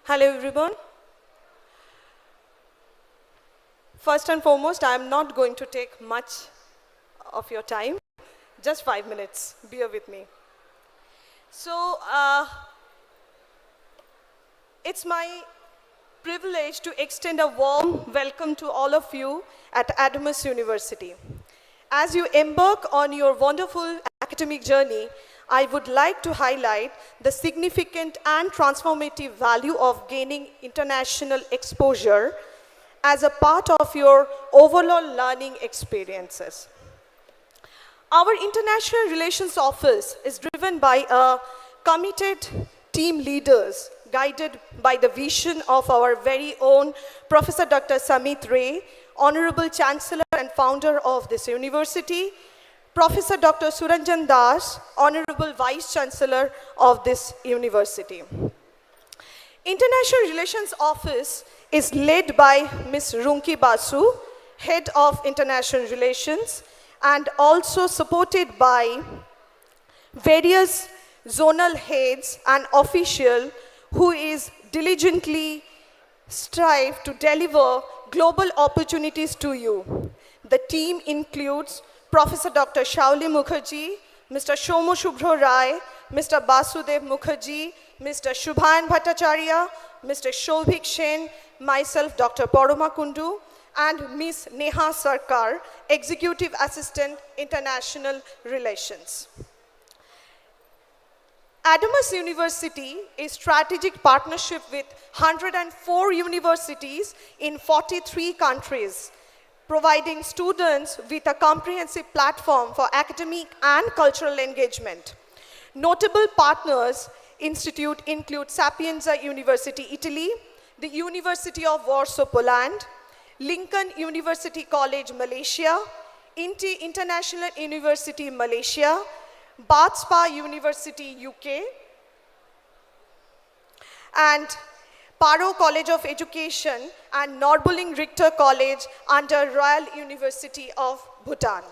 Hello everyone. First and foremost, I am not going to take much of your time, just 5 minutes, bear with me. So, it's my privilege to extend a warm welcome to all of you at Adamas University. As you embark on your wonderful academic journey, I would like to highlight the significant and transformative value of gaining international exposure as a part of your overall learning experiences. Our International Relations Office is driven by a committed team leaders guided by the vision of our very own Professor Dr. Samit Ray, Honorable Chancellor and founder of this university, Professor Dr. Suranjan Das, Honorable Vice Chancellor of this university. International Relations Office is led by Ms. Runki Basu, Head of International Relations, and also supported by various zonal heads and officials who is diligently strive to deliver global opportunities to you. The team includes Professor Dr. Shauli Mukherjee, Mr. Shomo Shubhro Rai, Mr. Basudev Mukherjee, Mr. Shubhayan Bhattacharya, Mr. Shobhik Sen, myself, Dr. Paroma Kundu, and Ms. Neha Sarkar, Executive Assistant, International Relations. Adamas University is strategic partnership with 104 universities in 43 countries, providing students with a comprehensive platform for academic and cultural engagement. Notable partners institute include Sapienza University, Italy, the University of Warsaw, Poland, Lincoln University College, Malaysia, INTI International University, Malaysia, Bath Spa University, UK, and Paro College of Education and Norbuling Richter College under Royal University of Bhutan.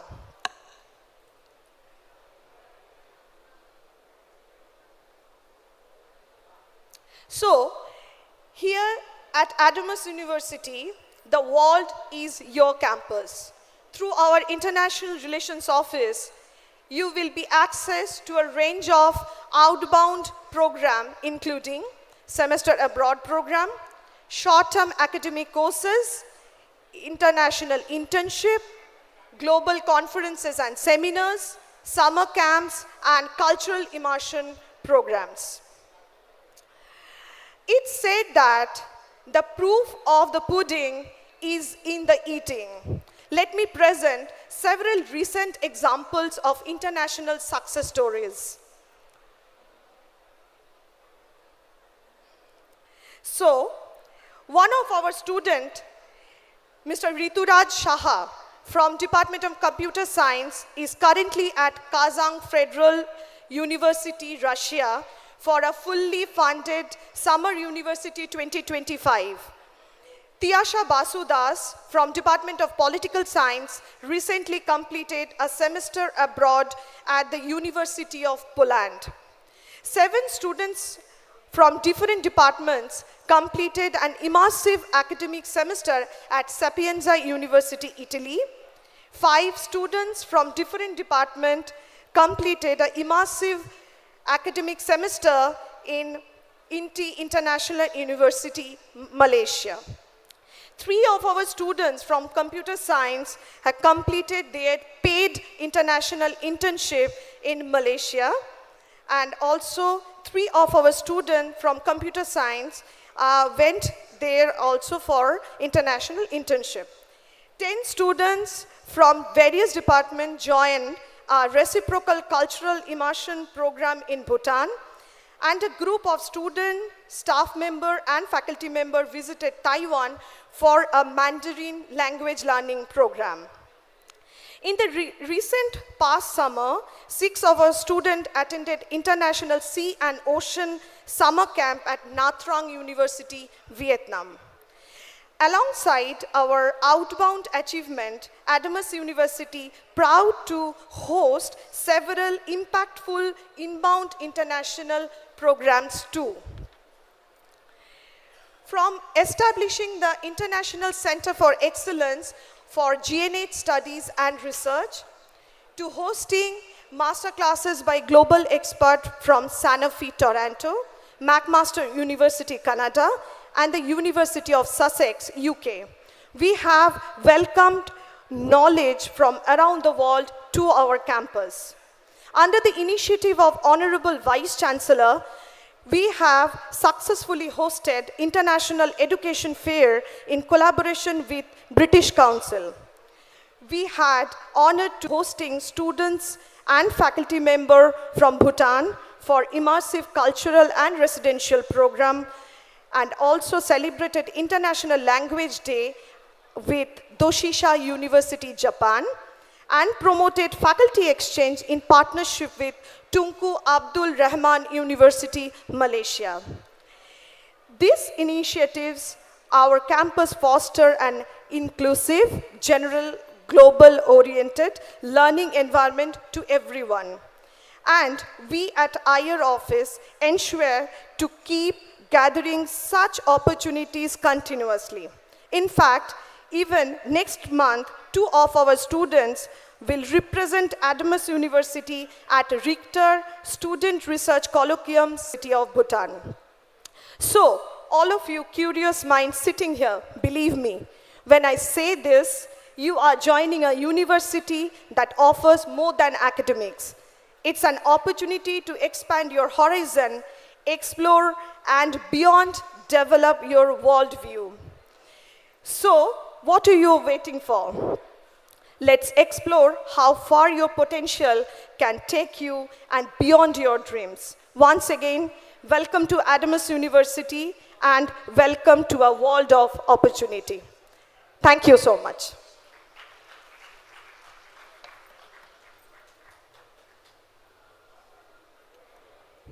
So, here at Adamas University, the world is your campus. Through our International Relations Office, you will be access to a range of outbound programs, including semester abroad program, short-term academic courses, international internship, global conferences and seminars, summer camps, and cultural immersion programs. It's said that the proof of the pudding is in the eating. Let me present several recent examples of international success stories. So, one of our students, Mr. Rituraj Shaha from Department of Computer Science, is currently at Kazan Federal University, Russia, for a fully funded Summer University 2025. Tiyasha Basudas from Department of Political Science recently completed a semester abroad at the University of Poland. 7 students from different departments completed an immersive academic semester at Sapienza University, Italy. 5 students from different departments completed an immersive academic semester in INTI International University, Malaysia. 3 of our students from computer science have completed their paid international internship in Malaysia, and also 3 of our students from computer science went there also for international internship. 10 students from various departments joined a reciprocal cultural immersion program in Bhutan, and a group of students, staff member and faculty member visited Taiwan for a Mandarin language learning program. In the recent past summer, 6 of our students attended International Sea and Ocean Summer Camp at Nha Trang University, Vietnam. Alongside our outbound achievement, Adamas University proud to host several impactful inbound international programs too. From establishing the International Center for Excellence for GNH Studies and Research, to hosting masterclasses by global experts from Sanofi Toronto, McMaster University, Canada, and the University of Sussex, UK. We have welcomed knowledge from around the world to our campus. Under the initiative of Honorable Vice Chancellor, we have successfully hosted International Education Fair in collaboration with British Council. We had honored to hosting students and faculty member from Bhutan for immersive cultural and residential program, and also celebrated International Language Day with Doshisha University, Japan, and promoted faculty exchange in partnership with Tunku Abdul Rahman University, Malaysia. These initiatives, our campus foster an inclusive, general, global-oriented learning environment to everyone. And we at IR office ensure to keep gathering such opportunities continuously. In fact, even next month, 2 of our students will represent Adamas University at Richter Student Research Colloquium, City of Bhutan. So, all of you curious minds sitting here, believe me, when I say this, you are joining a university that offers more than academics. It's an opportunity to expand your horizon, explore, and beyond develop your worldview. So, what are you waiting for? Let's explore how far your potential can take you and beyond your dreams. Once again, welcome to Adamas University and welcome to a world of opportunity. Thank you so much.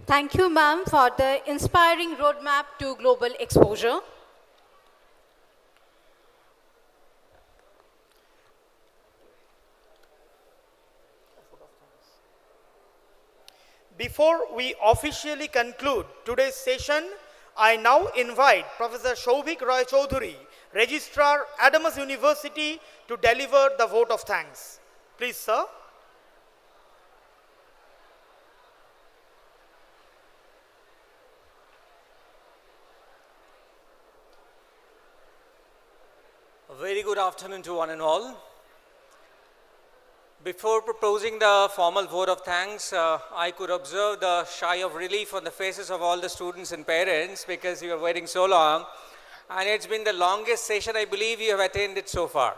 Thank you, ma'am, for the inspiring roadmap to global exposure. Before we officially conclude today's session, I now invite Professor Shobhik Roy Chaudhuri, Registrar, Adamas University, to deliver the vote of thanks. Please, sir. A very good afternoon to one and all. Before proposing the formal vote of thanks, I could observe the sigh of relief on the faces of all the students and parents because you are waiting so long. And it's been the longest session I believe you have attended so far.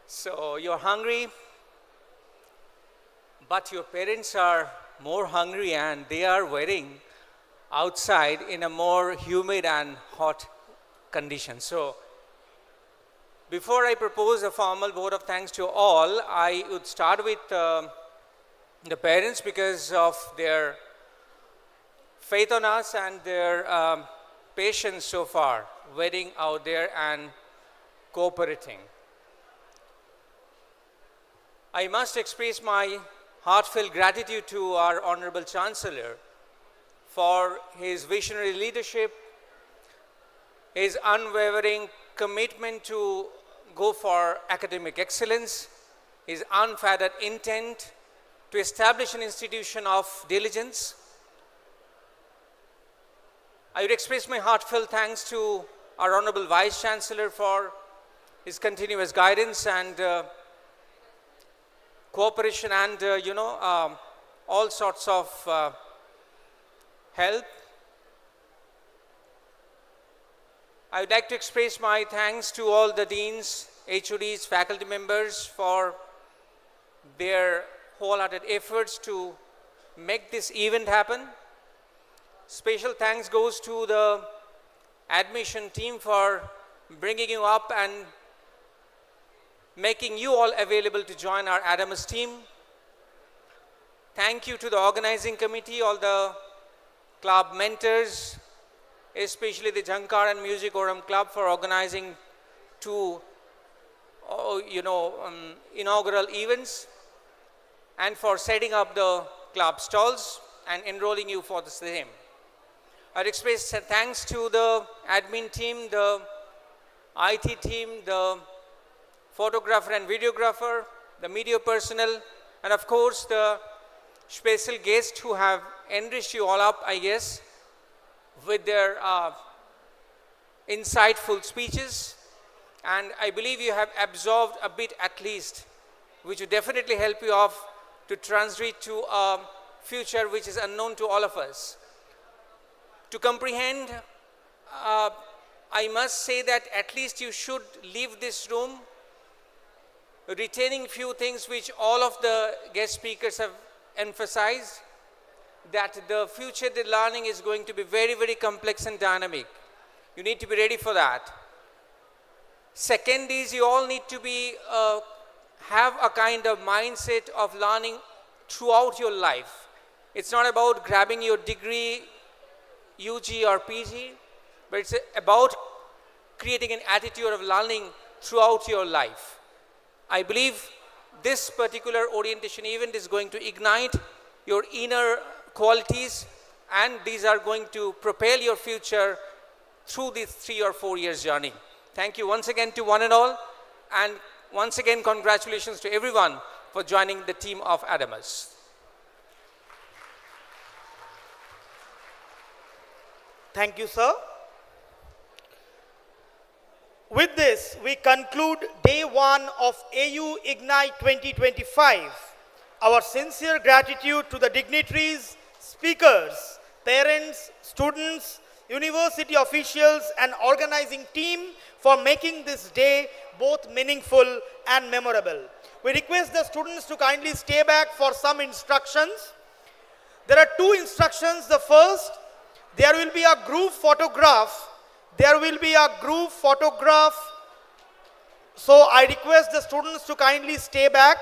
So you're hungry, but your parents are more hungry and they are waiting outside in a more humid and hot condition. So before I propose a formal vote of thanks to all, I would start with the parents because of their faith on us and their patience so far, waiting out there and cooperating. I must express my heartfelt gratitude to our Honorable Chancellor for his visionary leadership, his unwavering commitment to go for academic excellence, his unfettered intent to establish an institution of diligence. I would express my heartfelt thanks to our Honorable Vice Chancellor for his continuous guidance and cooperation and, all sorts of help. I would like to express my thanks to all the deans, HODs, faculty members for their wholehearted efforts to make this event happen. Special thanks goes to the admission team for bringing you up and making you all available to join our Adamas team. Thank you to the organizing committee, all the club mentors, especially the Jankar and Music Oram Club for organizing two, inaugural events and for setting up the club stalls and enrolling you for the same. I'd express thanks to the admin team, the IT team, the photographer and videographer, the media personnel, and of course the special guests who have enriched you all up, I guess, with their insightful speeches. And I believe you have absorbed a bit at least, which will definitely help you off to transit to a future which is unknown to all of us. To comprehend, I must say that at least you should leave this room retaining few things which all of the guest speakers have emphasized, that the future the learning is going to be very, very complex and dynamic. You need to be ready for that. Second is you all need to be have a kind of mindset of learning throughout your life. It's not about grabbing your degree, UG or PG, but it's about creating an attitude of learning throughout your life. I believe this particular orientation event is going to ignite your inner qualities, and these are going to propel your future through this 3 or 4 years journey. Thank you once again to one and all, and once again congratulations to everyone for joining the team of Adamas. Thank you, sir. With this, we conclude day 1 of AUIgnite 2025. Our sincere gratitude to the dignitaries, speakers, parents, students, university officials and organizing team for making this day both meaningful and memorable. We request the students to kindly stay back for some instructions. There are two instructions. The first, there will be a group photograph. There will be a group photograph. So I request the students to kindly stay back.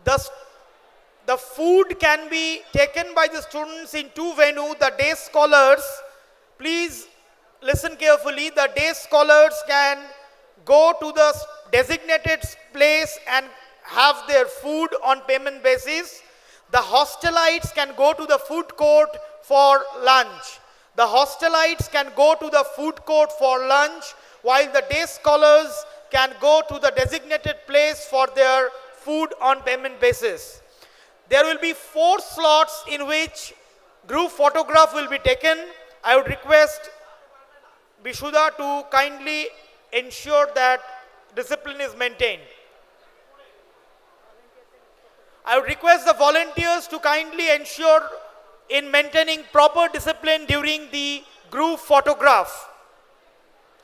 The food can be taken by the students in two venues. The day scholars, please listen carefully. The day scholars can go to the designated place and have their food on payment basis. The hostelites can go to the food court for lunch. The hostelites can go to the food court for lunch, while the day scholars can go to the designated place for their food on payment basis. There will be 4 slots in which group photograph will be taken. I would request Bishuda to kindly ensure that discipline is maintained. I would request the volunteers to kindly ensure in maintaining proper discipline during the group photograph.